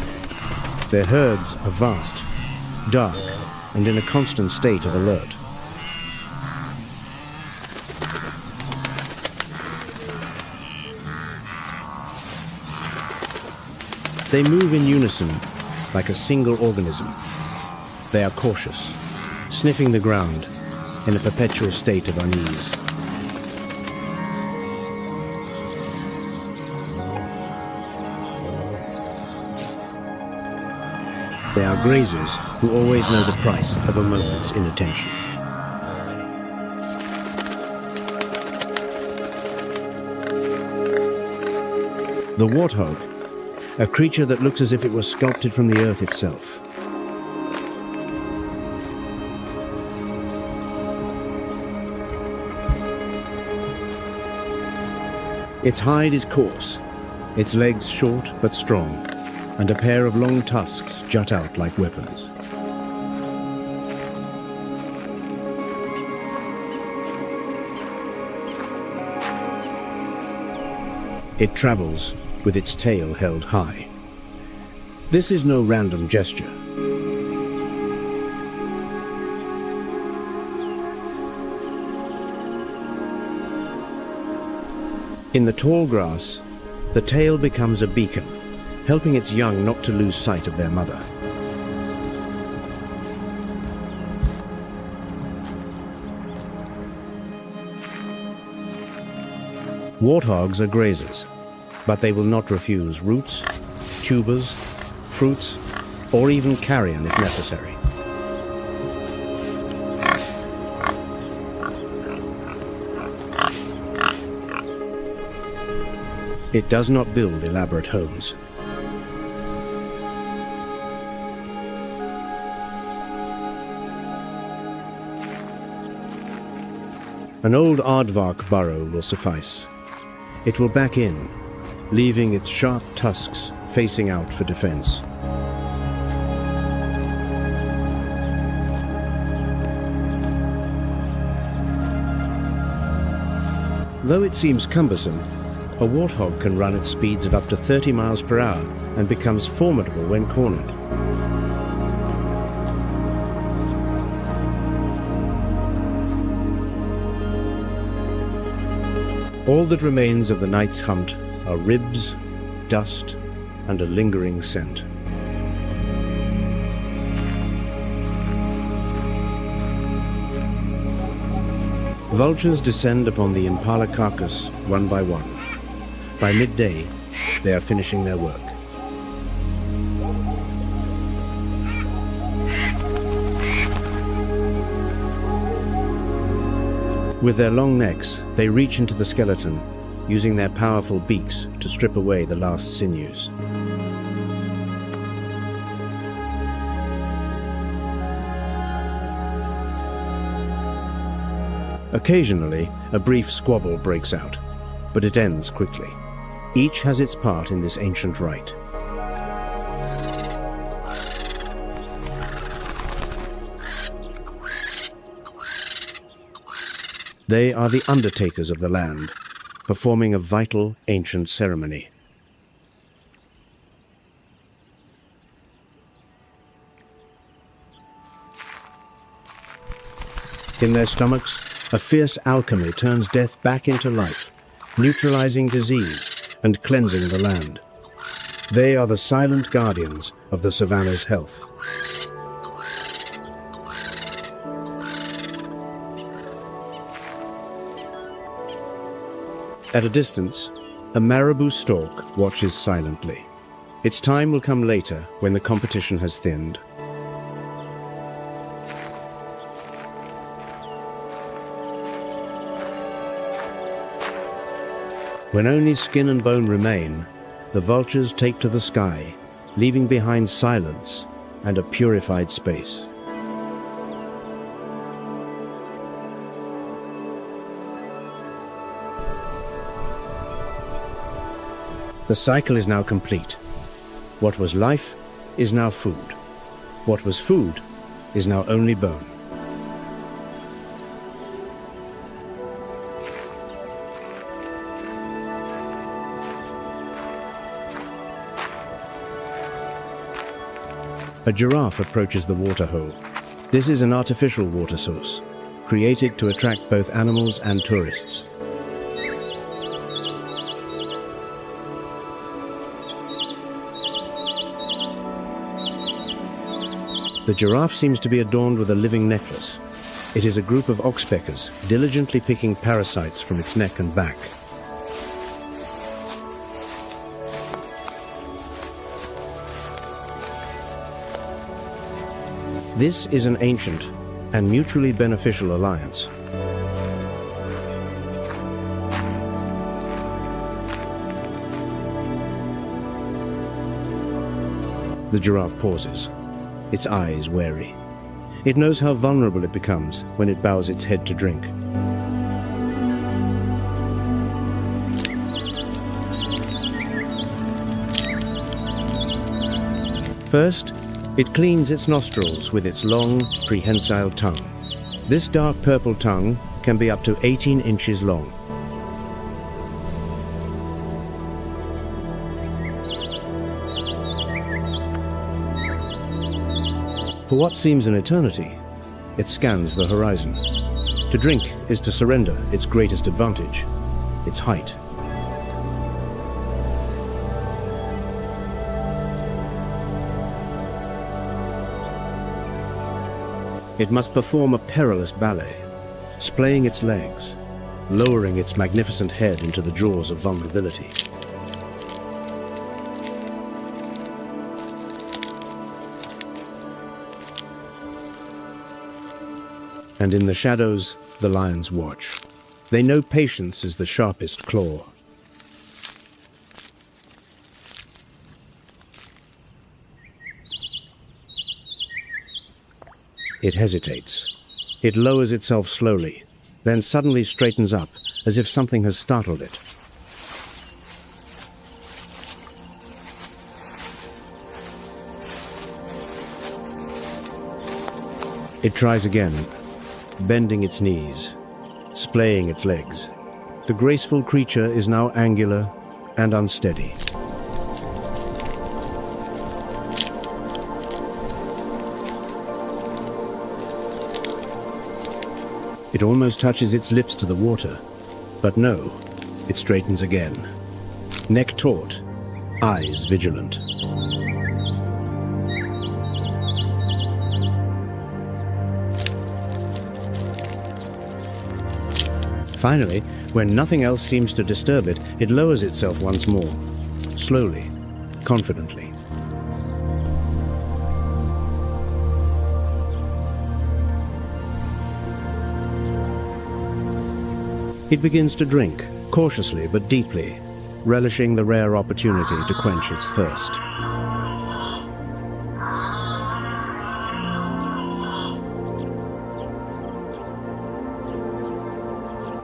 Their herds are vast, dark, and in a constant state of alert. They move in unison, like a single organism. They are cautious, sniffing the ground in a perpetual state of unease. They are grazers who always know the price of a moment's inattention. The warthog, a creature that looks as if it was sculpted from the earth itself. Its hide is coarse, its legs short but strong, and a pair of long tusks jut out like weapons. It travels with its tail held high. This is no random gesture. In the tall grass, the tail becomes a beacon, helping its young not to lose sight of their mother. Warthogs are grazers, but they will not refuse roots, tubers, fruits, or even carrion if necessary. It does not build elaborate homes. An old aardvark burrow will suffice. It will back in, leaving its sharp tusks facing out for defense. Though it seems cumbersome, a warthog can run at speeds of up to 30 miles per hour and becomes formidable when cornered. All that remains of the night's hunt are ribs, dust, and a lingering scent. Vultures descend upon the impala carcass one by one. By midday, they are finishing their work. With their long necks, they reach into the skeleton, using their powerful beaks to strip away the last sinews. Occasionally, a brief squabble breaks out, but it ends quickly. Each has its part in this ancient rite. They are the undertakers of the land, performing a vital ancient ceremony. In their stomachs, a fierce alchemy turns death back into life, neutralizing disease and cleansing the land. They are the silent guardians of the savanna's health. At a distance, a marabou stork watches silently. Its time will come later when the competition has thinned. When only skin and bone remain, the vultures take to the sky, leaving behind silence and a purified space. The cycle is now complete. What was life is now food. What was food is now only bone. A giraffe approaches the water hole. This is an artificial water source, created to attract both animals and tourists. The giraffe seems to be adorned with a living necklace. It is a group of oxpeckers diligently picking parasites from its neck and back. This is an ancient and mutually beneficial alliance. The giraffe pauses, its eyes wary. It knows how vulnerable it becomes when it bows its head to drink. First, it cleans its nostrils with its long, prehensile tongue. This dark purple tongue can be up to 18 inches long. For what seems an eternity, it scans the horizon. To drink is to surrender its greatest advantage, its height. It must perform a perilous ballet, splaying its legs, lowering its magnificent head into the jaws of vulnerability. And in the shadows, the lions watch. They know patience is the sharpest claw. It hesitates. It lowers itself slowly, then suddenly straightens up, as if something has startled it. It tries again, bending its knees, splaying its legs. The graceful creature is now angular and unsteady. It almost touches its lips to the water, but no, it straightens again. Neck taut, eyes vigilant. Finally, when nothing else seems to disturb it, it lowers itself once more, slowly, confidently. It begins to drink, cautiously but deeply, relishing the rare opportunity to quench its thirst.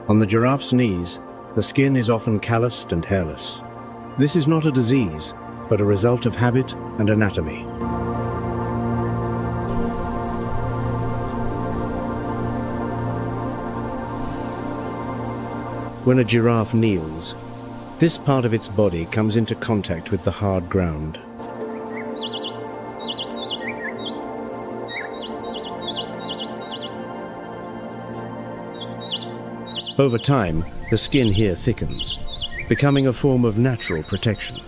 On the giraffe's knees, the skin is often calloused and hairless. This is not a disease, but a result of habit and anatomy. When a giraffe kneels, this part of its body comes into contact with the hard ground. Over time, the skin here thickens, becoming a form of natural protection.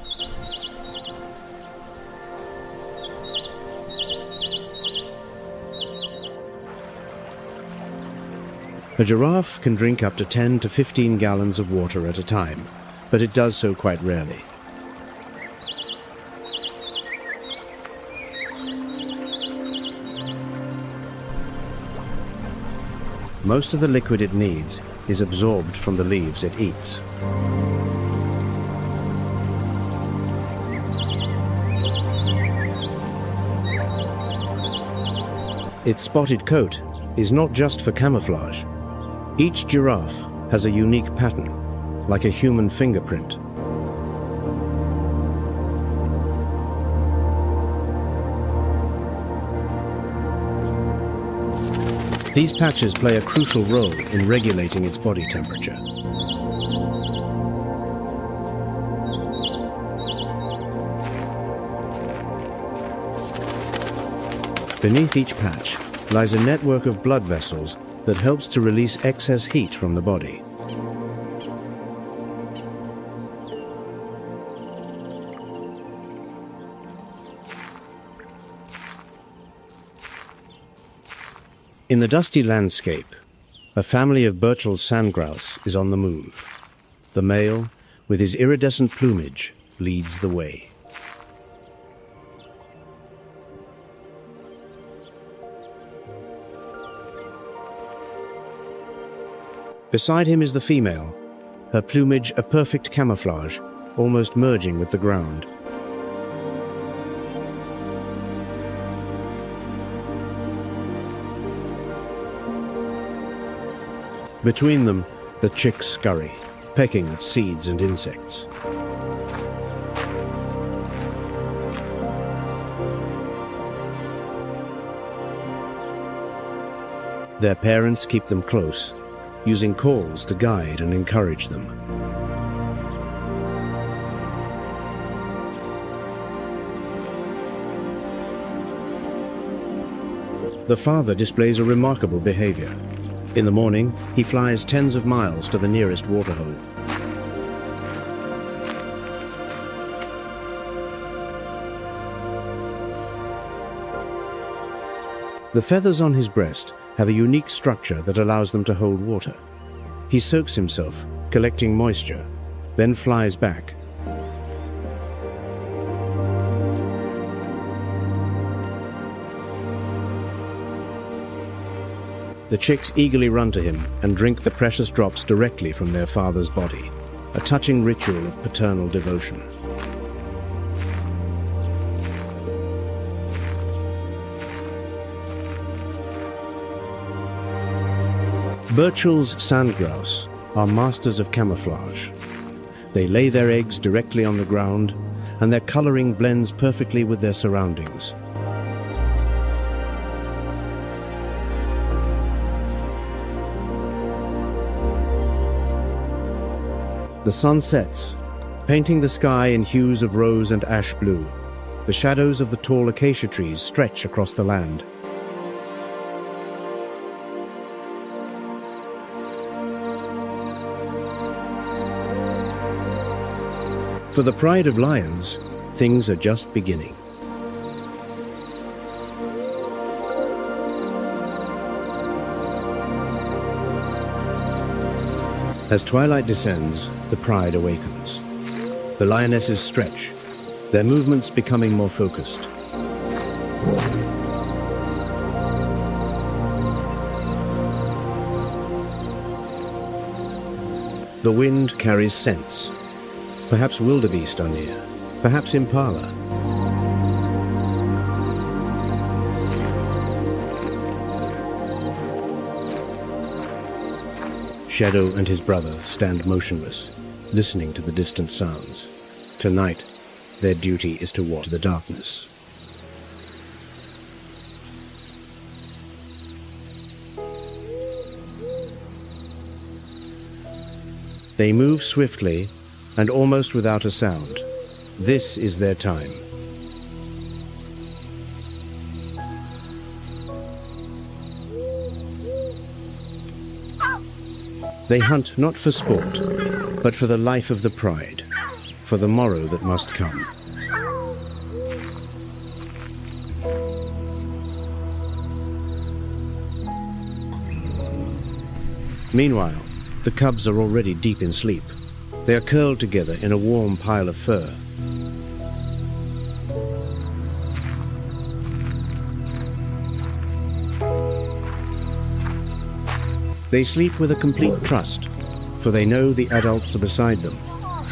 A giraffe can drink up to 10 to 15 gallons of water at a time, but it does so quite rarely. Most of the liquid it needs is absorbed from the leaves it eats. Its spotted coat is not just for camouflage. Each giraffe has a unique pattern, like a human fingerprint. These patches play a crucial role in regulating its body temperature. Beneath each patch lies a network of blood vessels that helps to release excess heat from the body. In the dusty landscape, a family of Burchell's sandgrouse is on the move. The male, with his iridescent plumage, leads the way. Beside him is the female, her plumage a perfect camouflage, almost merging with the ground. Between them, the chicks scurry, pecking at seeds and insects. Their parents keep them close, using calls to guide and encourage them. The father displays a remarkable behavior. In the morning, he flies tens of miles to the nearest waterhole. The feathers on his breast have a unique structure that allows them to hold water. He soaks himself, collecting moisture, then flies back. The chicks eagerly run to him and drink the precious drops directly from their father's body, a touching ritual of paternal devotion. Burchell's sandgrouse are masters of camouflage. They lay their eggs directly on the ground, and their coloring blends perfectly with their surroundings. The sun sets, painting the sky in hues of rose and ash blue. The shadows of the tall acacia trees stretch across the land. For the pride of lions, things are just beginning. As twilight descends, the pride awakens. The lionesses stretch, their movements becoming more focused. The wind carries scents. Perhaps wildebeest are near, perhaps impala. Shadow and his brother stand motionless, listening to the distant sounds. Tonight, their duty is to watch the darkness. They move swiftly and almost without a sound. This is their time. They hunt not for sport, but for the life of the pride, for the morrow that must come. Meanwhile, the cubs are already deep in sleep. They are curled together in a warm pile of fur. They sleep with a complete trust, for they know the adults are beside them,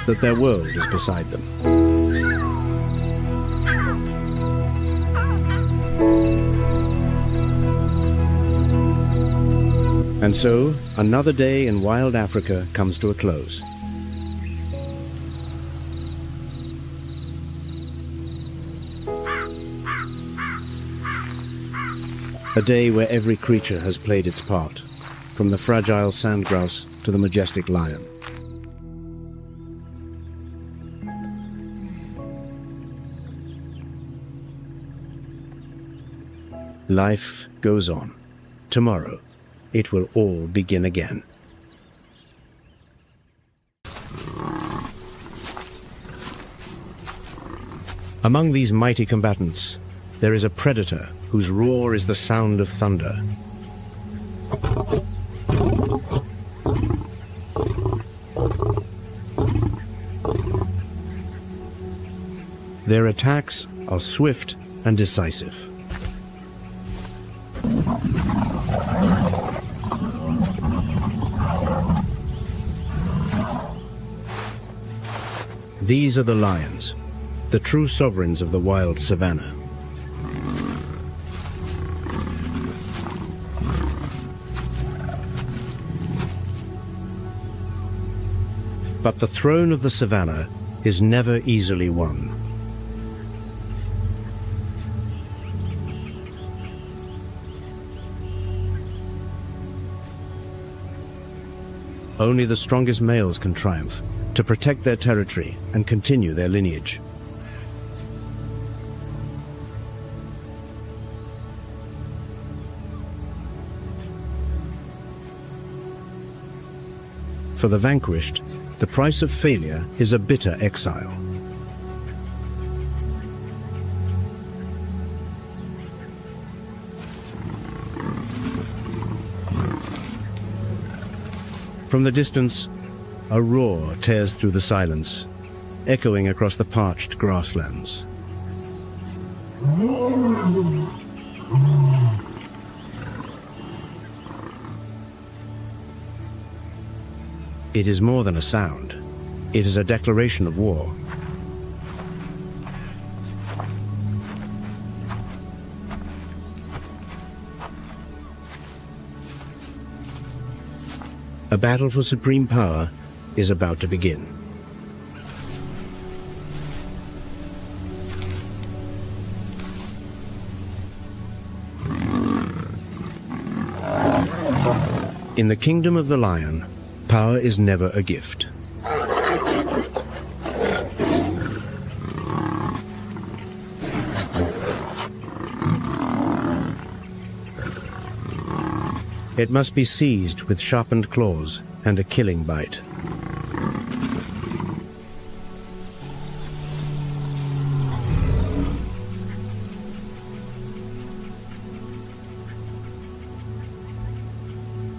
that their world is beside them. And so, another day in wild Africa comes to a close. A day where every creature has played its part, from the fragile sand grouse to the majestic lion. Life goes on. Tomorrow, it will all begin again. Among these mighty combatants, there is a predator whose roar is the sound of thunder. Their attacks are swift and decisive. These are the lions, the true sovereigns of the wild savanna. But the throne of the savanna is never easily won. Only the strongest males can triumph, to protect their territory and continue their lineage. For the vanquished, the price of failure is a bitter exile. From the distance, a roar tears through the silence, echoing across the parched grasslands. It is more than a sound. It is a declaration of war. A battle for supreme power is about to begin. In the kingdom of the lion, power is never a gift. It must be seized with sharpened claws and a killing bite.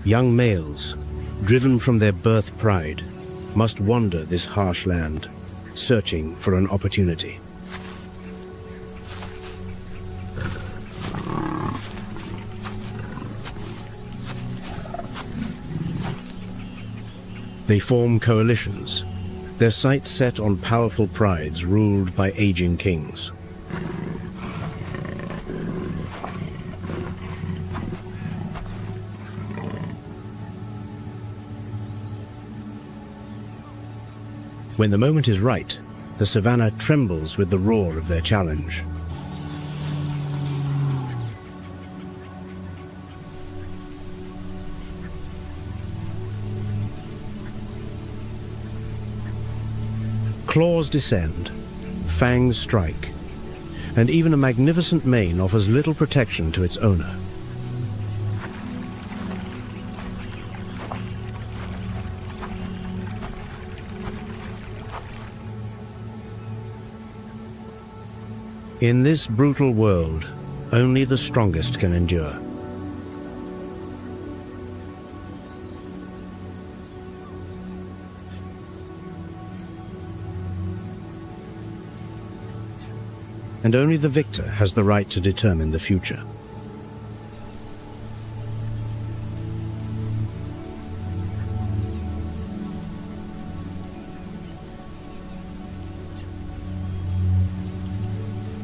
Young males, driven from their birth pride, must wander this harsh land, searching for an opportunity. They form coalitions, their sights set on powerful prides ruled by aging kings. When the moment is right, the savanna trembles with the roar of their challenge. Claws descend, fangs strike, and even a magnificent mane offers little protection to its owner. In this brutal world, only the strongest can endure. And only the victor has the right to determine the future.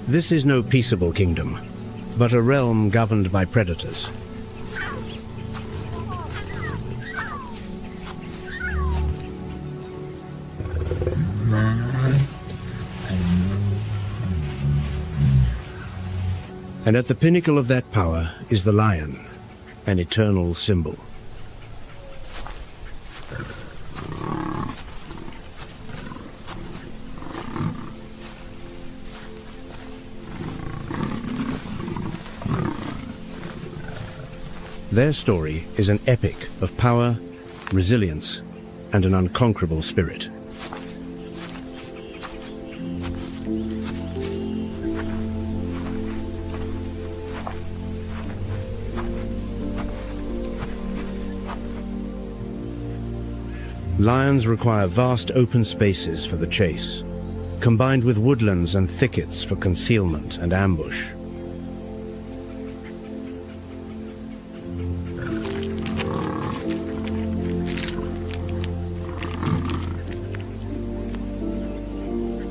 This is no peaceable kingdom, but a realm governed by predators. And at the pinnacle of that power is the lion, an eternal symbol. Their story is an epic of power, resilience, and an unconquerable spirit. Lions require vast open spaces for the chase, combined with woodlands and thickets for concealment and ambush.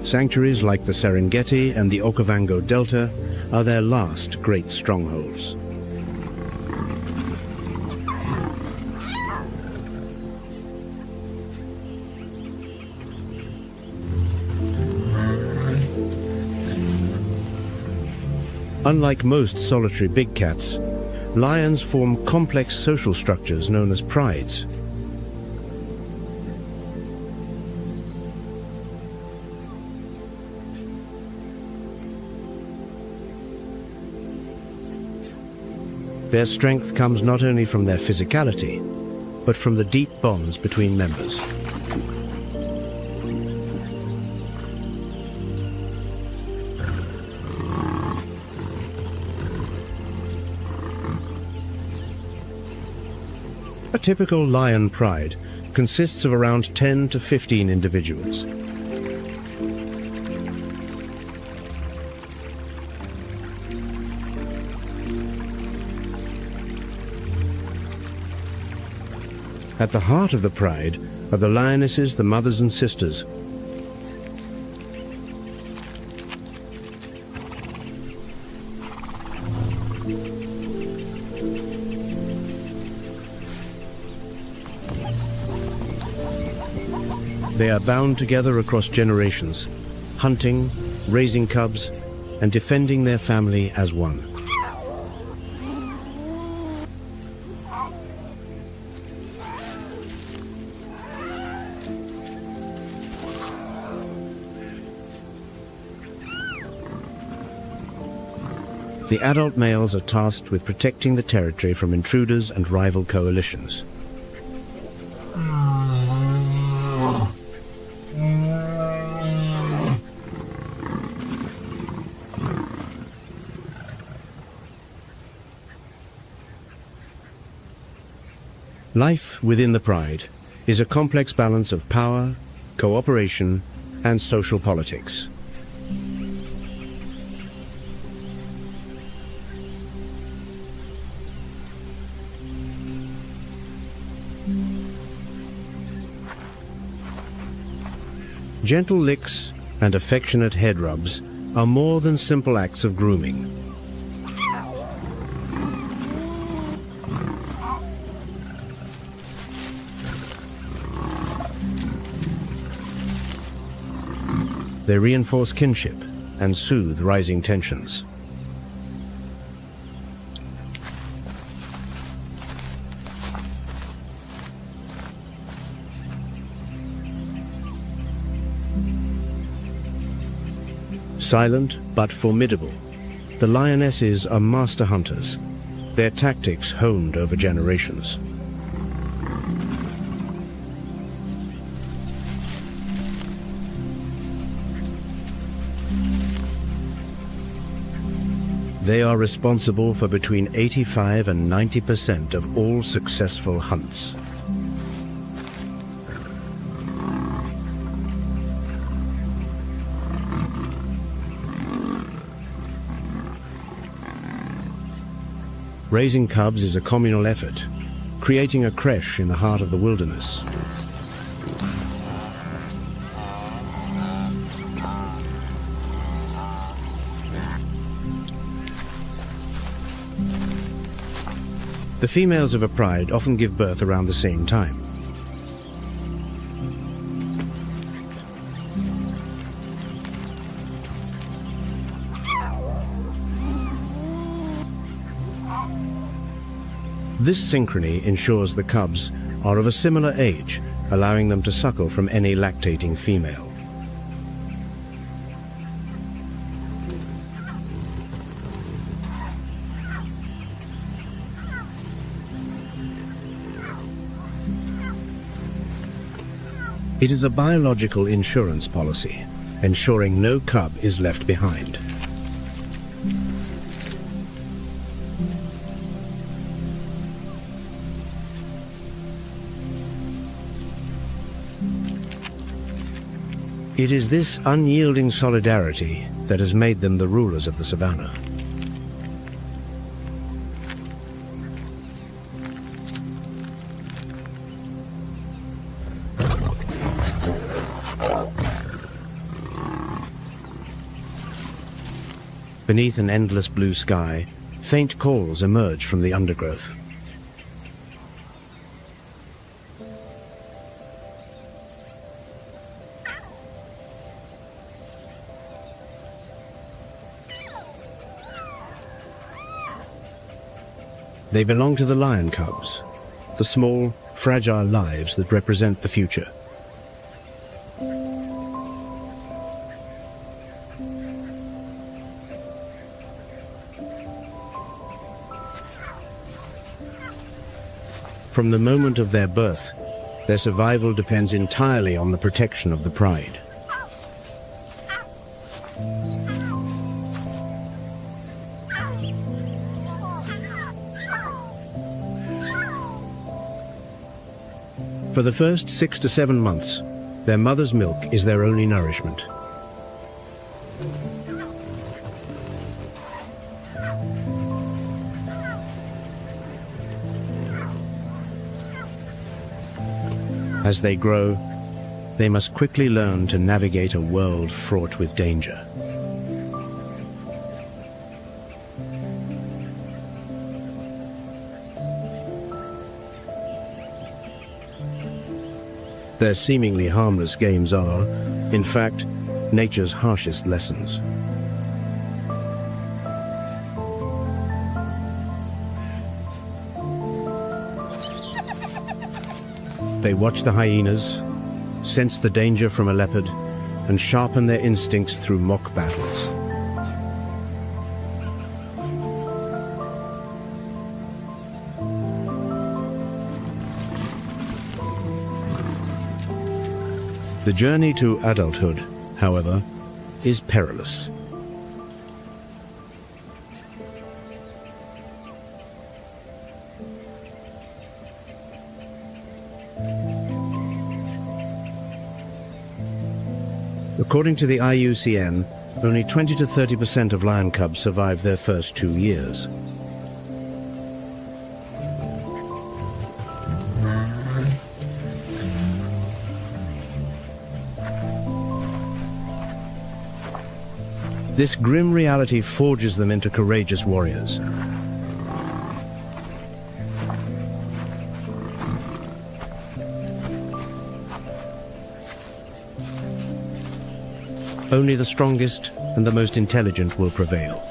Sanctuaries like the Serengeti and the Okavango Delta are their last great strongholds. Unlike most solitary big cats, lions form complex social structures known as prides. Their strength comes not only from their physicality, but from the deep bonds between members. A typical lion pride consists of around 10 to 15 individuals. At the heart of the pride are the lionesses, the mothers and sisters. They are bound together across generations, hunting, raising cubs, and defending their family as one. The adult males are tasked with protecting the territory from intruders and rival coalitions. Life within the pride is a complex balance of power, cooperation, and social politics. Gentle licks and affectionate head rubs are more than simple acts of grooming. They reinforce kinship and soothe rising tensions. Silent but formidable, the lionesses are master hunters, their tactics honed over generations. They are responsible for between 85 and 90% of all successful hunts. Raising cubs is a communal effort, creating a creche in the heart of the wilderness. The females of a pride often give birth around the same time. This synchrony ensures the cubs are of a similar age, allowing them to suckle from any lactating female. It is a biological insurance policy, ensuring no cub is left behind. It is this unyielding solidarity that has made them the rulers of the savannah. Beneath an endless blue sky, faint calls emerge from the undergrowth. They belong to the lion cubs, the small, fragile lives that represent the future. From the moment of their birth, their survival depends entirely on the protection of the pride. For the first 6 to 7 months, their mother's milk is their only nourishment. As they grow, they must quickly learn to navigate a world fraught with danger. Their seemingly harmless games are, in fact, nature's harshest lessons. They watch the hyenas, sense the danger from a leopard, and sharpen their instincts through mock battles. The journey to adulthood, however, is perilous. According to the IUCN, only 20 to 30% of lion cubs survive their first 2 years. This grim reality forges them into courageous warriors. Only the strongest and the most intelligent will prevail.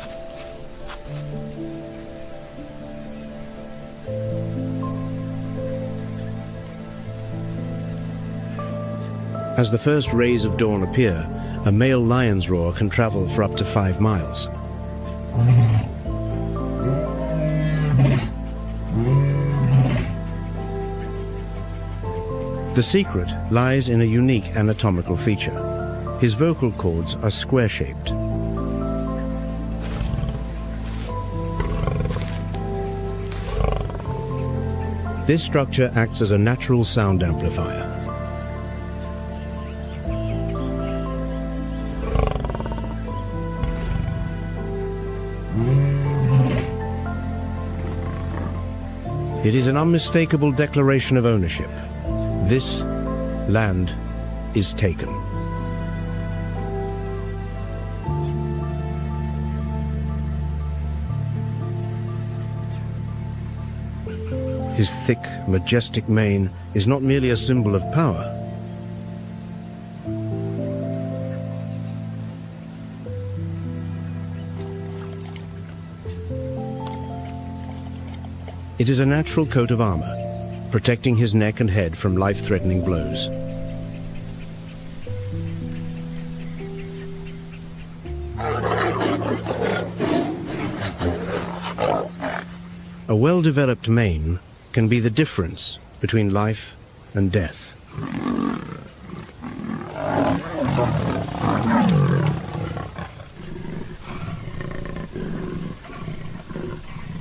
As the first rays of dawn appear, A male lion's roar can travel for up to 5 miles. The secret lies in a unique anatomical feature. His vocal cords are square-shaped. This structure acts as a natural sound amplifier. It is an unmistakable declaration of ownership. This land is taken. His thick, majestic mane is not merely a symbol of power. It is a natural coat of armor, protecting his neck and head from life-threatening blows. A well-developed mane can be the difference between life and death.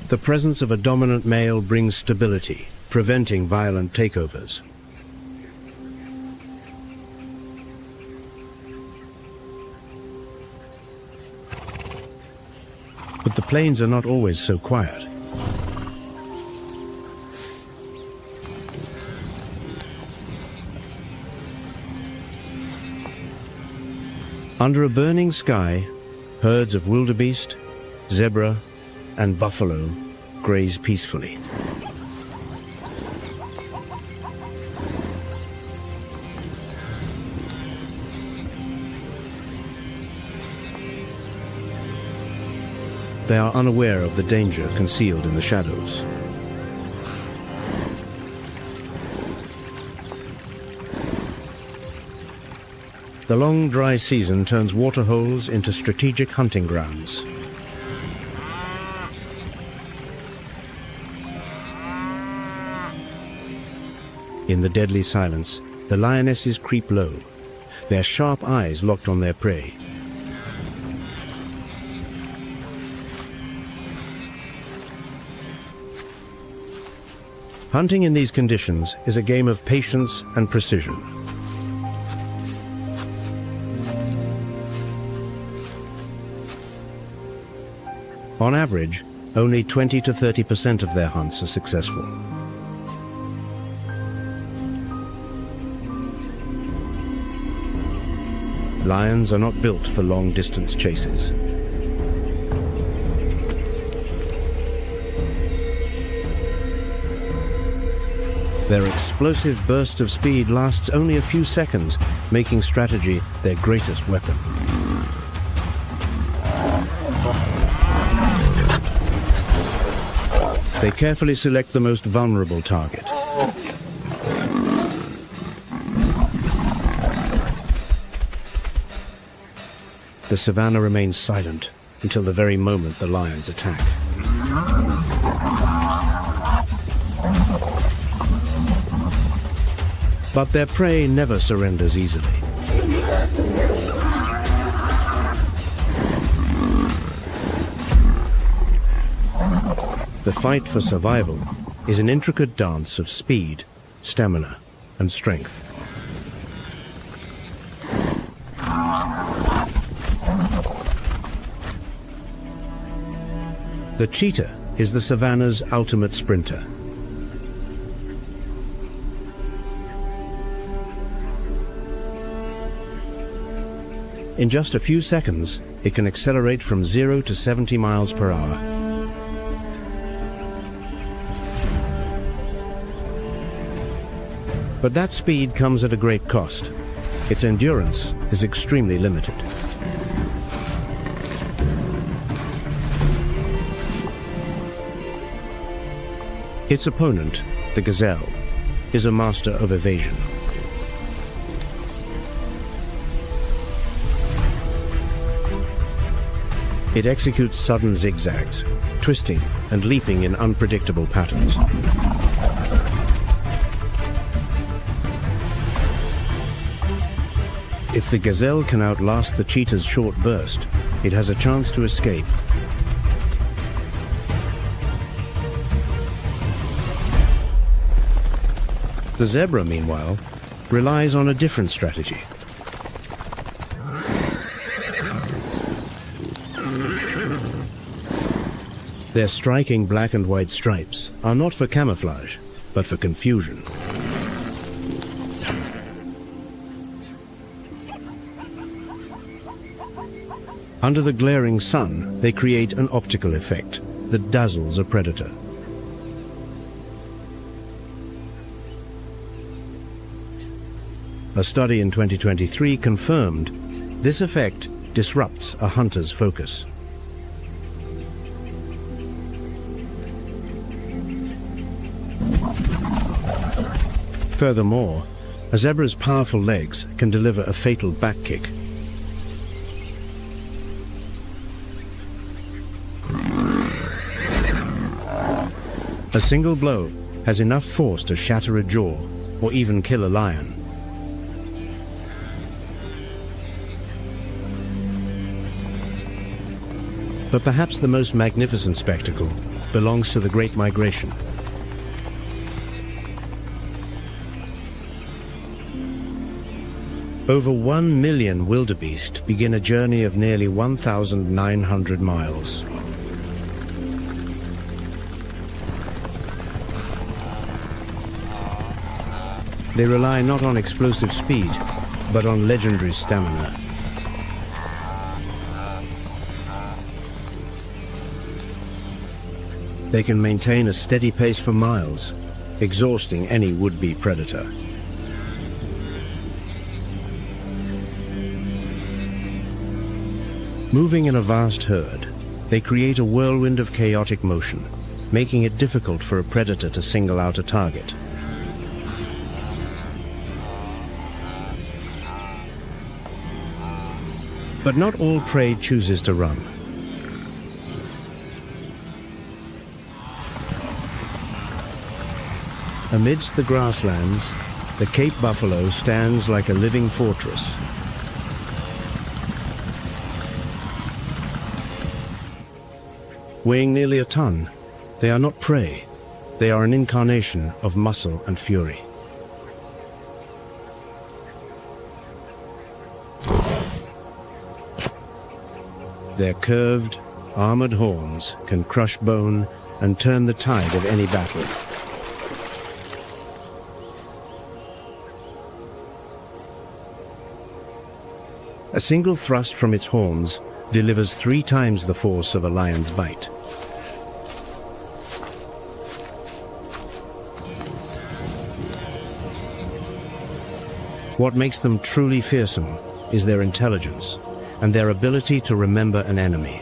The presence of a dominant male brings stability, preventing violent takeovers. But the plains are not always so quiet. Under a burning sky, herds of wildebeest, zebra, and buffalo graze peacefully. They are unaware of the danger concealed in the shadows. The long, dry season turns waterholes into strategic hunting grounds. In the deadly silence, the lionesses creep low, their sharp eyes locked on their prey. Hunting in these conditions is a game of patience and precision. On average, only 20 to 30% of their hunts are successful. Lions are not built for long-distance chases. Their explosive burst of speed lasts only a few seconds, making strategy their greatest weapon. They carefully select the most vulnerable target. The savannah remains silent until the very moment the lions attack. But their prey never surrenders easily. The fight for survival is an intricate dance of speed, stamina, and strength. The cheetah is the savannah's ultimate sprinter. In just a few seconds, it can accelerate from 0 to 70 miles per hour. But that speed comes at a great cost. Its endurance is extremely limited. Its opponent, the gazelle, is a master of evasion. It executes sudden zigzags, twisting and leaping in unpredictable patterns. If the gazelle can outlast the cheetah's short burst, it has a chance to escape. The zebra, meanwhile, relies on a different strategy. Their striking black and white stripes are not for camouflage, but for confusion. Under the glaring sun, they create an optical effect that dazzles a predator. A study in 2023 confirmed this effect disrupts a hunter's focus. Furthermore, a zebra's powerful legs can deliver a fatal back kick. A single blow has enough force to shatter a jaw or even kill a lion. But perhaps the most magnificent spectacle belongs to the Great Migration. Over 1 million wildebeest begin a journey of nearly 1,900 miles. They rely not on explosive speed, but on legendary stamina. They can maintain a steady pace for miles, exhausting any would-be predator. Moving in a vast herd, they create a whirlwind of chaotic motion, making it difficult for a predator to single out a target. But not all prey chooses to run. Amidst the grasslands, the Cape buffalo stands like a living fortress. Weighing nearly a ton, they are not prey. They are an incarnation of muscle and fury. Their curved, armored horns can crush bone and turn the tide of any battle. A single thrust from its horns delivers 3 times the force of a lion's bite. What makes them truly fearsome is their intelligence and their ability to remember an enemy.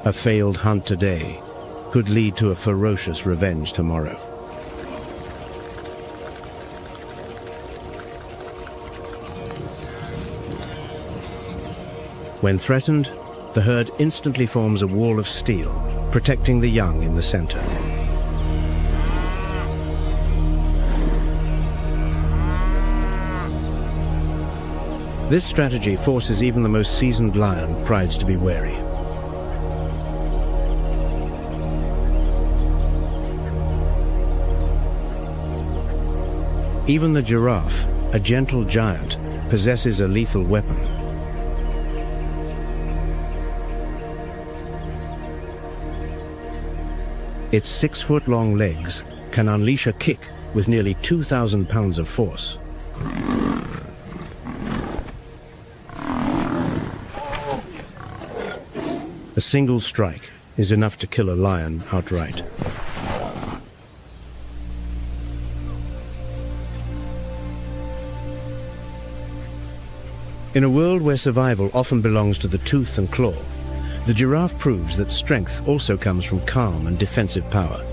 A failed hunt today could lead to a ferocious revenge tomorrow. When threatened, the herd instantly forms a wall of steel, protecting the young in the center. This strategy forces even the most seasoned lion prides to be wary. Even the giraffe, a gentle giant, possesses a lethal weapon. Its 6-foot-long legs can unleash a kick with nearly 2,000 pounds of force. A single strike is enough to kill a lion outright. In a world where survival often belongs to the tooth and claw, the giraffe proves that strength also comes from calm and defensive power.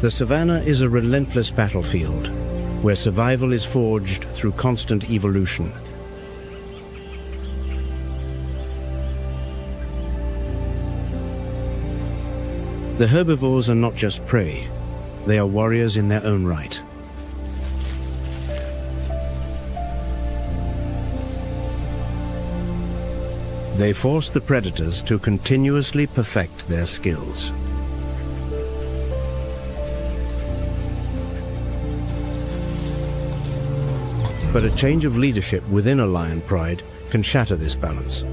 The savanna is a relentless battlefield, where survival is forged through constant evolution. The herbivores are not just prey, they are warriors in their own right. They force the predators to continuously perfect their skills. But a change of leadership within a lion pride can shatter this balance.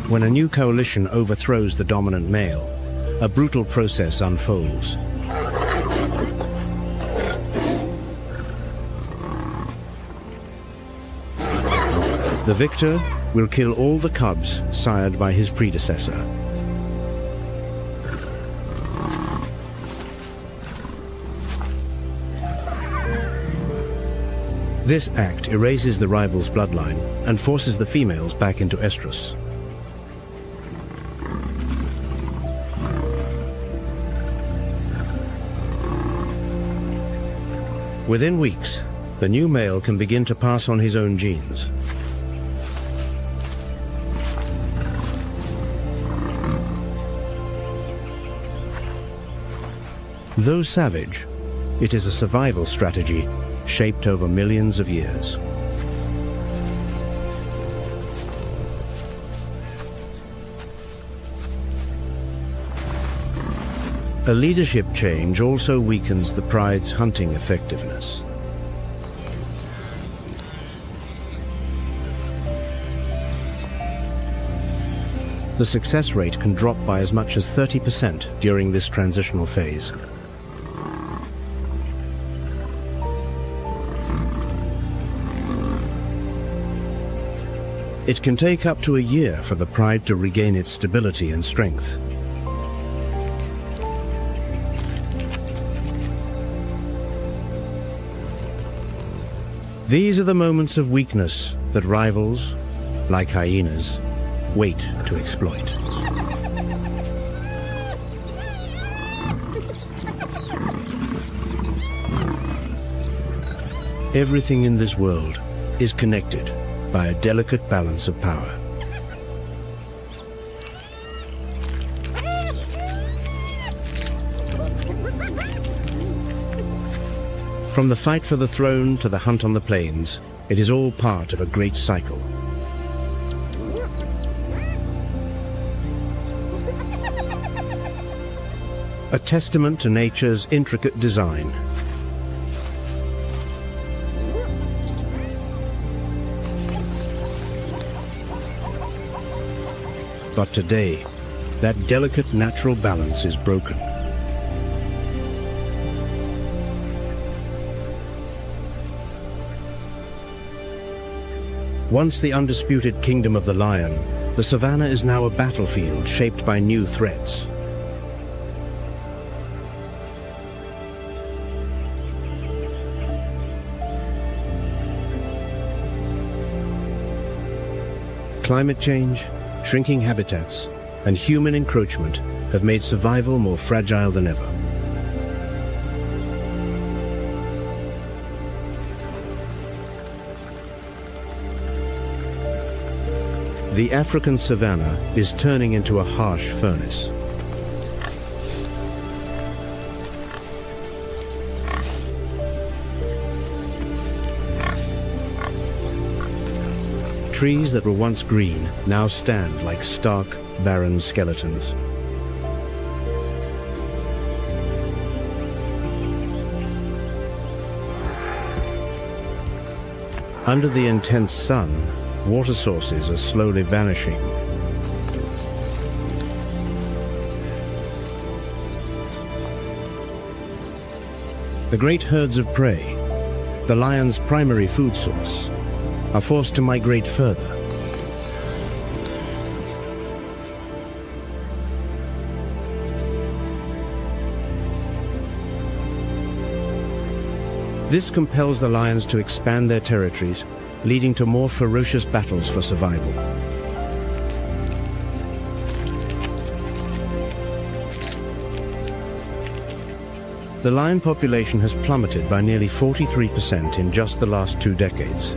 When a new coalition overthrows the dominant male, a brutal process unfolds. The victor will kill all the cubs sired by his predecessor. This act erases the rival's bloodline and forces the females back into estrus. Within weeks, the new male can begin to pass on his own genes. Though savage, it is a survival strategy shaped over millions of years. A leadership change also weakens the pride's hunting effectiveness. The success rate can drop by as much as 30% during this transitional phase. It can take up to a year for the pride to regain its stability and strength. These are the moments of weakness that rivals, like hyenas, wait to exploit. Everything in this world is connected by a delicate balance of power. From the fight for the throne to the hunt on the plains, it is all part of a great cycle. A testament to nature's intricate design. But today, that delicate natural balance is broken. Once the undisputed kingdom of the lion, the savanna is now a battlefield shaped by new threats. Climate change, shrinking habitats, and human encroachment have made survival more fragile than ever. The African savanna is turning into a harsh furnace. Trees that were once green now stand like stark, barren skeletons. Under the intense sun, water sources are slowly vanishing. The great herds of prey, the lion's primary food source, are forced to migrate further. This compels the lions to expand their territories, leading to more ferocious battles for survival. The lion population has plummeted by nearly 43% in just the last 2 decades.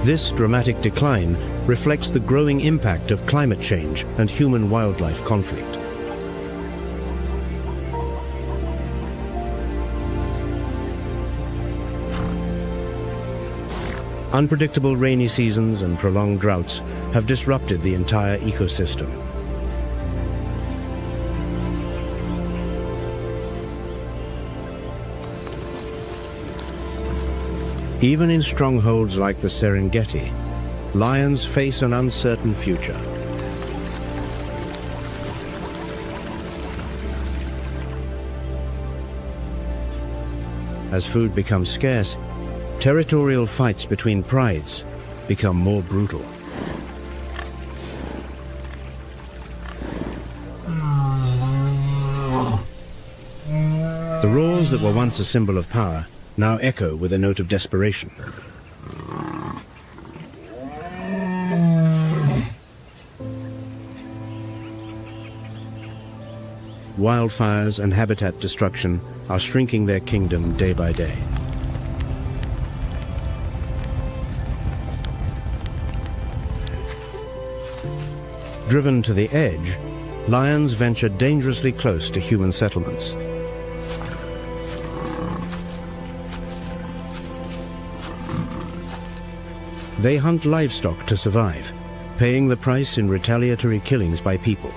This dramatic decline reflects the growing impact of climate change and human-wildlife conflict. Unpredictable rainy seasons and prolonged droughts have disrupted the entire ecosystem. Even in strongholds like the Serengeti, lions face an uncertain future. As food becomes scarce, territorial fights between prides become more brutal. The roars that were once a symbol of power now echo with a note of desperation. Wildfires and habitat destruction are shrinking their kingdom day by day. Driven to the edge, lions venture dangerously close to human settlements. They hunt livestock to survive, paying the price in retaliatory killings by people.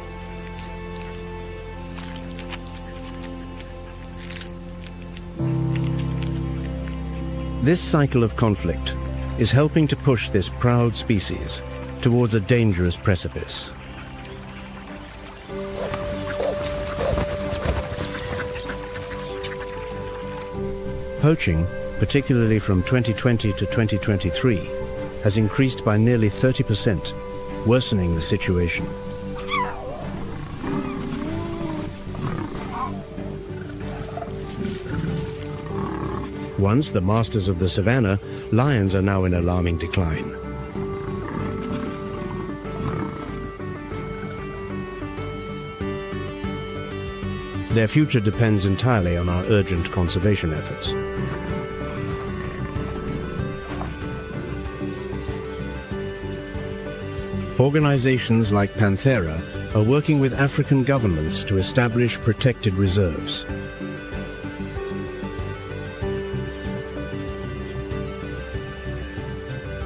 This cycle of conflict is helping to push this proud species towards a dangerous precipice. Poaching, particularly from 2020 to 2023, has increased by nearly 30%, worsening the situation. Once the masters of the savannah, lions are now in alarming decline. Their future depends entirely on our urgent conservation efforts. Organizations like Panthera are working with African governments to establish protected reserves.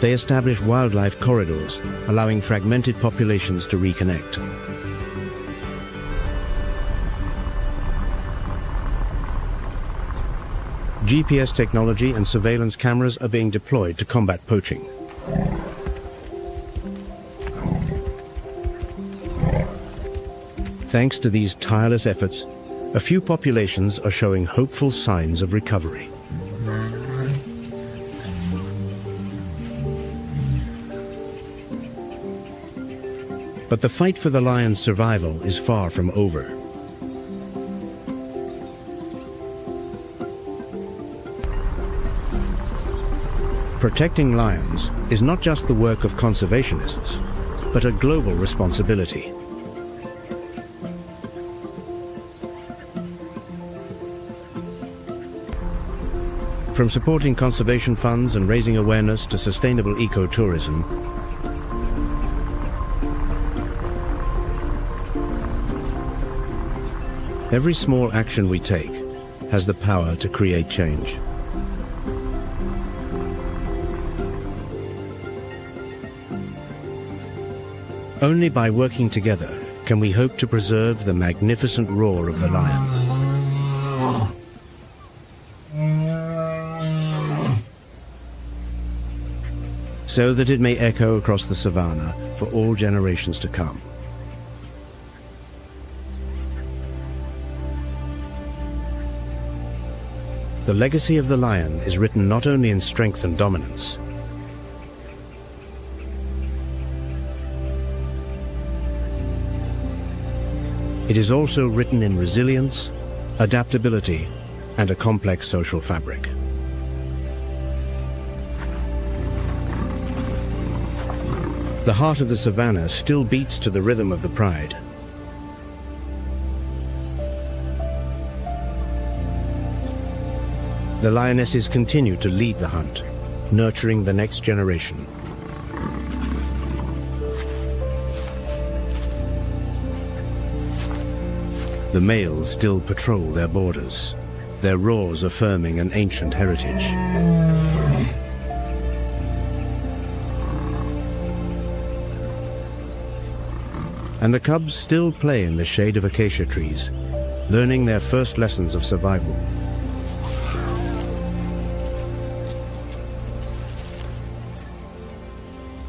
They establish wildlife corridors, allowing fragmented populations to reconnect. GPS technology and surveillance cameras are being deployed to combat poaching. Thanks to these tireless efforts, a few populations are showing hopeful signs of recovery. But the fight for the lion's survival is far from over. Protecting lions is not just the work of conservationists, but a global responsibility. From supporting conservation funds and raising awareness to sustainable ecotourism, every small action we take has the power to create change. Only by working together can we hope to preserve the magnificent roar of the lion. So that it may echo across the savannah for all generations to come. The legacy of the lion is written not only in strength and dominance, it is also written in resilience, adaptability, and a complex social fabric. The heart of the savannah still beats to the rhythm of the pride. The lionesses continue to lead the hunt, nurturing the next generation. The males still patrol their borders, their roars affirming an ancient heritage. And the cubs still play in the shade of acacia trees, learning their first lessons of survival.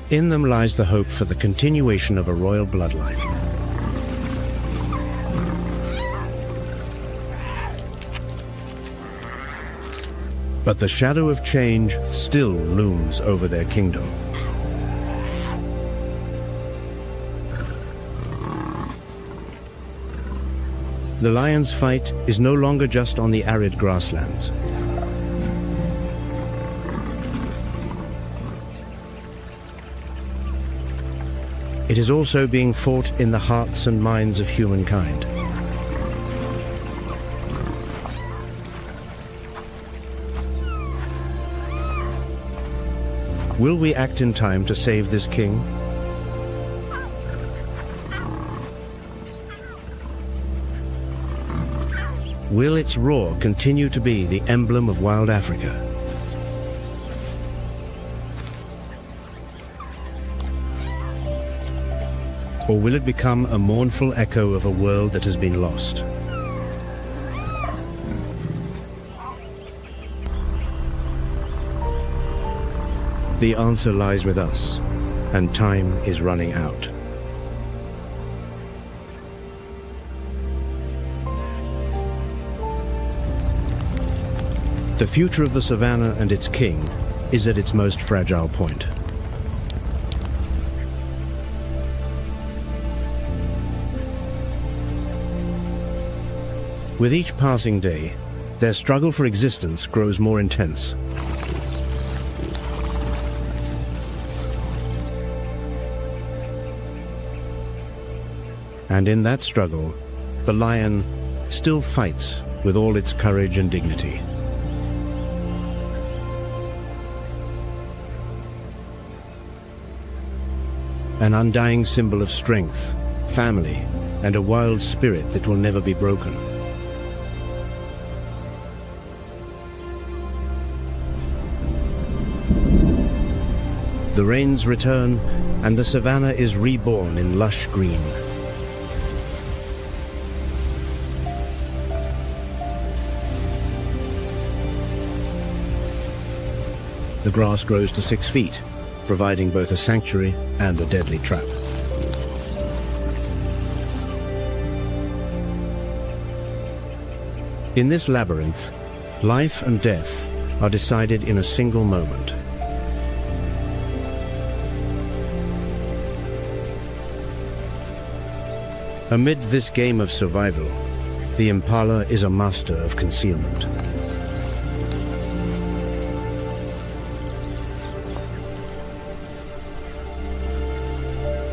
In them lies the hope for the continuation of a royal bloodline. But the shadow of change still looms over their kingdom. The lion's fight is no longer just on the arid grasslands. It is also being fought in the hearts and minds of humankind. Will we act in time to save this king? Will its roar continue to be the emblem of wild Africa? Or will it become a mournful echo of a world that has been lost? The answer lies with us, and time is running out. The future of the savannah and its king is at its most fragile point. With each passing day, their struggle for existence grows more intense. And in that struggle, the lion still fights with all its courage and dignity. An undying symbol of strength, family, and a wild spirit that will never be broken. The rains return, and the savannah is reborn in lush green. The grass grows to 6 feet, providing both a sanctuary and a deadly trap. In this labyrinth, life and death are decided in a single moment. Amid this game of survival, the impala is a master of concealment.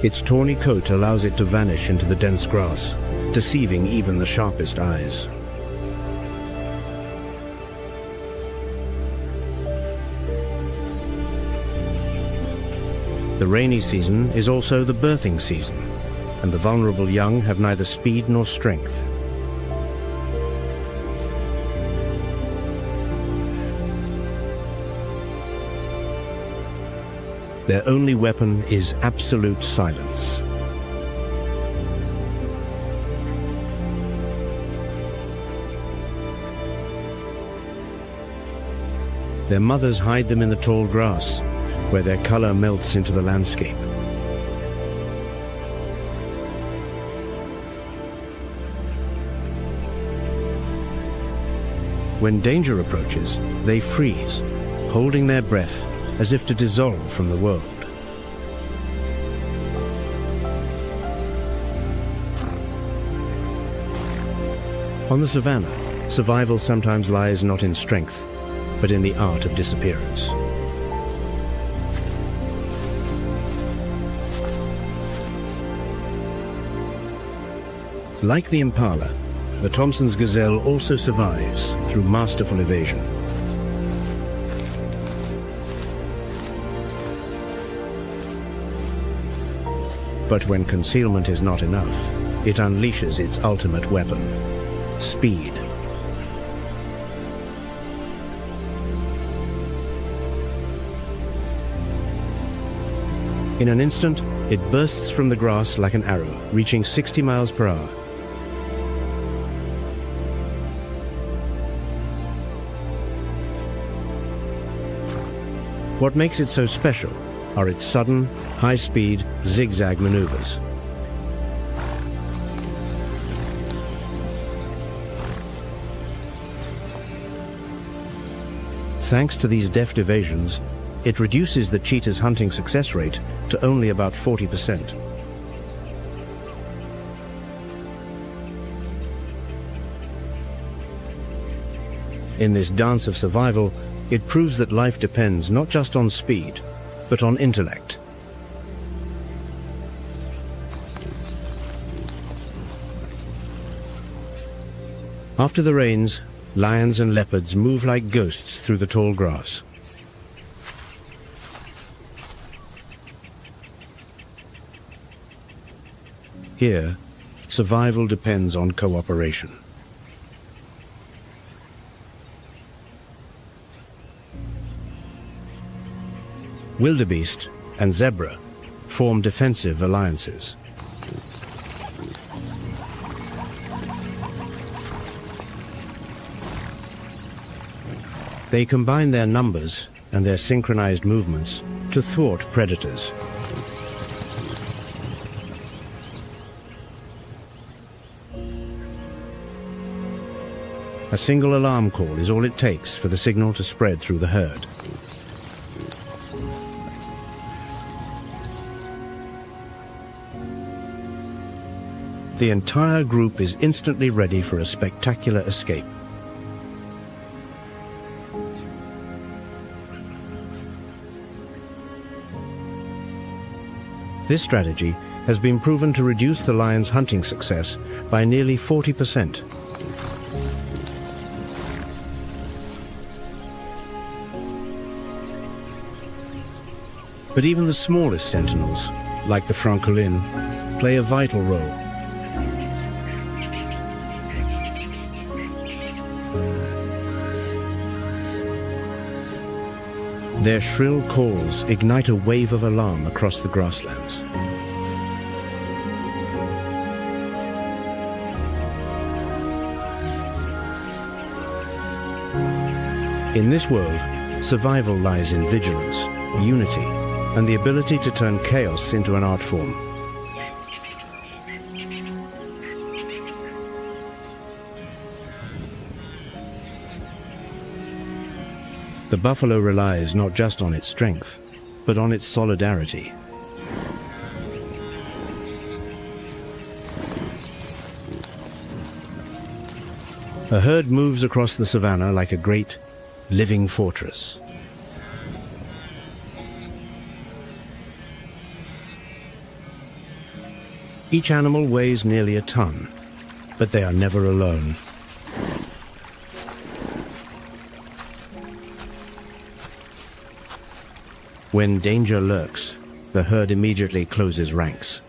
Its tawny coat allows it to vanish into the dense grass, deceiving even the sharpest eyes. The rainy season is also the birthing season, and the vulnerable young have neither speed nor strength. Their only weapon is absolute silence. Their mothers hide them in the tall grass, where their color melts into the landscape. When danger approaches, they freeze, holding their breath as if to dissolve from the world. On the savannah, survival sometimes lies not in strength, but in the art of disappearance. Like the impala, the Thompson's gazelle also survives through masterful evasion. But when concealment is not enough, it unleashes its ultimate weapon: speed. In an instant, it bursts from the grass like an arrow, reaching 60 miles per hour. What makes it so special are its sudden, high-speed, zigzag maneuvers. Thanks to these deft evasions, it reduces the cheetah's hunting success rate to only about 40%. In this dance of survival, it proves that life depends not just on speed, but on intellect. After the rains, lions and leopards move like ghosts through the tall grass. Here, survival depends on cooperation. Wildebeest and zebra form defensive alliances. They combine their numbers and their synchronized movements to thwart predators. A single alarm call is all it takes for the signal to spread through the herd. The entire group is instantly ready for a spectacular escape. This strategy has been proven to reduce the lion's hunting success by nearly 40%. But even the smallest sentinels, like the francolin, play a vital role. Their shrill calls ignite a wave of alarm across the grasslands. In this world, survival lies in vigilance, unity, and the ability to turn chaos into an art form. The buffalo relies not just on its strength, but on its solidarity. A herd moves across the savanna like a great, living fortress. Each animal weighs nearly a ton, but they are never alone. When danger lurks, the herd immediately closes ranks.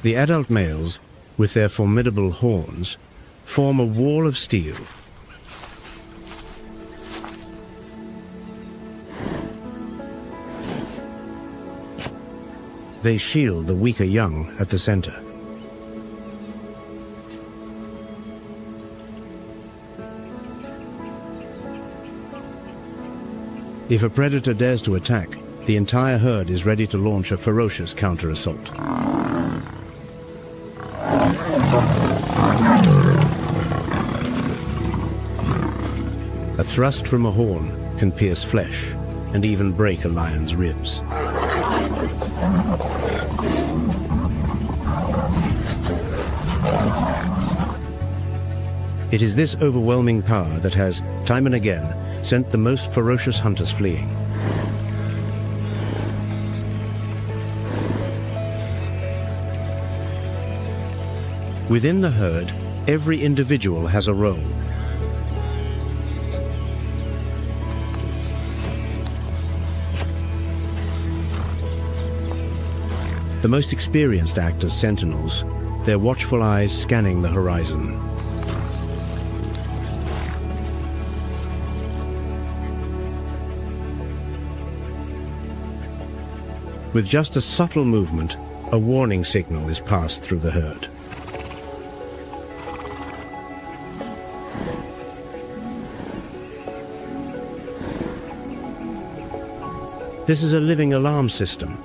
The adult males, with their formidable horns, form a wall of steel. They shield the weaker young at the center. If a predator dares to attack, the entire herd is ready to launch a ferocious counter-assault. A thrust from a horn can pierce flesh and even break a lion's ribs. It is this overwhelming power that has, time and again, sent the most ferocious hunters fleeing. Within the herd, every individual has a role. The most experienced act as sentinels, their watchful eyes scanning the horizon. With just a subtle movement, a warning signal is passed through the herd. This is a living alarm system,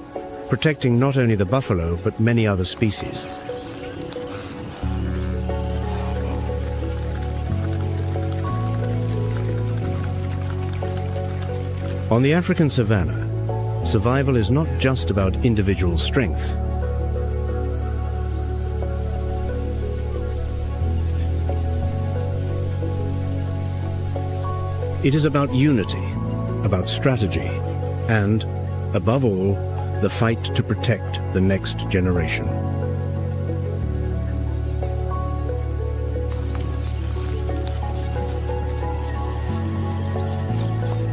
protecting not only the buffalo but many other species. On the African savanna, survival is not just about individual strength. It is about unity, about strategy, and, above all, the fight to protect the next generation.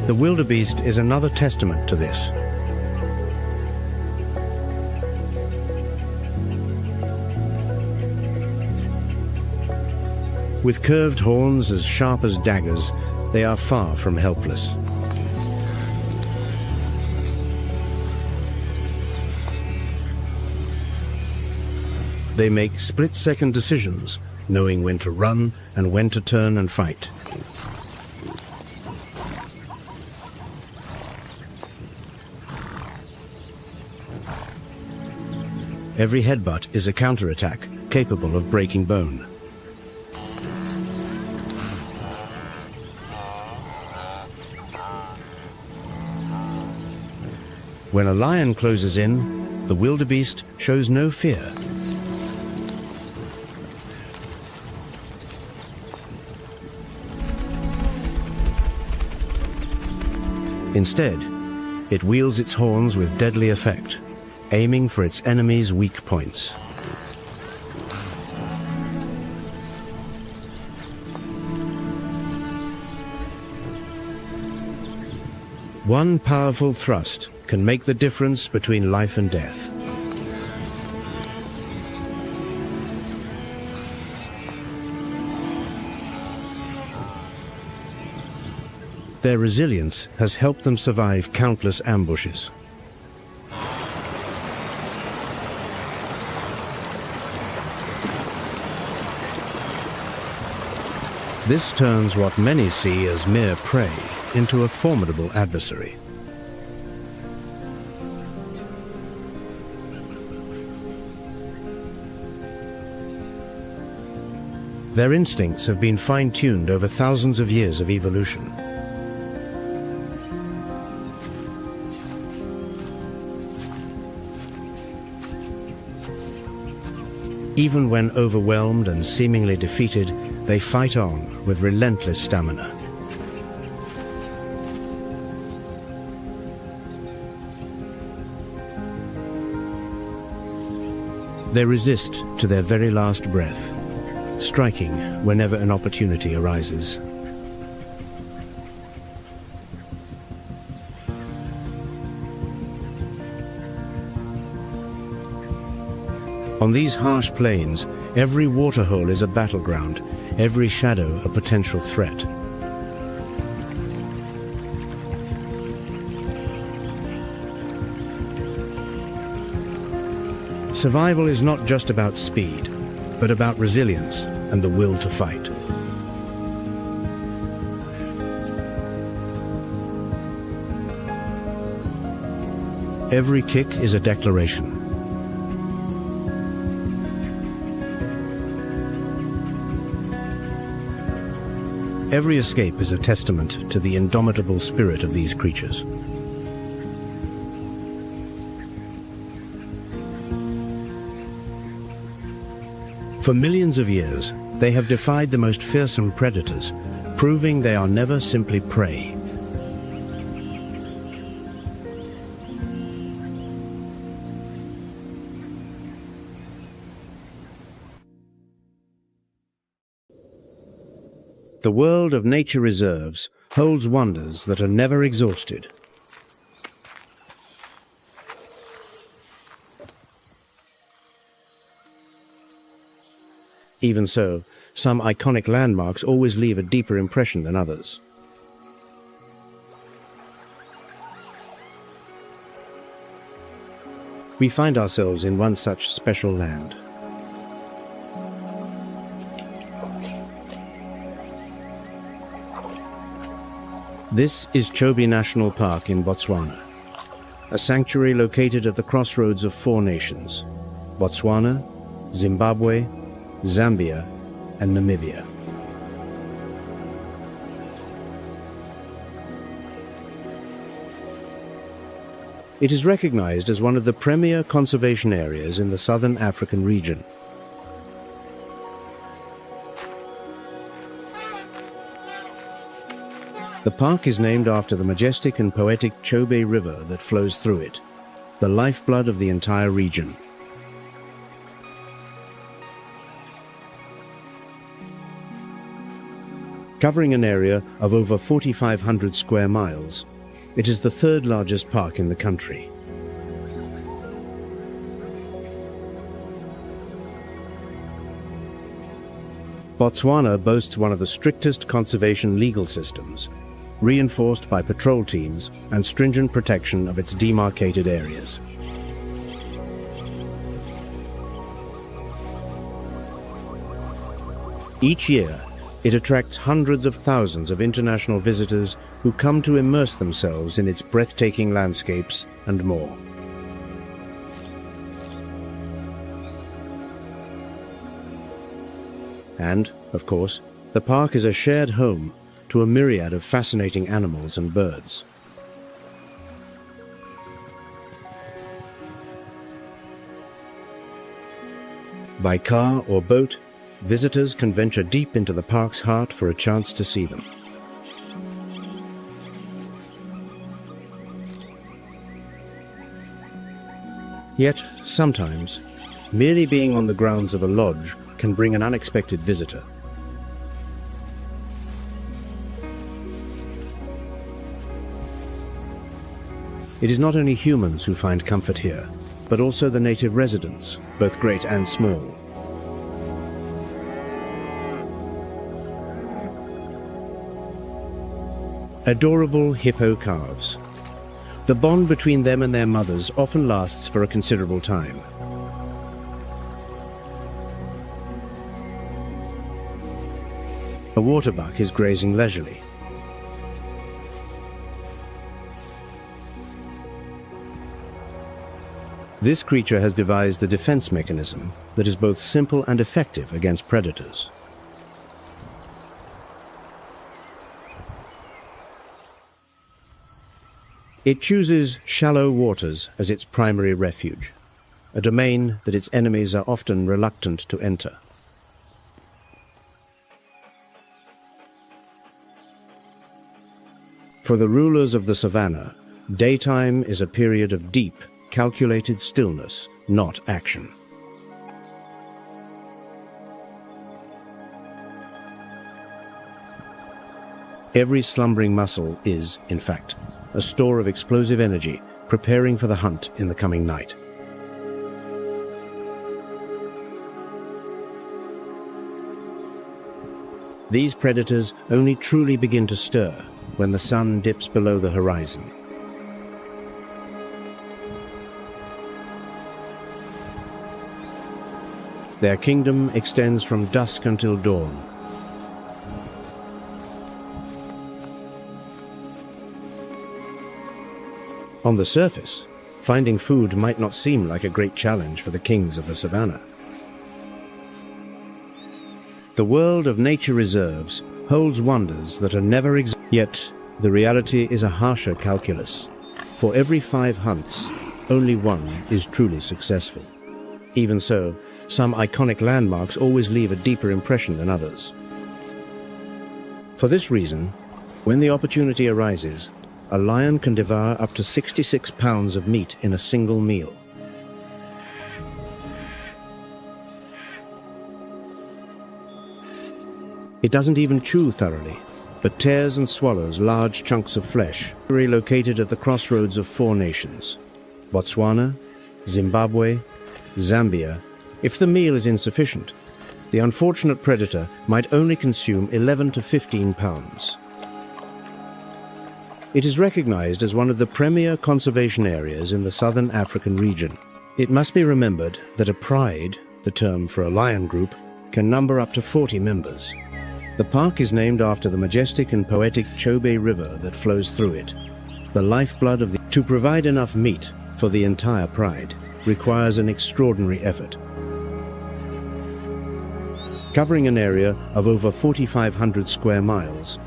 The wildebeest is another testament to this. With curved horns as sharp as daggers, they are far from helpless. They make split-second decisions, knowing when to run and when to turn and fight. Every headbutt is a counterattack, capable of breaking bone. When a lion closes in, the wildebeest shows no fear. Instead, it wields its horns with deadly effect, aiming for its enemy's weak points. One powerful thrust can make the difference between life and death. Their resilience has helped them survive countless ambushes. This turns what many see as mere prey into a formidable adversary. Their instincts have been fine-tuned over thousands of years of evolution. Even when overwhelmed and seemingly defeated, they fight on with relentless stamina. They resist to their very last breath, striking whenever an opportunity arises. On these harsh plains, every waterhole is a battleground, every shadow a potential threat. Survival is not just about speed, but about resilience and the will to fight. Every kick is a declaration. Every escape is a testament to the indomitable spirit of these creatures. For millions of years, they have defied the most fearsome predators, proving they are never simply prey. The world of nature reserves holds wonders that are never exhausted. Even so, some iconic landmarks always leave a deeper impression than others. We find ourselves in one such special land. This is Chobe National Park in Botswana, a sanctuary located at the crossroads of 4 nations: Botswana, Zimbabwe, Zambia, and Namibia. It is recognized as one of the premier conservation areas in the southern African region. The park is named after the majestic and poetic Chobe River that flows through it, the lifeblood of the entire region. Covering an area of over 4,500 square miles, it is the 3rd largest park in the country. Botswana boasts one of the strictest conservation legal systems, reinforced by patrol teams and stringent protection of its demarcated areas. Each year, it attracts hundreds of thousands of international visitors who come to immerse themselves in its breathtaking landscapes and more. And, of course, the park is a shared home to a myriad of fascinating animals and birds. By car or boat, visitors can venture deep into the park's heart for a chance to see them. Yet, sometimes, merely being on the grounds of a lodge can bring an unexpected visitor. It is not only humans who find comfort here, but also the native residents, both great and small. Adorable hippo calves. The bond between them and their mothers often lasts for a considerable time. A waterbuck is grazing leisurely. This creature has devised a defense mechanism that is both simple and effective against predators. It chooses shallow waters as its primary refuge, a domain that its enemies are often reluctant to enter. For the rulers of the savannah, daytime is a period of deep, calculated stillness, not action. Every slumbering muscle is, in fact, a store of explosive energy, preparing for the hunt in the coming night. These predators only truly begin to stir when the sun dips below the horizon. Their kingdom extends from dusk until dawn. On the surface, finding food might not seem like a great challenge for the kings of the savannah. The world of nature reserves holds wonders that are never yet the reality is a harsher calculus. For every 5 hunts, only one is truly successful. Even so, some iconic landmarks always leave a deeper impression than others. For this reason, when the opportunity arises, a lion can devour up to 66 pounds of meat in a single meal. It doesn't even chew thoroughly, but tears and swallows large chunks of flesh, located at the crossroads of 4 nations: Botswana, Zimbabwe, Zambia. If the meal is insufficient, the unfortunate predator might only consume 11 to 15 pounds. It is recognized as one of the premier conservation areas in the southern African region. It must be remembered that a pride, the term for a lion group, can number up to 40 members. The park is named after the majestic and poetic Chobe River that flows through it. The lifeblood of the... To provide enough meat for the entire pride requires an extraordinary effort. Covering an area of over 4,500 square miles,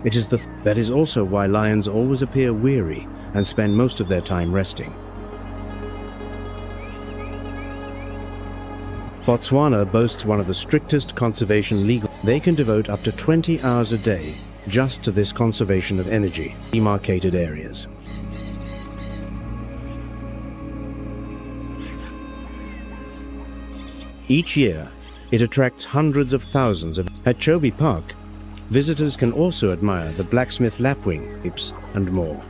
that is also why lions always appear weary and spend most of their time resting. Botswana boasts one of the strictest conservation legal. They can devote up to 20 hours a day just to this conservation of energy, demarcated areas. Each year, it attracts hundreds of thousands of... At Chobe Park, visitors can also admire the blacksmith lapwing, apes, and more.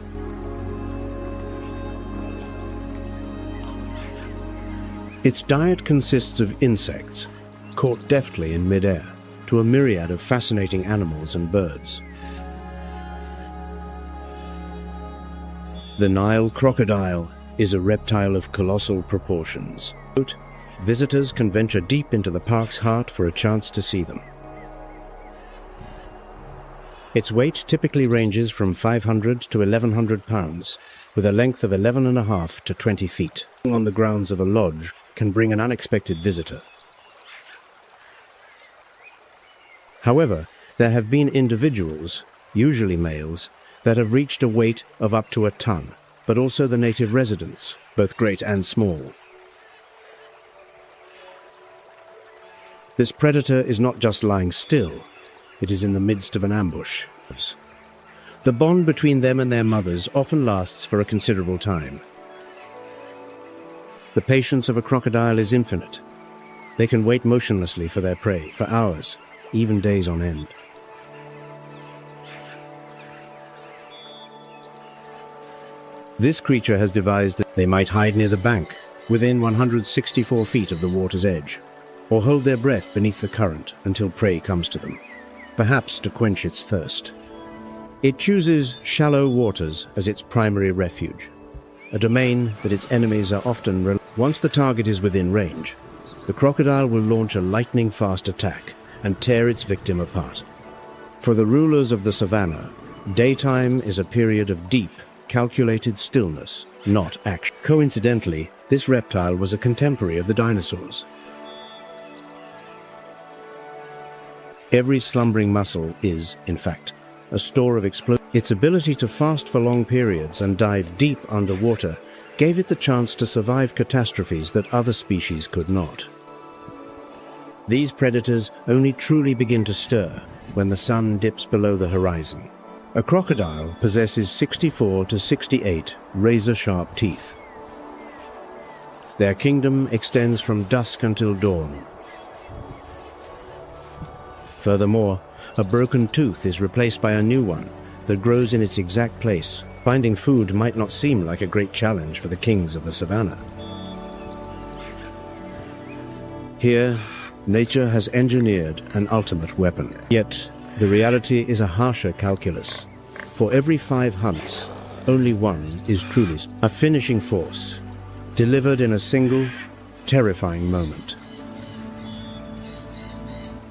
Its diet consists of insects, caught deftly in mid-air, to a myriad of fascinating animals and birds. The Nile crocodile is a reptile of colossal proportions. Visitors can venture deep into the park's heart for a chance to see them. Its weight typically ranges from 500 to 1,100 pounds, with a length of 11.5 to 20 feet. On the grounds of a lodge can bring an unexpected visitor. However, there have been individuals, usually males, that have reached a weight of up to a ton, but also the native residents, both great and small. This predator is not just lying still, it is in the midst of an ambush. The bond between them and their mothers often lasts for a considerable time. The patience of a crocodile is infinite. They can wait motionlessly for their prey for hours, even days on end. This creature has devised that they might hide near the bank, within 164 feet of the water's edge, or hold their breath beneath the current until prey comes to them, perhaps to quench its thirst. It chooses shallow waters as its primary refuge, a domain that its enemies are often... Once the target is within range, the crocodile will launch a lightning-fast attack and tear its victim apart. For the rulers of the savannah, daytime is a period of deep, calculated stillness, not action. Coincidentally, this reptile was a contemporary of the dinosaurs. Every slumbering muscle is, in fact, a store of explosive. Its ability to fast for long periods and dive deep underwater gave it the chance to survive catastrophes that other species could not. These predators only truly begin to stir when the sun dips below the horizon. A crocodile possesses 64 to 68 razor-sharp teeth. Their kingdom extends from dusk until dawn. Furthermore, a broken tooth is replaced by a new one that grows in its exact place. Finding food might not seem like a great challenge for the kings of the savannah. Here, nature has engineered an ultimate weapon. Yet, the reality is a harsher calculus. For every 5 hunts, only one is truly a finishing force, delivered in a single, terrifying moment.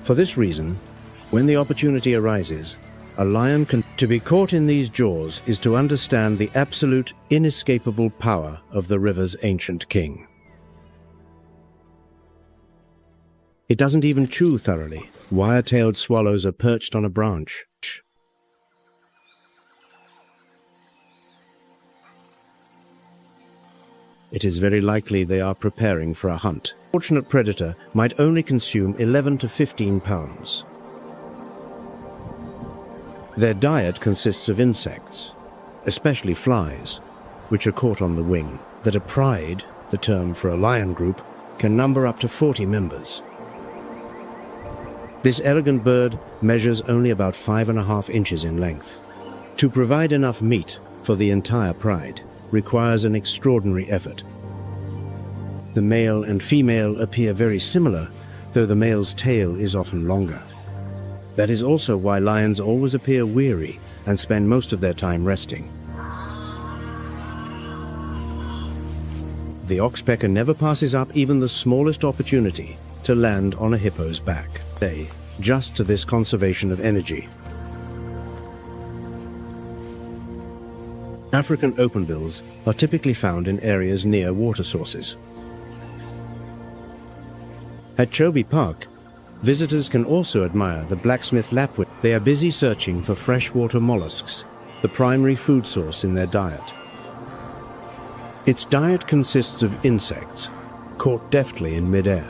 For this reason, when the opportunity arises, a lion to be caught in these jaws is to understand the absolute, inescapable power of the river's ancient king. It doesn't even chew thoroughly. Wire-tailed swallows are perched on a branch. It is very likely they are preparing for a hunt. The fortunate predator might only consume 11 to 15 pounds. Their diet consists of insects, especially flies, which are caught on the wing. That a pride, the term for a lion group, can number up to 40 members. This elegant bird measures only about 5.5 inches in length. To provide enough meat for the entire pride requires an extraordinary effort. The male and female appear very similar, though the male's tail is often longer. That is also why lions always appear weary and spend most of their time resting. The oxpecker never passes up even the smallest opportunity to land on a hippo's back, just to this conservation of energy. African openbills are typically found in areas near water sources. At Chobe Park, visitors can also admire the blacksmith lapwing. They are busy searching for freshwater mollusks, the primary food source in their diet. Its diet consists of insects, caught deftly in midair.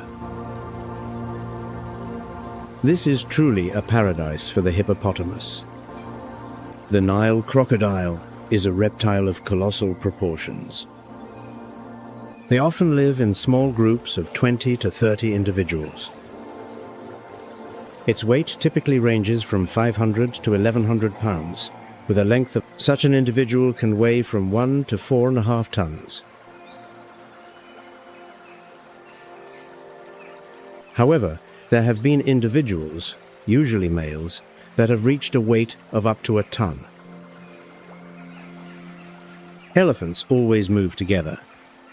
This is truly a paradise for the hippopotamus. The Nile crocodile is a reptile of colossal proportions. They often live in small groups of 20 to 30 individuals. Its weight typically ranges from 500 to 1,100 pounds, with a length of such an individual can weigh from 1 to 4.5 tons. However, there have been individuals, usually males, that have reached a weight of up to a ton. Elephants always move together,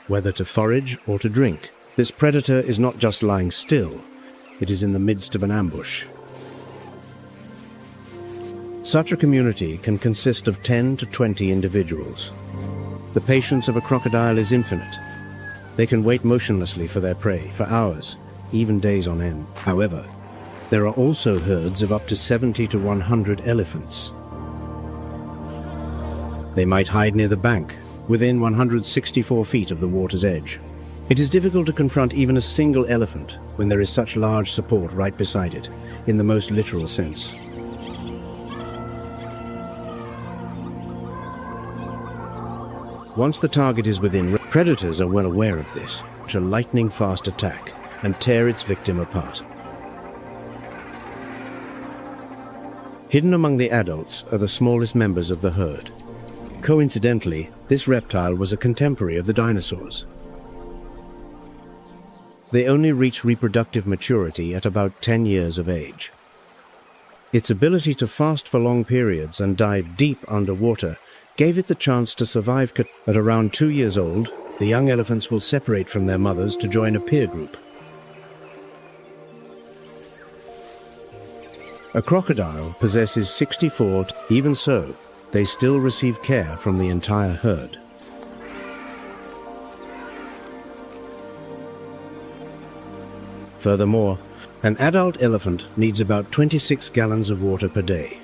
whether to forage or to drink. This predator is not just lying still, it is in the midst of an ambush. Such a community can consist of 10 to 20 individuals. The patience of a crocodile is infinite. They can wait motionlessly for their prey for hours, even days on end. However, there are also herds of up to 70 to 100 elephants. They might hide near the bank, within 164 feet of the water's edge. It is difficult to confront even a single elephant when there is such large support right beside it, in the most literal sense. Once the target is within, predators are well aware of this, which a lightning-fast attack and tear its victim apart. Hidden among the adults are the smallest members of the herd. Coincidentally, this reptile was a contemporary of the dinosaurs. They only reach reproductive maturity at about 10 years of age. Its ability to fast for long periods and dive deep underwater gave it the chance to survive. At around 2 years old, the young elephants will separate from their mothers to join a peer group. A crocodile possesses 64. Even so, they still receive care from the entire herd. Furthermore, an adult elephant needs about 26 gallons of water per day,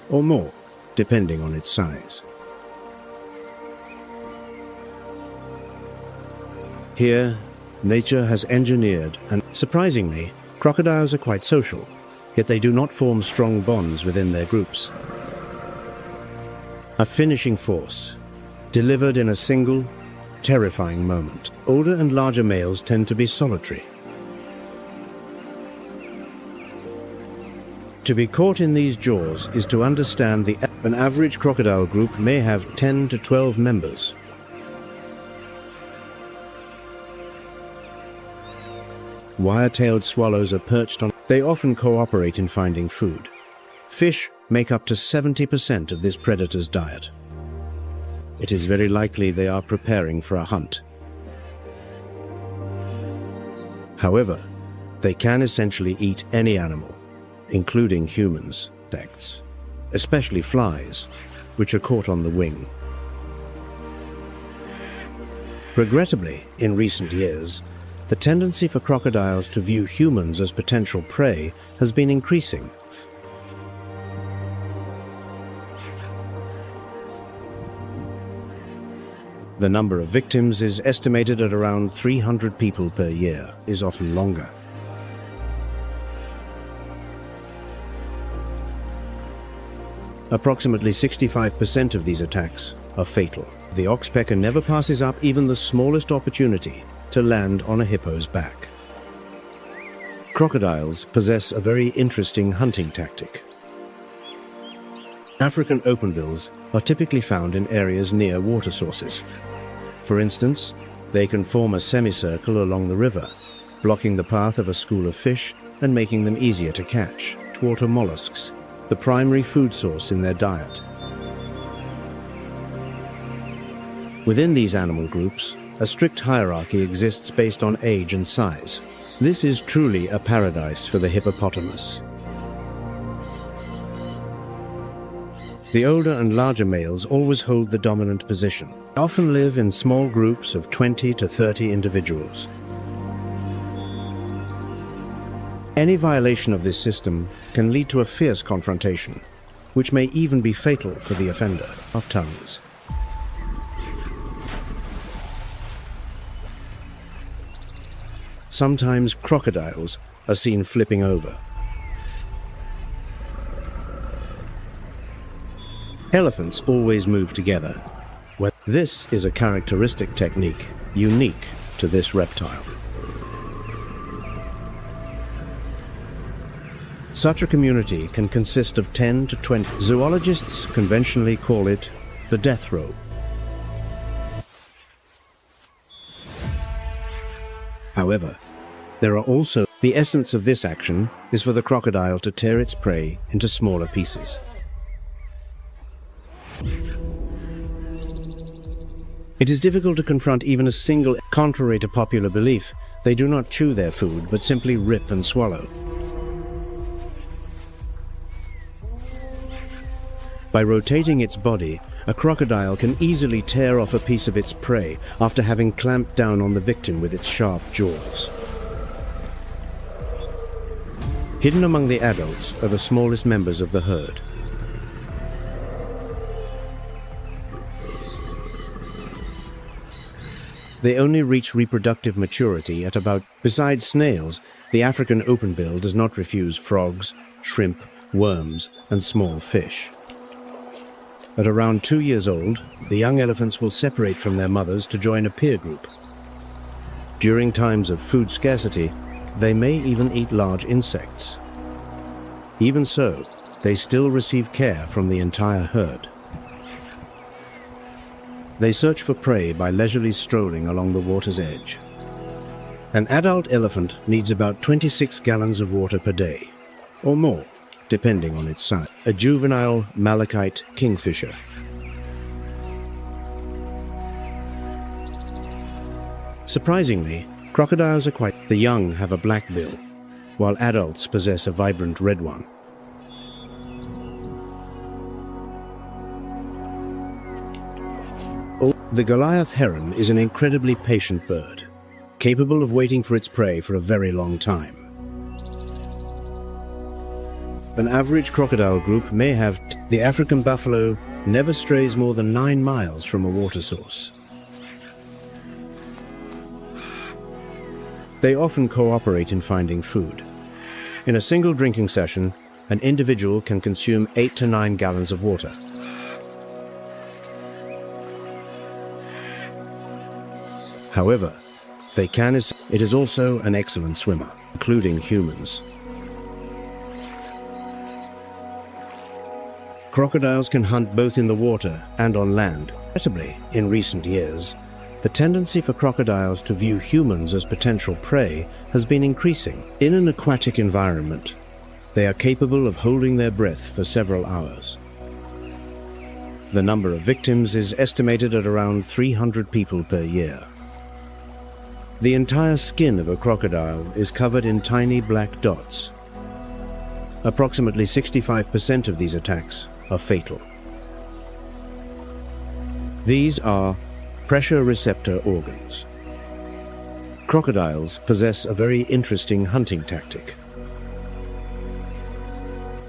or more, depending on its size. Here, nature has engineered, and surprisingly, crocodiles are quite social, yet they do not form strong bonds within their groups. A finishing force, delivered in a single, terrifying moment. Older and larger males tend to be solitary. To be caught in these jaws is to understand an average crocodile group may have 10 to 12 members. Wire-tailed swallows are perched on. They often cooperate in finding food. Fish make up to 70% of this predator's diet. It is very likely they are preparing for a hunt. However, they can essentially eat any animal, including humans, insects, especially flies, which are caught on the wing. Regrettably, in recent years, the tendency for crocodiles to view humans as potential prey has been increasing. The number of victims is estimated at around 300 people per year, is often longer. Approximately 65% of these attacks are fatal. The oxpecker never passes up even the smallest opportunity to land on a hippo's back. Crocodiles possess a very interesting hunting tactic. African openbills are typically found in areas near water sources. For instance, they can form a semicircle along the river, blocking the path of a school of fish and making them easier to catch. Water mollusks, the primary food source in their diet. Within these animal groups, a strict hierarchy exists based on age and size. This is truly a paradise for the hippopotamus. The older and larger males always hold the dominant position. They often live in small groups of 20 to 30 individuals. Any violation of this system can lead to a fierce confrontation, which may even be fatal for the offender. Of tongues. Sometimes crocodiles are seen flipping over. Elephants always move together. This is a characteristic technique unique to this reptile. Such a community can consist of 10 to 20. Zoologists conventionally call it the death row. However, there are also the essence of this action is for the crocodile to tear its prey into smaller pieces. It is difficult to confront even a single. Contrary to popular belief, they do not chew their food but simply rip and swallow. By rotating its body, a crocodile can easily tear off a piece of its prey after having clamped down on the victim with its sharp jaws. Hidden among the adults are the smallest members of the herd. They only reach reproductive maturity at about. Besides snails, the African openbill does not refuse frogs, shrimp, worms, and small fish. At around 2 years old, the young elephants will separate from their mothers to join a peer group. During times of food scarcity, they may even eat large insects. Even so, they still receive care from the entire herd. They search for prey by leisurely strolling along the water's edge. An adult elephant needs about 26 gallons of water per day, or more, depending on its size. A juvenile malachite kingfisher. Surprisingly, crocodiles are quite. The young have a black bill, while adults possess a vibrant red one. The Goliath heron is an incredibly patient bird, capable of waiting for its prey for a very long time. An average crocodile group may have. The African buffalo never strays more than 9 miles from a water source. They often cooperate in finding food. In a single drinking session, an individual can consume 8 to 9 gallons of water. However, it is also an excellent swimmer, including humans. Crocodiles can hunt both in the water and on land. Regrettably, in recent years, the tendency for crocodiles to view humans as potential prey has been increasing. In an aquatic environment, they are capable of holding their breath for several hours. The number of victims is estimated at around 300 people per year. The entire skin of a crocodile is covered in tiny black dots. Approximately 65% of these attacks are fatal. These are pressure receptor organs. Crocodiles possess a very interesting hunting tactic.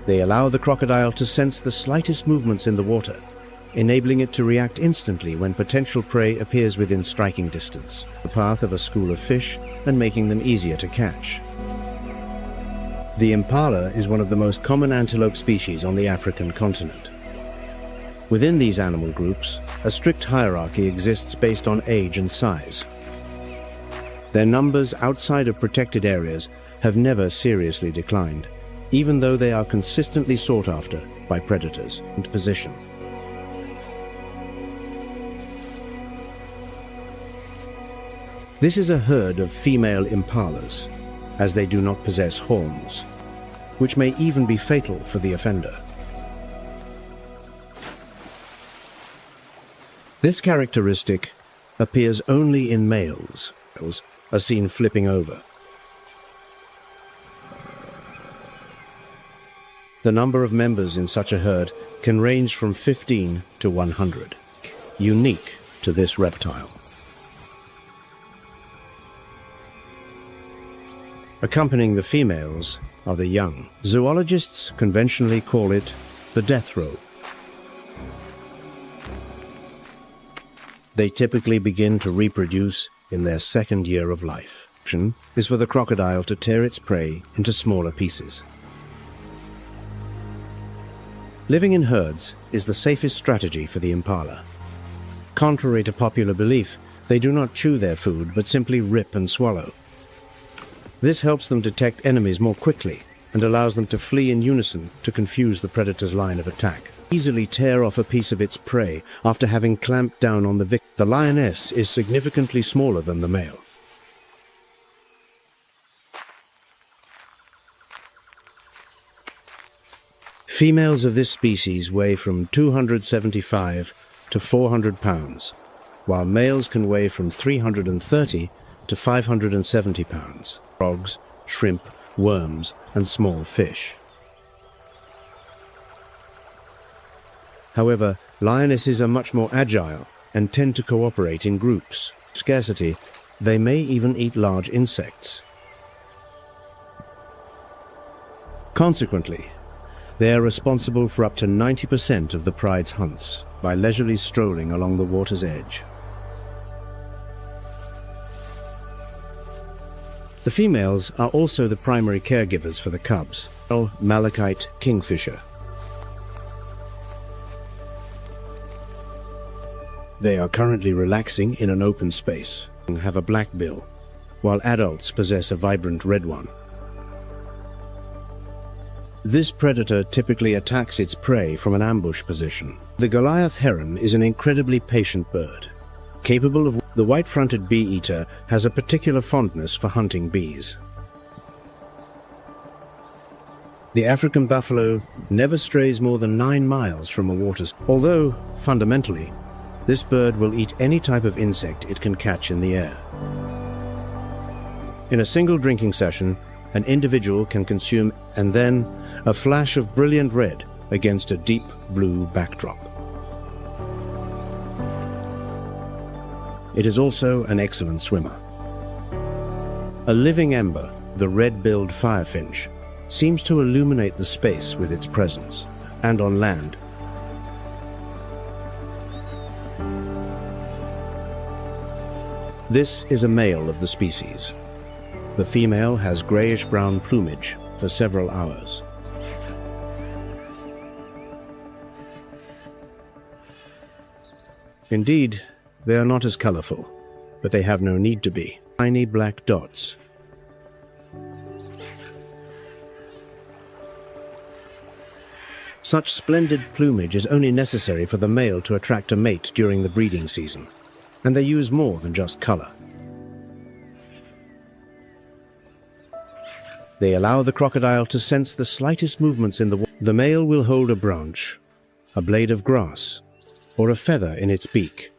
They allow the crocodile to sense the slightest movements in the water, enabling it to react instantly when potential prey appears within striking distance, the path of a school of fish, and making them easier to catch. The impala is one of the most common antelope species on the African continent. Within these animal groups, a strict hierarchy exists based on age and size. Their numbers outside of protected areas have never seriously declined, even though they are consistently sought after by predators and position. This is a herd of female impalas, as they do not possess horns, which may even be fatal for the offender. This characteristic appears only in males, are seen flipping over. The number of members in such a herd can range from 15 to 100, unique to this reptile. Accompanying the females are the young. Zoologists conventionally call it the death row. They typically begin to reproduce in their second year of life. Action is for the crocodile to tear its prey into smaller pieces. Living in herds is the safest strategy for the impala. Contrary to popular belief, they do not chew their food but simply rip and swallow. This helps them detect enemies more quickly and allows them to flee in unison to confuse the predator's line of attack. Easily tear off a piece of its prey after having clamped down on the victim. The lioness is significantly smaller than the male. Females of this species weigh from 275 to 400 pounds, while males can weigh from 330 to 570 pounds. Frogs, shrimp, worms, and small fish. However, lionesses are much more agile and tend to cooperate in groups. Scarcity, they may even eat large insects. Consequently, they are responsible for up to 90% of the pride's hunts by leisurely strolling along the water's edge. The females are also the primary caregivers for the cubs, malachite kingfisher. They are currently relaxing in an open space and have a black bill, while adults possess a vibrant red one. This predator typically attacks its prey from an ambush position. The Goliath heron is an incredibly patient bird, capable of. The white-fronted bee-eater has a particular fondness for hunting bees. The African buffalo never strays more than 9 miles from a water source, although, fundamentally, this bird will eat any type of insect it can catch in the air. In a single drinking session, an individual can consume, and then a flash of brilliant red against a deep blue backdrop. It is also an excellent swimmer. A living ember, the red-billed firefinch, seems to illuminate the space with its presence, and on land. This is a male of the species. The female has grayish-brown plumage for several hours. Indeed, they are not as colorful, but they have no need to be. Tiny black dots. Such splendid plumage is only necessary for the male to attract a mate during the breeding season, and they use more than just color. They allow the crocodile to sense the slightest movements in the water. The male will hold a branch, a blade of grass, or a feather in its beak.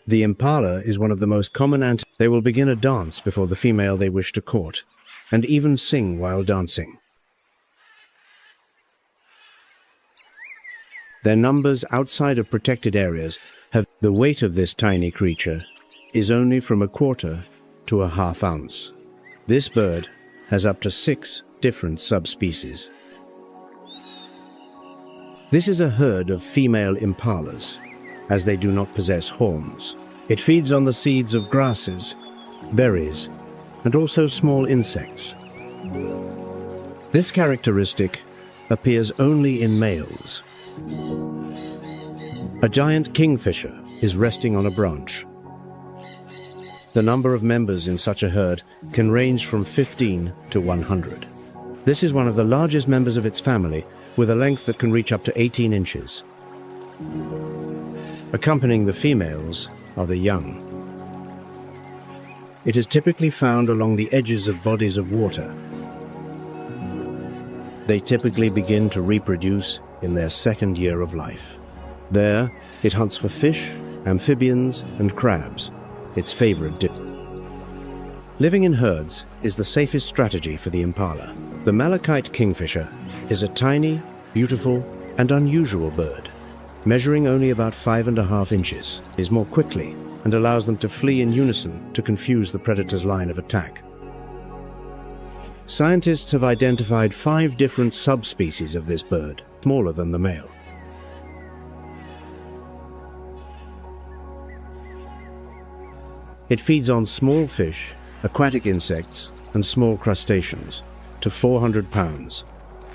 The impala is one of the most common They will begin a dance before the female they wish to court, and even sing while dancing. Their numbers outside of protected areas have. The weight of this tiny creature is only from a quarter to a half ounce. This bird has up to 6 different subspecies. This is a herd of female impalas, as they do not possess horns. It feeds on the seeds of grasses, berries, and also small insects. This characteristic appears only in males. A giant kingfisher is resting on a branch. The number of members in such a herd can range from 15 to 100. This is one of the largest members of its family, with a length that can reach up to 18 inches. Accompanying the females are the young. It is typically found along the edges of bodies of water. They typically begin to reproduce in their second year of life. There, it hunts for fish, amphibians, and crabs, its favorite dish. Living in herds is the safest strategy for the impala. The malachite kingfisher is a tiny, beautiful, and unusual bird, measuring only about 5.5 inches, is more quickly and allows them to flee in unison to confuse the predator's line of attack. Scientists have identified 5 different subspecies of this bird, smaller than the male. It feeds on small fish, aquatic insects, and small crustaceans, to 400 pounds,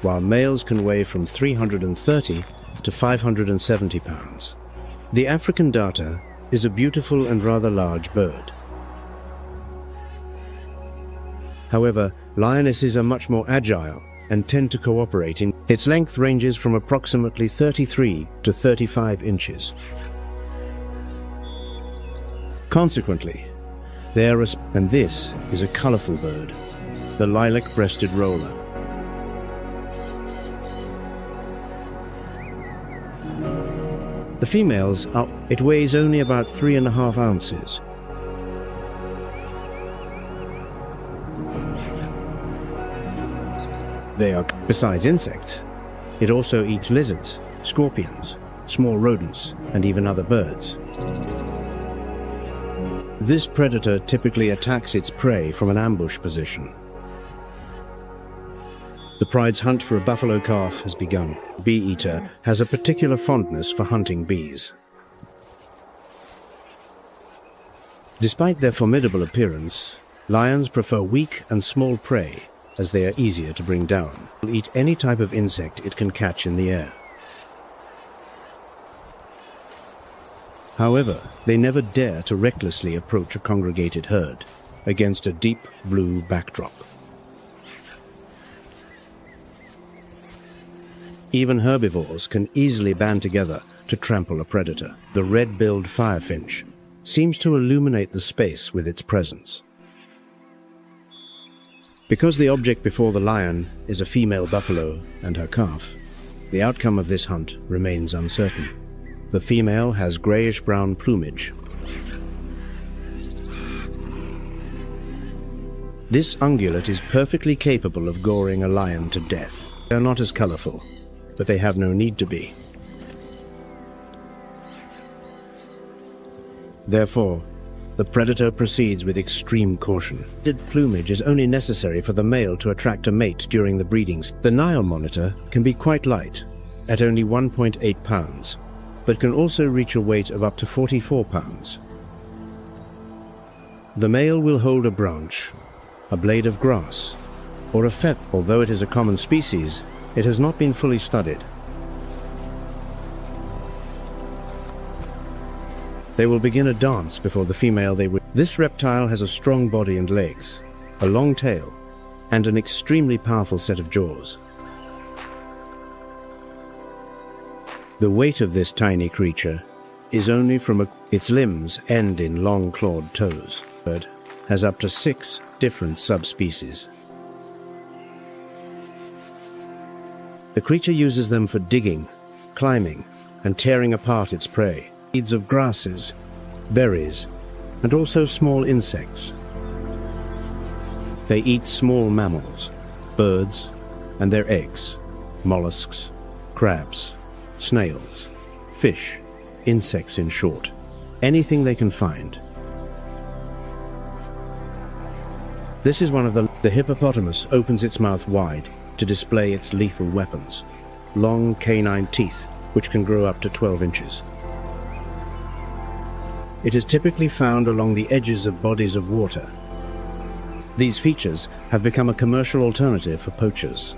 while males can weigh from 330 to 570 pounds. The African darter is a beautiful and rather large bird. However, lionesses are much more agile and tend to cooperate in. Its length ranges from approximately 33 to 35 inches. Consequently, and this is a colorful bird, the lilac-breasted roller. The females it weighs only about 3.5 ounces. Besides insects, it also eats lizards, scorpions, small rodents, and even other birds. This predator typically attacks its prey from an ambush position. The pride's hunt for a buffalo calf has begun. Bee-eater has a particular fondness for hunting bees. Despite their formidable appearance, lions prefer weak and small prey as they are easier to bring down. It will eat any type of insect it can catch in the air. However, they never dare to recklessly approach a congregated herd against a deep blue backdrop. Even herbivores can easily band together to trample a predator. The red-billed firefinch seems to illuminate the space with its presence. Because the object before the lion is a female buffalo and her calf, the outcome of this hunt remains uncertain. The female has grayish-brown plumage. This ungulate is perfectly capable of goring a lion to death. They are not as colorful, but they have no need to be. Therefore, the predator proceeds with extreme caution. Plumage is only necessary for the male to attract a mate during the breeding. The Nile monitor can be quite light, at only 1.8 pounds, but can also reach a weight of up to 44 pounds. The male will hold a branch, a blade of grass, or a feather. Although it is a common species, it has not been fully studied. They will begin a dance before the female This reptile has a strong body and legs, a long tail, and an extremely powerful set of jaws. The weight of this tiny creature is only from its limbs end in long clawed toes. Bird has up to 6 different subspecies. The creature uses them for digging, climbing, and tearing apart its prey. Feeds of grasses, berries, and also small insects. They eat small mammals, birds, and their eggs, mollusks, crabs, snails, fish, insects in short, anything they can find. This is one of the hippopotamus opens its mouth wide to display its lethal weapons, long canine teeth which can grow up to 12 inches. It is typically found along the edges of bodies of water. These features have become a commercial alternative for poachers.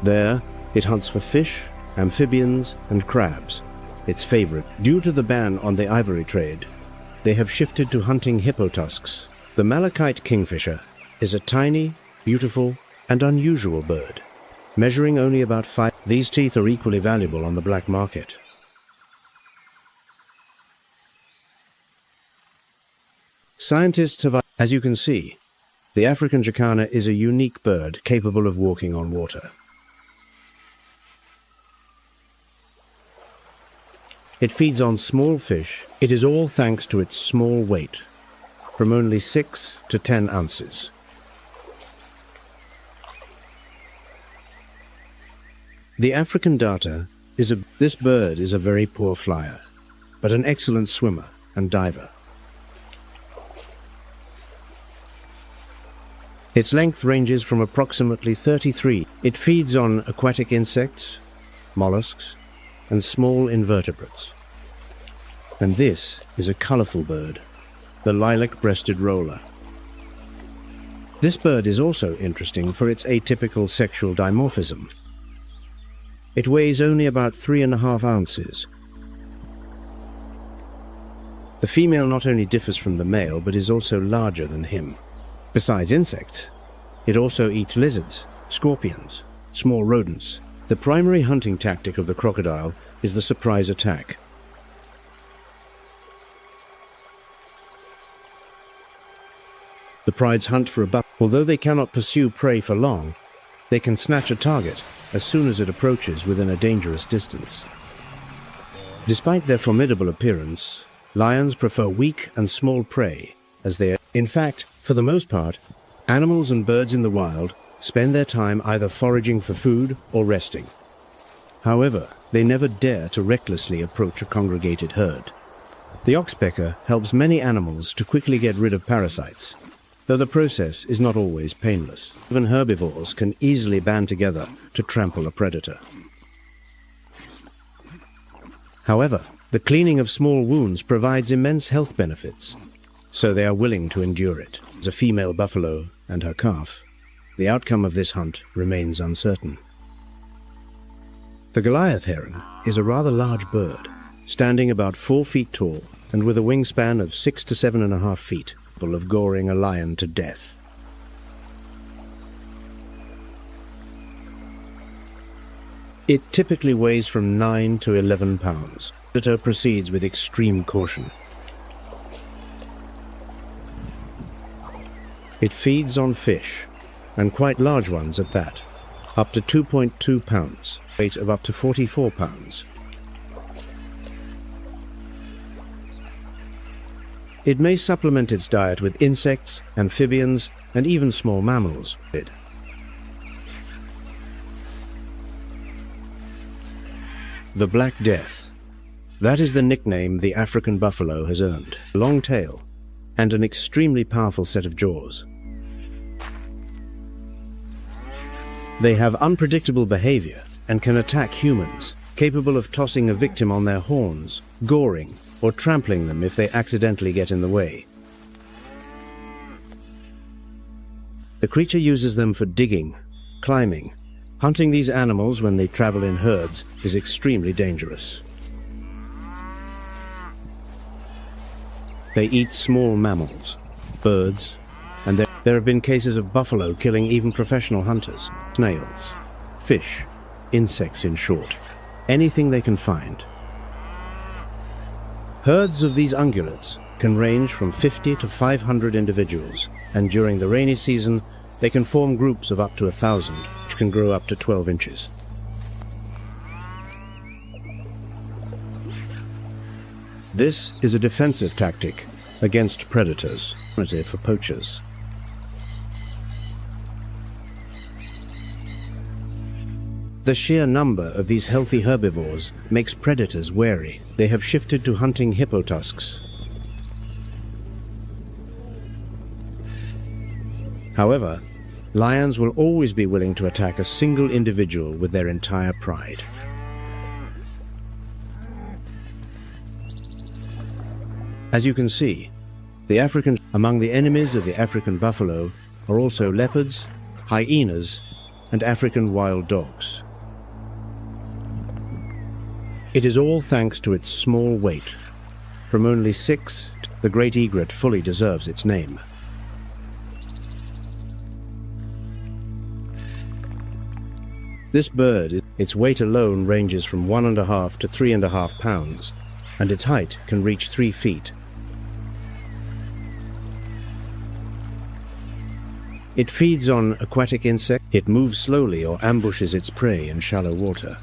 There, it hunts for fish, amphibians, and crabs, its favorite. Due to the ban on the ivory trade, they have shifted to hunting hippo tusks. The malachite kingfisher is a tiny, beautiful, and unusual bird, measuring only about 5. These teeth are equally valuable on the black market. Scientists have, as you can see, the African jacana is a unique bird capable of walking on water. It feeds on small fish. It is all thanks to its small weight, from only 6 to 10 ounces. The African darter this bird is a very poor flyer, but an excellent swimmer and diver. Its length ranges from approximately 33. It feeds on aquatic insects, mollusks, and small invertebrates. And this is a colorful bird, the lilac-breasted roller. This bird is also interesting for its atypical sexual dimorphism. It weighs only about 3.5 ounces. The female not only differs from the male, but is also larger than him. Besides insects, it also eats lizards, scorpions, small rodents. The primary hunting tactic of the crocodile is the surprise attack. The prides hunt for a buck. Although they cannot pursue prey for long, they can snatch a target as soon as it approaches within a dangerous distance. Despite their formidable appearance, lions prefer weak and small prey, as they are. In fact, for the most part, animals and birds in the wild spend their time either foraging for food or resting. However, they never dare to recklessly approach a congregated herd. The oxpecker helps many animals to quickly get rid of parasites, though the process is not always painless. Even herbivores can easily band together to trample a predator. However, the cleaning of small wounds provides immense health benefits, so they are willing to endure it. As a female buffalo and her calf, the outcome of this hunt remains uncertain. The Goliath heron is a rather large bird, standing about 4 feet tall and with a wingspan of 6 to 7.5 feet, capable of goring a lion to death. It typically weighs from 9 to 11 pounds. The predator proceeds with extreme caution. It feeds on fish, and quite large ones at that, up to 2.2 pounds, weight of up to 44 pounds. It may supplement its diet with insects, amphibians, and even small mammals. The Black Death. That is the nickname the African buffalo has earned. A long tail, and an extremely powerful set of jaws. They have unpredictable behavior and can attack humans, capable of tossing a victim on their horns, goring, or trampling them if they accidentally get in the way. The creature uses them for digging, climbing. Hunting these animals when they travel in herds is extremely dangerous. They eat small mammals, birds, and there have been cases of buffalo killing even professional hunters. Snails, fish, insects in short, anything they can find. Herds of these ungulates can range from 50 to 500 individuals, and during the rainy season, they can form groups of up to 1,000, which can grow up to 12 inches. This is a defensive tactic against predators, alternative for poachers. The sheer number of these healthy herbivores makes predators wary. They have shifted to hunting hippo tusks. However, lions will always be willing to attack a single individual with their entire pride. As you can see, among the enemies of the African buffalo are also leopards, hyenas, and African wild dogs. It is all thanks to its small weight, from only 6. The great egret fully deserves its name. This bird, its weight alone ranges from 1.5 to 3.5 pounds, and its height can reach 3 feet. It feeds on aquatic insects. It moves slowly or ambushes its prey in shallow water.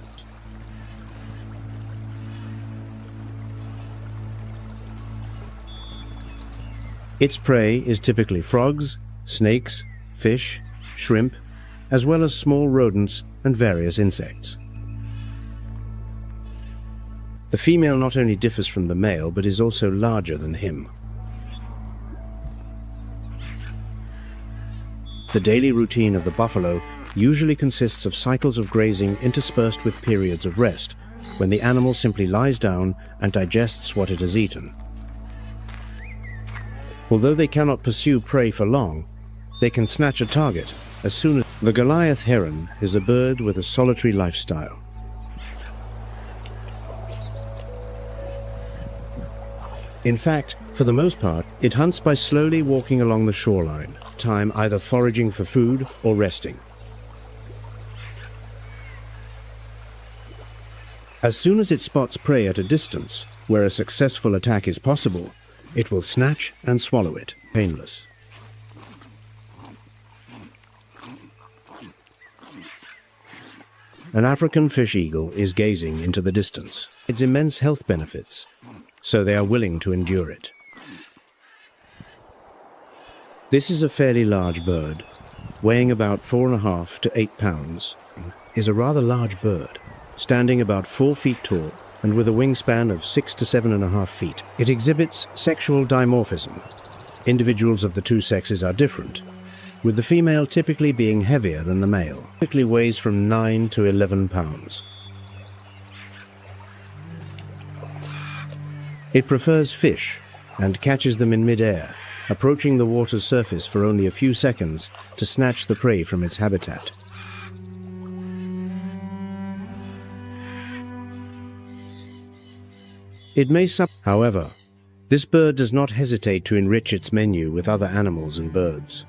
Its prey is typically frogs, snakes, fish, shrimp, as well as small rodents and various insects. The female not only differs from the male, but is also larger than him. The daily routine of the buffalo usually consists of cycles of grazing interspersed with periods of rest, when the animal simply lies down and digests what it has eaten. Although they cannot pursue prey for long, they can snatch a target as soon as... The Goliath heron is a bird with a solitary lifestyle. In fact, for the most part, it hunts by slowly walking along the shoreline, time either foraging for food or resting. As soon as it spots prey at a distance, where a successful attack is possible, it will snatch and swallow it, painless. An African fish eagle is gazing into the distance. Its immense health benefits, so they are willing to endure it. This is a fairly large bird, weighing about 4.5 to 8 pounds, is a rather large bird, standing about 4 feet tall and with a wingspan of 6 to 7.5 feet. It exhibits sexual dimorphism. Individuals of the two sexes are different, with the female typically being heavier than the male. Typically weighs from 9 to 11 pounds. It prefers fish and catches them in mid-air, approaching the water's surface for only a few seconds to snatch the prey from its habitat. It may however, this bird does not hesitate to enrich its menu with other animals and birds.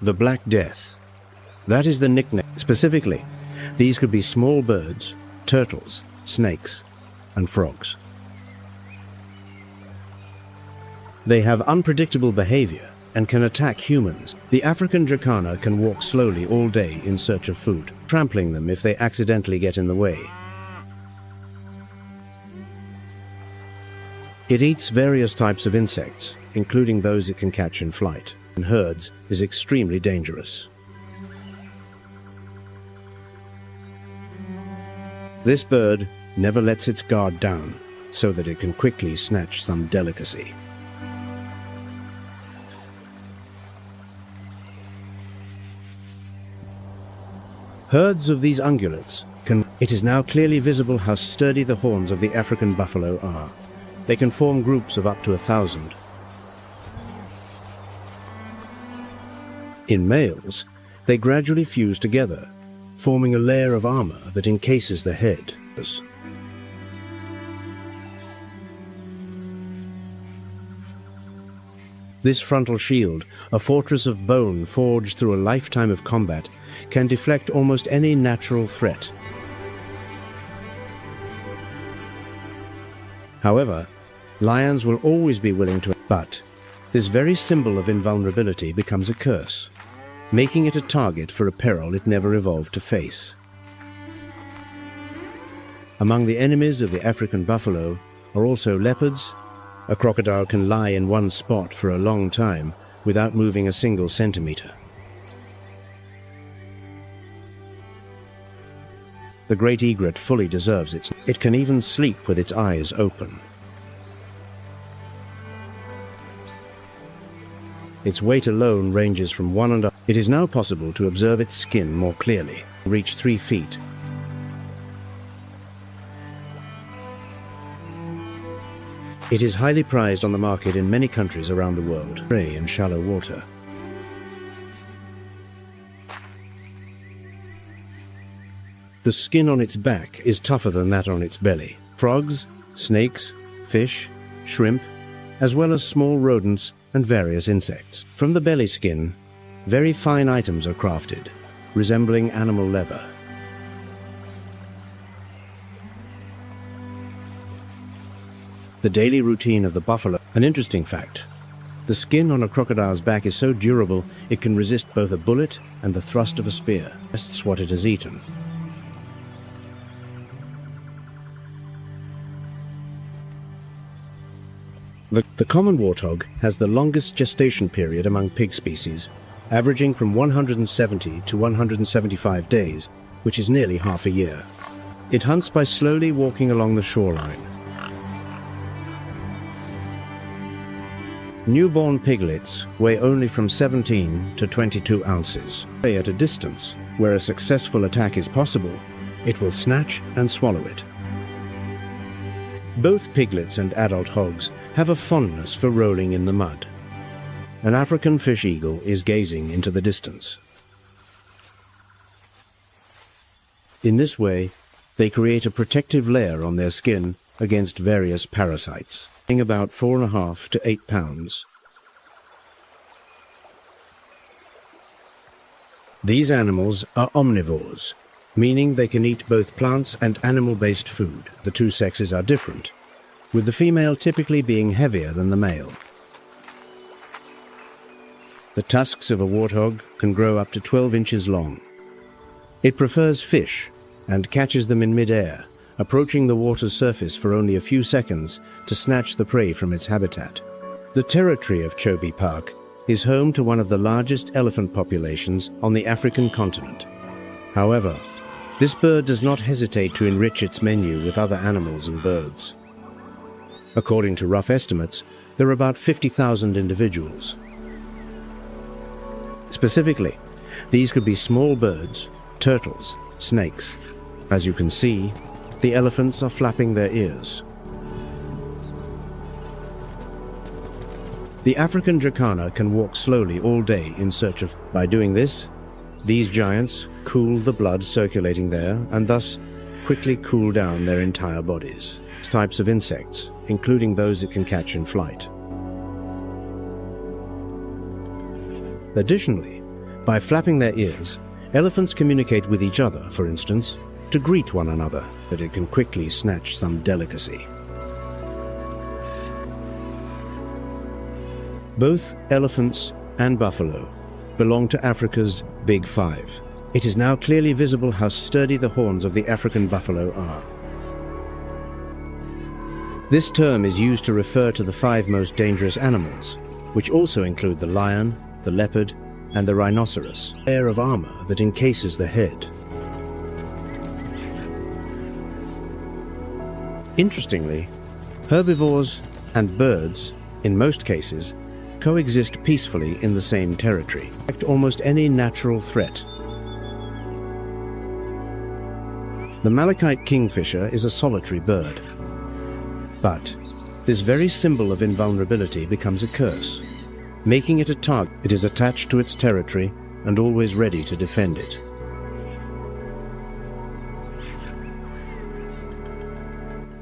The Black Death. That is the nickname. Specifically, these could be small birds, turtles, snakes, and frogs. They have unpredictable behavior and can attack humans. The African jacana can walk slowly all day in search of food, trampling them if they accidentally get in the way. It eats various types of insects, including those it can catch in flight. In herds is extremely dangerous. This bird never lets its guard down so that it can quickly snatch some delicacy. Herds of these ungulates can... It is now clearly visible how sturdy the horns of the African buffalo are. They can form groups of up to 1,000. In males, they gradually fuse together, forming a layer of armor that encases the head. This frontal shield, a fortress of bone forged through a lifetime of combat, can deflect almost any natural threat. However, lions will always be willing to... But this very symbol of invulnerability becomes a curse, making it a target for a peril it never evolved to face. Among the enemies of the African buffalo are also leopards. A crocodile can lie in one spot for a long time without moving a single centimeter. The great egret fully deserves its... It can even sleep with its eyes open. Its weight alone ranges from 1.5... It is now possible to observe its skin more clearly, reach 3 feet. It is highly prized on the market in many countries around the world, prey in shallow water. The skin on its back is tougher than that on its belly, frogs, snakes, fish, shrimp, as well as small rodents and various insects. From the belly skin, very fine items are crafted, resembling animal leather. The daily routine of the buffalo. An interesting fact: the skin on a crocodile's back is so durable it can resist both a bullet and the thrust of a spear. That's what it has eaten. The common warthog has the longest gestation period among pig species, averaging from 170 to 175 days, which is nearly half a year. It hunts by slowly walking along the shoreline. Newborn piglets weigh only from 17 to 22 ounces. At a distance where a successful attack is possible, it will snatch and swallow it. Both piglets and adult hogs have a fondness for rolling in the mud. An African fish eagle is gazing into the distance. In this way, they create a protective layer on their skin against various parasites, weighing about 4.5 to 8 pounds. These animals are omnivores, meaning they can eat both plants and animal-based food. The two sexes are different, with the female typically being heavier than the male. The tusks of a warthog can grow up to 12 inches long. It prefers fish and catches them in mid-air, approaching the water's surface for only a few seconds to snatch the prey from its habitat. The territory of Chobe Park is home to one of the largest elephant populations on the African continent. However, this bird does not hesitate to enrich its menu with other animals and birds. According to rough estimates, there are about 50,000 individuals. Specifically, these could be small birds, turtles, snakes. As you can see, the elephants are flapping their ears. The African jacana can walk slowly all day in search of. By doing this, these giants cool the blood circulating there and thus quickly cool down their entire bodies. Types of insects, including those it can catch in flight. Additionally, by flapping their ears, elephants communicate with each other, for instance, to greet one another, that it can quickly snatch some delicacy. Both elephants and buffalo belong to Africa's Big Five. It is now clearly visible how sturdy the horns of the African buffalo are. This term is used to refer to the 5 most dangerous animals, which also include the lion, the leopard, and the rhinoceros, a layer of armor that encases the head. Interestingly, herbivores and birds, in most cases, coexist peacefully in the same territory. In fact, almost any natural threat. The malachite kingfisher is a solitary bird. But this very symbol of invulnerability becomes a curse, making it a target. It is attached to its territory and always ready to defend it.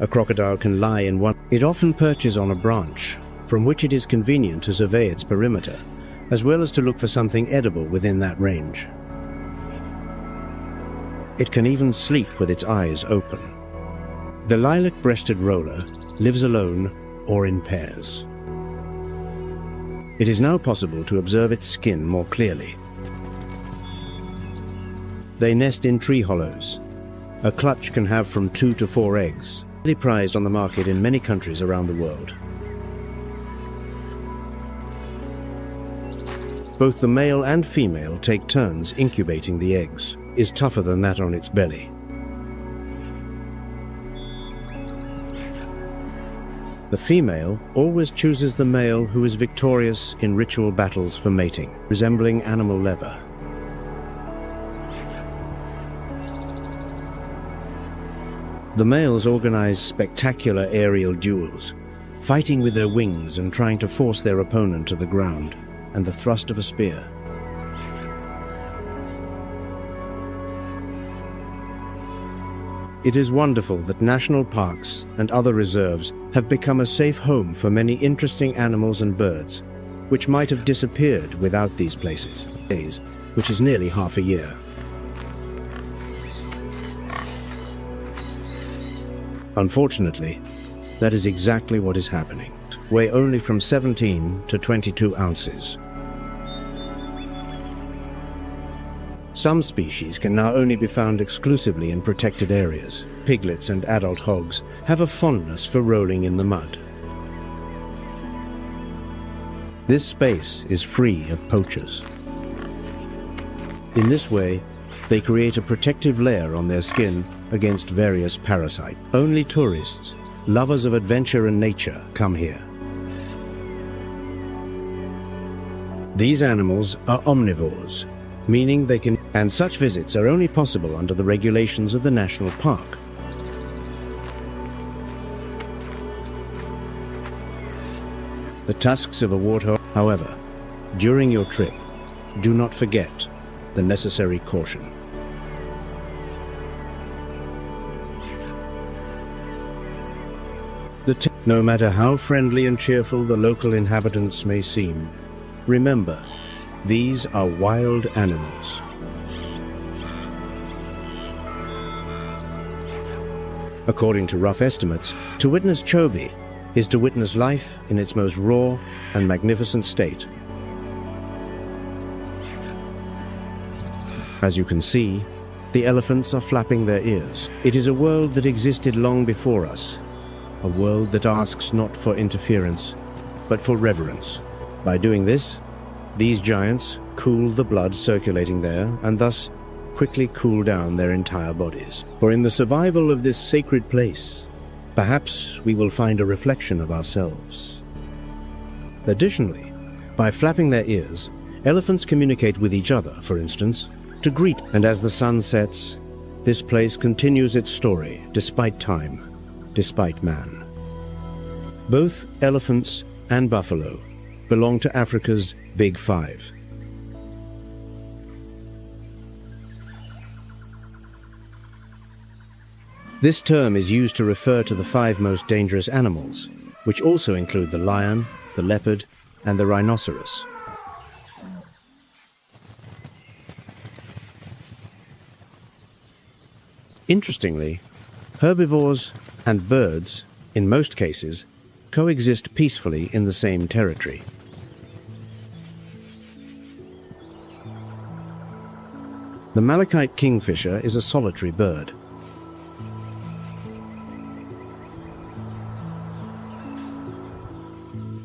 A crocodile can lie in one. It often perches on a branch, from which it is convenient to survey its perimeter, as well as to look for something edible within that range. It can even sleep with its eyes open. The lilac-breasted roller lives alone or in pairs. It is now possible to observe its skin more clearly. They nest in tree hollows. A clutch can have from 2 to 4 eggs, highly prized on the market in many countries around the world. Both the male and female take turns incubating the eggs. It is tougher than that on its belly. The female always chooses the male who is victorious in ritual battles for mating, resembling animal leather. The males organize spectacular aerial duels, fighting with their wings and trying to force their opponent to the ground, and the thrust of a spear. It is wonderful that national parks and other reserves have become a safe home for many interesting animals and birds, which might have disappeared without these places, which is nearly half a year. Unfortunately, that is exactly what is happening. Weigh only from 17 to 22 ounces. Some species can now only be found exclusively in protected areas. Piglets and adult hogs have a fondness for rolling in the mud. This space is free of poachers. In this way, they create a protective layer on their skin against various parasites. Only tourists, lovers of adventure and nature, come here. These animals are omnivores, meaning they can, and such visits are only possible under the regulations of the national park. The tusks of a warthog, however, during your trip, do not forget the necessary caution. No matter how friendly and cheerful the local inhabitants may seem, remember, these are wild animals. According to rough estimates, to witness Chobe is to witness life in its most raw and magnificent state. As you can see, the elephants are flapping their ears. It is a world that existed long before us, a world that asks not for interference, but for reverence. By doing this, these giants cool the blood circulating there and thus quickly cool down their entire bodies. For in the survival of this sacred place, perhaps we will find a reflection of ourselves. Additionally, by flapping their ears, elephants communicate with each other, for instance, to greet. And as the sun sets, this place continues its story, despite time, despite man. Both elephants and buffalo belong to Africa's Big Five. This term is used to refer to the 5 most dangerous animals, which also include the lion, the leopard, and the rhinoceros. Interestingly, herbivores and birds, in most cases, coexist peacefully in the same territory. The malachite kingfisher is a solitary bird.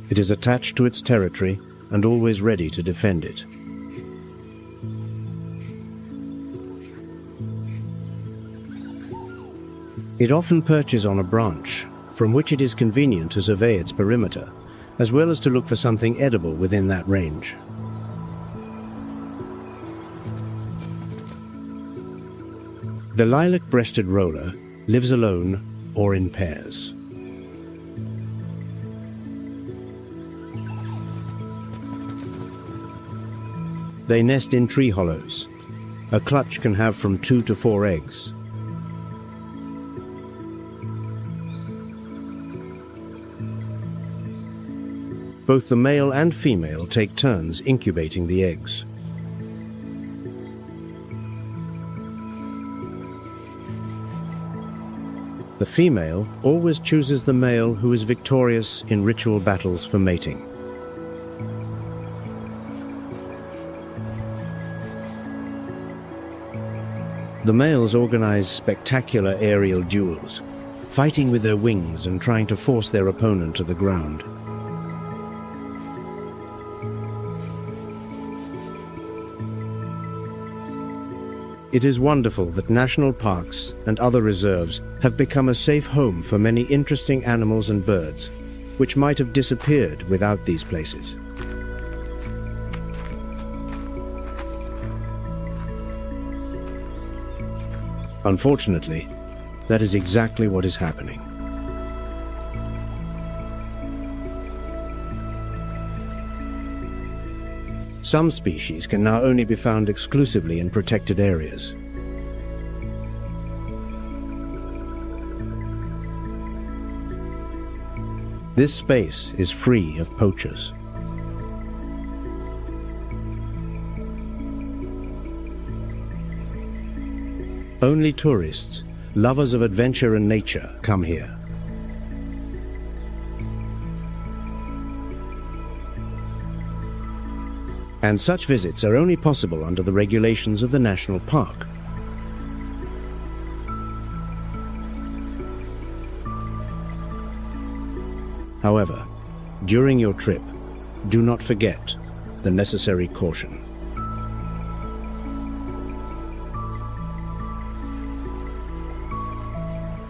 It is attached to its territory and always ready to defend it. It often perches on a branch, from which it is convenient to survey its perimeter, as well as to look for something edible within that range. The lilac-breasted roller lives alone or in pairs. They nest in tree hollows. A clutch can have from 2 to 4 eggs. Both the male and female take turns incubating the eggs. The female always chooses the male who is victorious in ritual battles for mating. The males organize spectacular aerial duels, fighting with their wings and trying to force their opponent to the ground. It is wonderful that national parks and other reserves have become a safe home for many interesting animals and birds, which might have disappeared without these places. Unfortunately, that is exactly what is happening. Some species can now only be found exclusively in protected areas. This space is free of poachers. Only tourists, lovers of adventure and nature, come here. And such visits are only possible under the regulations of the national park. However, during your trip, do not forget the necessary caution.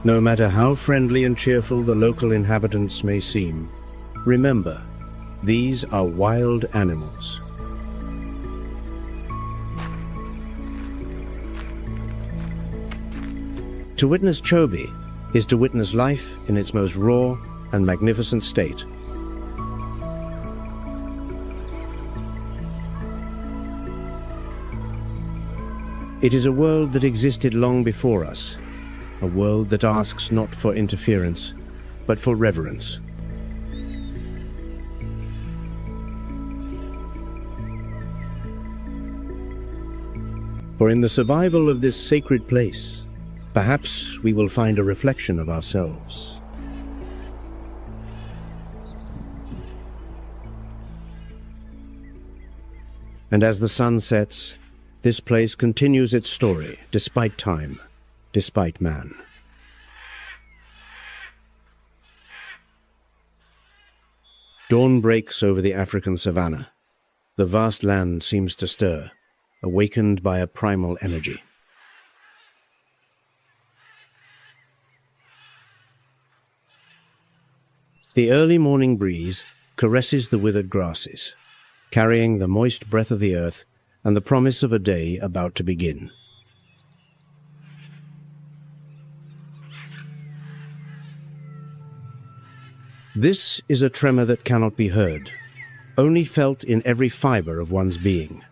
No matter how friendly and cheerful the local inhabitants may seem, remember, these are wild animals. To witness Chobe is to witness life in its most raw and magnificent state. It is a world that existed long before us, a world that asks not for interference, but for reverence. For in the survival of this sacred place, perhaps we will find a reflection of ourselves. And as the sun sets, this place continues its story, despite time, despite man. Dawn breaks over the African savanna. The vast land seems to stir, awakened by a primal energy. The early morning breeze caresses the withered grasses, carrying the moist breath of the earth and the promise of a day about to begin. This is a tremor that cannot be heard, only felt in every fiber of one's being.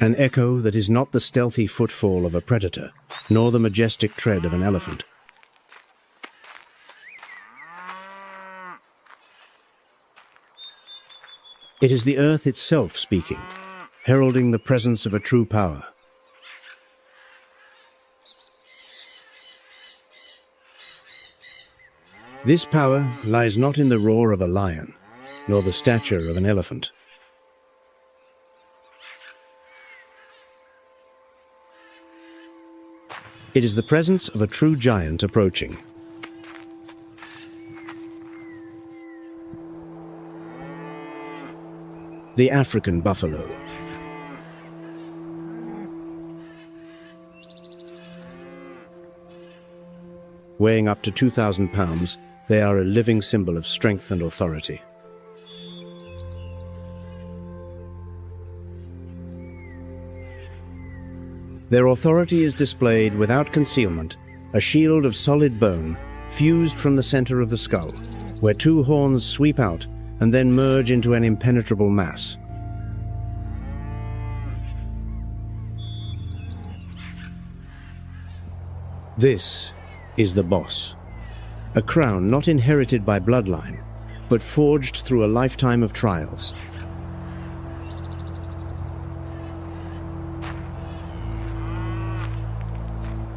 An echo that is not the stealthy footfall of a predator, nor the majestic tread of an elephant. It is the earth itself speaking, heralding the presence of a true power. This power lies not in the roar of a lion, nor the stature of an elephant. It is the presence of a true giant approaching. The African buffalo. Weighing up to 2,000 pounds, they are a living symbol of strength and authority. Their authority is displayed without concealment, a shield of solid bone fused from the center of the skull, where two horns sweep out and then merge into an impenetrable mass. This is the boss, a crown not inherited by bloodline, but forged through a lifetime of trials.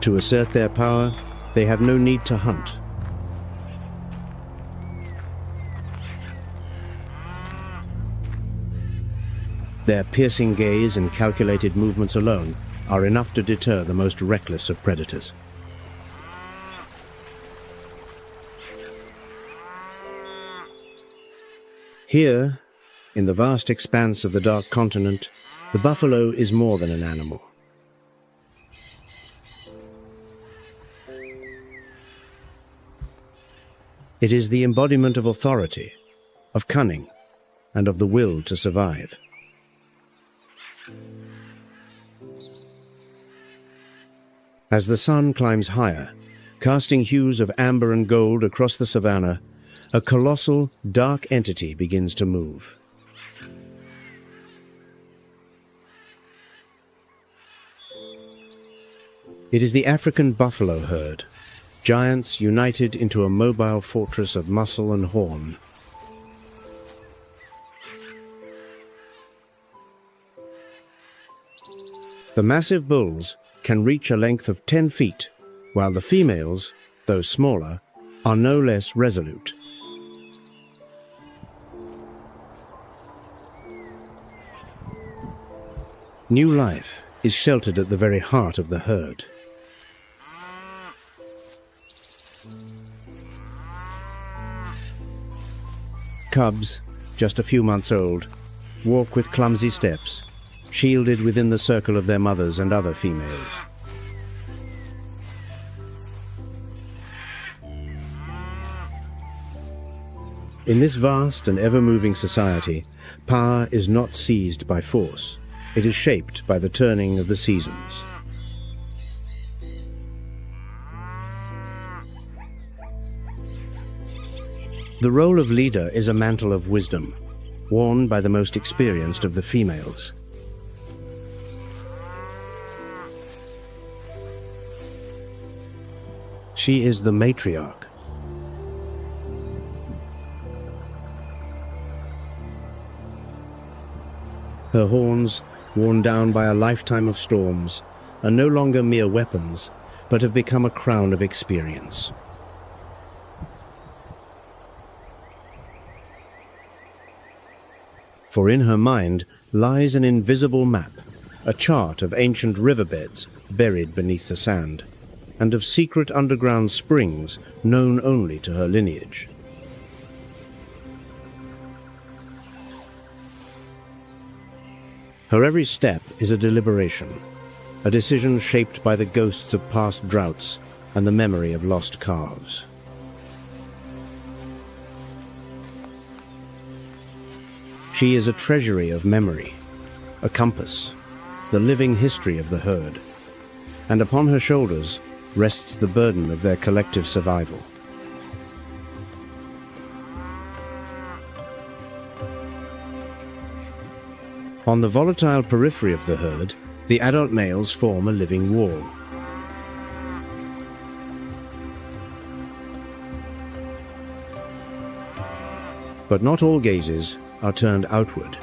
To assert their power, they have no need to hunt. Their piercing gaze and calculated movements alone are enough to deter the most reckless of predators. Here, in the vast expanse of the Dark Continent, the buffalo is more than an animal. It is the embodiment of authority, of cunning, and of the will to survive. As the sun climbs higher, casting hues of amber and gold across the savanna, a colossal, dark entity begins to move. It is the African buffalo herd, giants united into a mobile fortress of muscle and horn. The massive bulls can reach a length of 10 feet, while the females, though smaller, are no less resolute. New life is sheltered at the very heart of the herd. Cubs, just a few months old, walk with clumsy steps, shielded within the circle of their mothers and other females. In this vast and ever-moving society, power is not seized by force. It is shaped by the turning of the seasons. The role of leader is a mantle of wisdom, worn by the most experienced of the females. She is the matriarch. Her horns, worn down by a lifetime of storms, are no longer mere weapons, but have become a crown of experience. For in her mind lies an invisible map, a chart of ancient riverbeds buried beneath the sand, and of secret underground springs known only to her lineage. Her every step is a deliberation, a decision shaped by the ghosts of past droughts and the memory of lost calves. She is a treasury of memory, a compass, the living history of the herd, and upon her shoulders rests the burden of their collective survival. On the volatile periphery of the herd, the adult males form a living wall. But not all gazes are turned outward,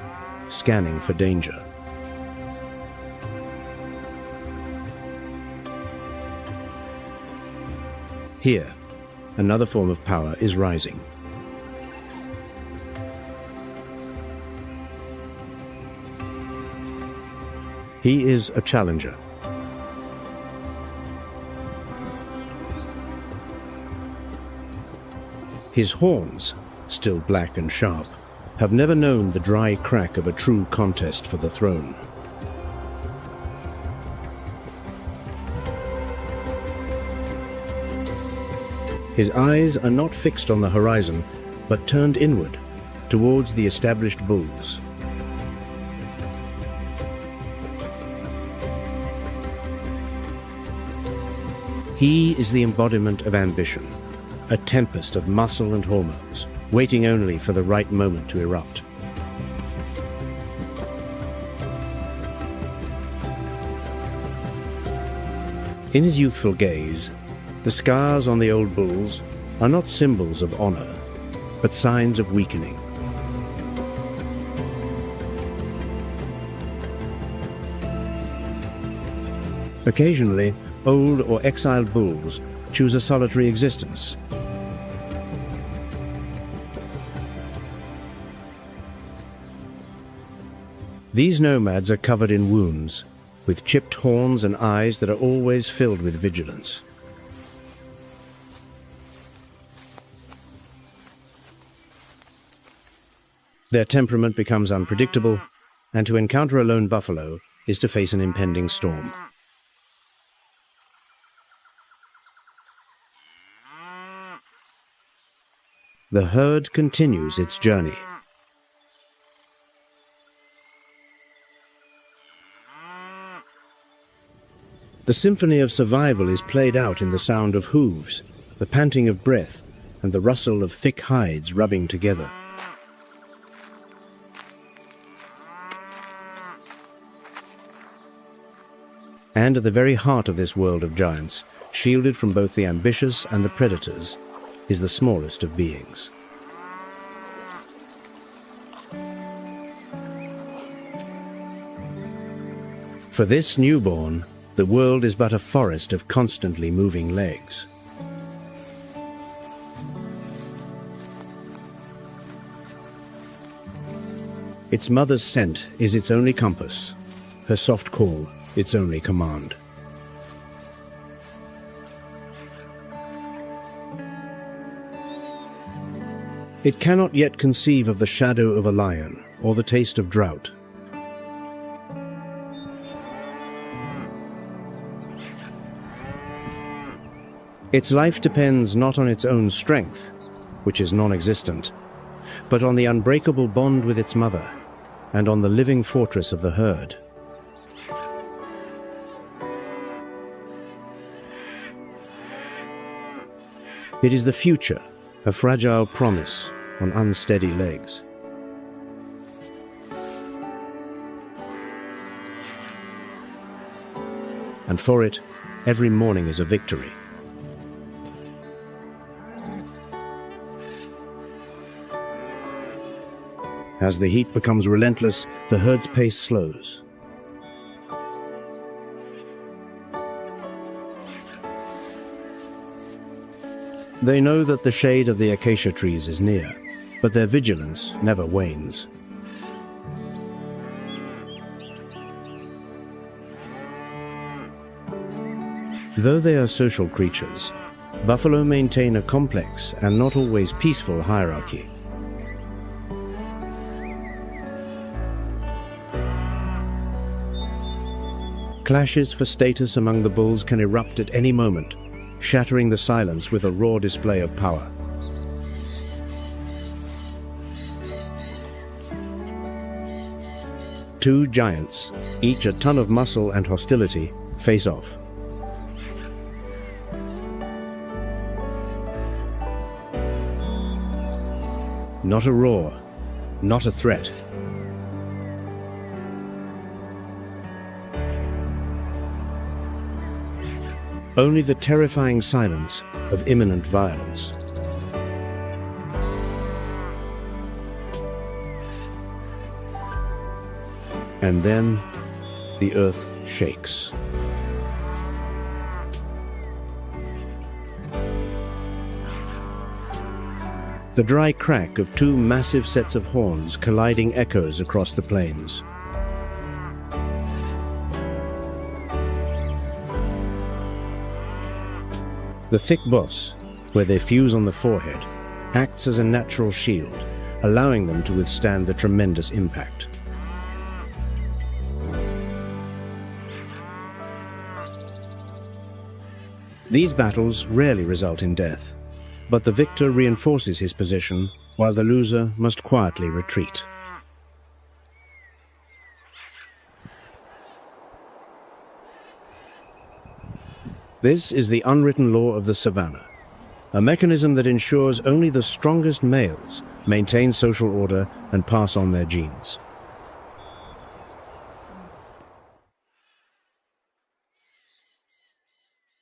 scanning for danger. Here, another form of power is rising. He is a challenger. His horns, still black and sharp, have never known the dry crack of a true contest for the throne. His eyes are not fixed on the horizon, but turned inward, towards the established bulls. He is the embodiment of ambition, a tempest of muscle and hormones, waiting only for the right moment to erupt. In his youthful gaze, the scars on the old bulls are not symbols of honor, but signs of weakening. Occasionally, old or exiled bulls choose a solitary existence. These nomads are covered in wounds, with chipped horns and eyes that are always filled with vigilance. Their temperament becomes unpredictable, and to encounter a lone buffalo is to face an impending storm. The herd continues its journey. The symphony of survival is played out in the sound of hooves, the panting of breath, and the rustle of thick hides rubbing together. And at the very heart of this world of giants, shielded from both the ambitious and the predators, is the smallest of beings. For this newborn, the world is but a forest of constantly moving legs. Its mother's scent is its only compass, her soft call its only command. It cannot yet conceive of the shadow of a lion or the taste of drought. Its life depends not on its own strength, which is non-existent, but on the unbreakable bond with its mother and on the living fortress of the herd. It is the future, a fragile promise on unsteady legs. And for it, every morning is a victory. As the heat becomes relentless, the herd's pace slows. They know that the shade of the acacia trees is near, but their vigilance never wanes. Though they are social creatures, buffalo maintain a complex and not always peaceful hierarchy. Clashes for status among the bulls can erupt at any moment, shattering the silence with a raw display of power. Two giants, each a ton of muscle and hostility, face off. Not a roar, not a threat. Only the terrifying silence of imminent violence. And then the earth shakes. The dry crack of two massive sets of horns colliding echoes across the plains. The thick boss, where they fuse on the forehead, acts as a natural shield, allowing them to withstand the tremendous impact. These battles rarely result in death, but the victor reinforces his position while the loser must quietly retreat. This is the unwritten law of the savannah, a mechanism that ensures only the strongest males maintain social order and pass on their genes.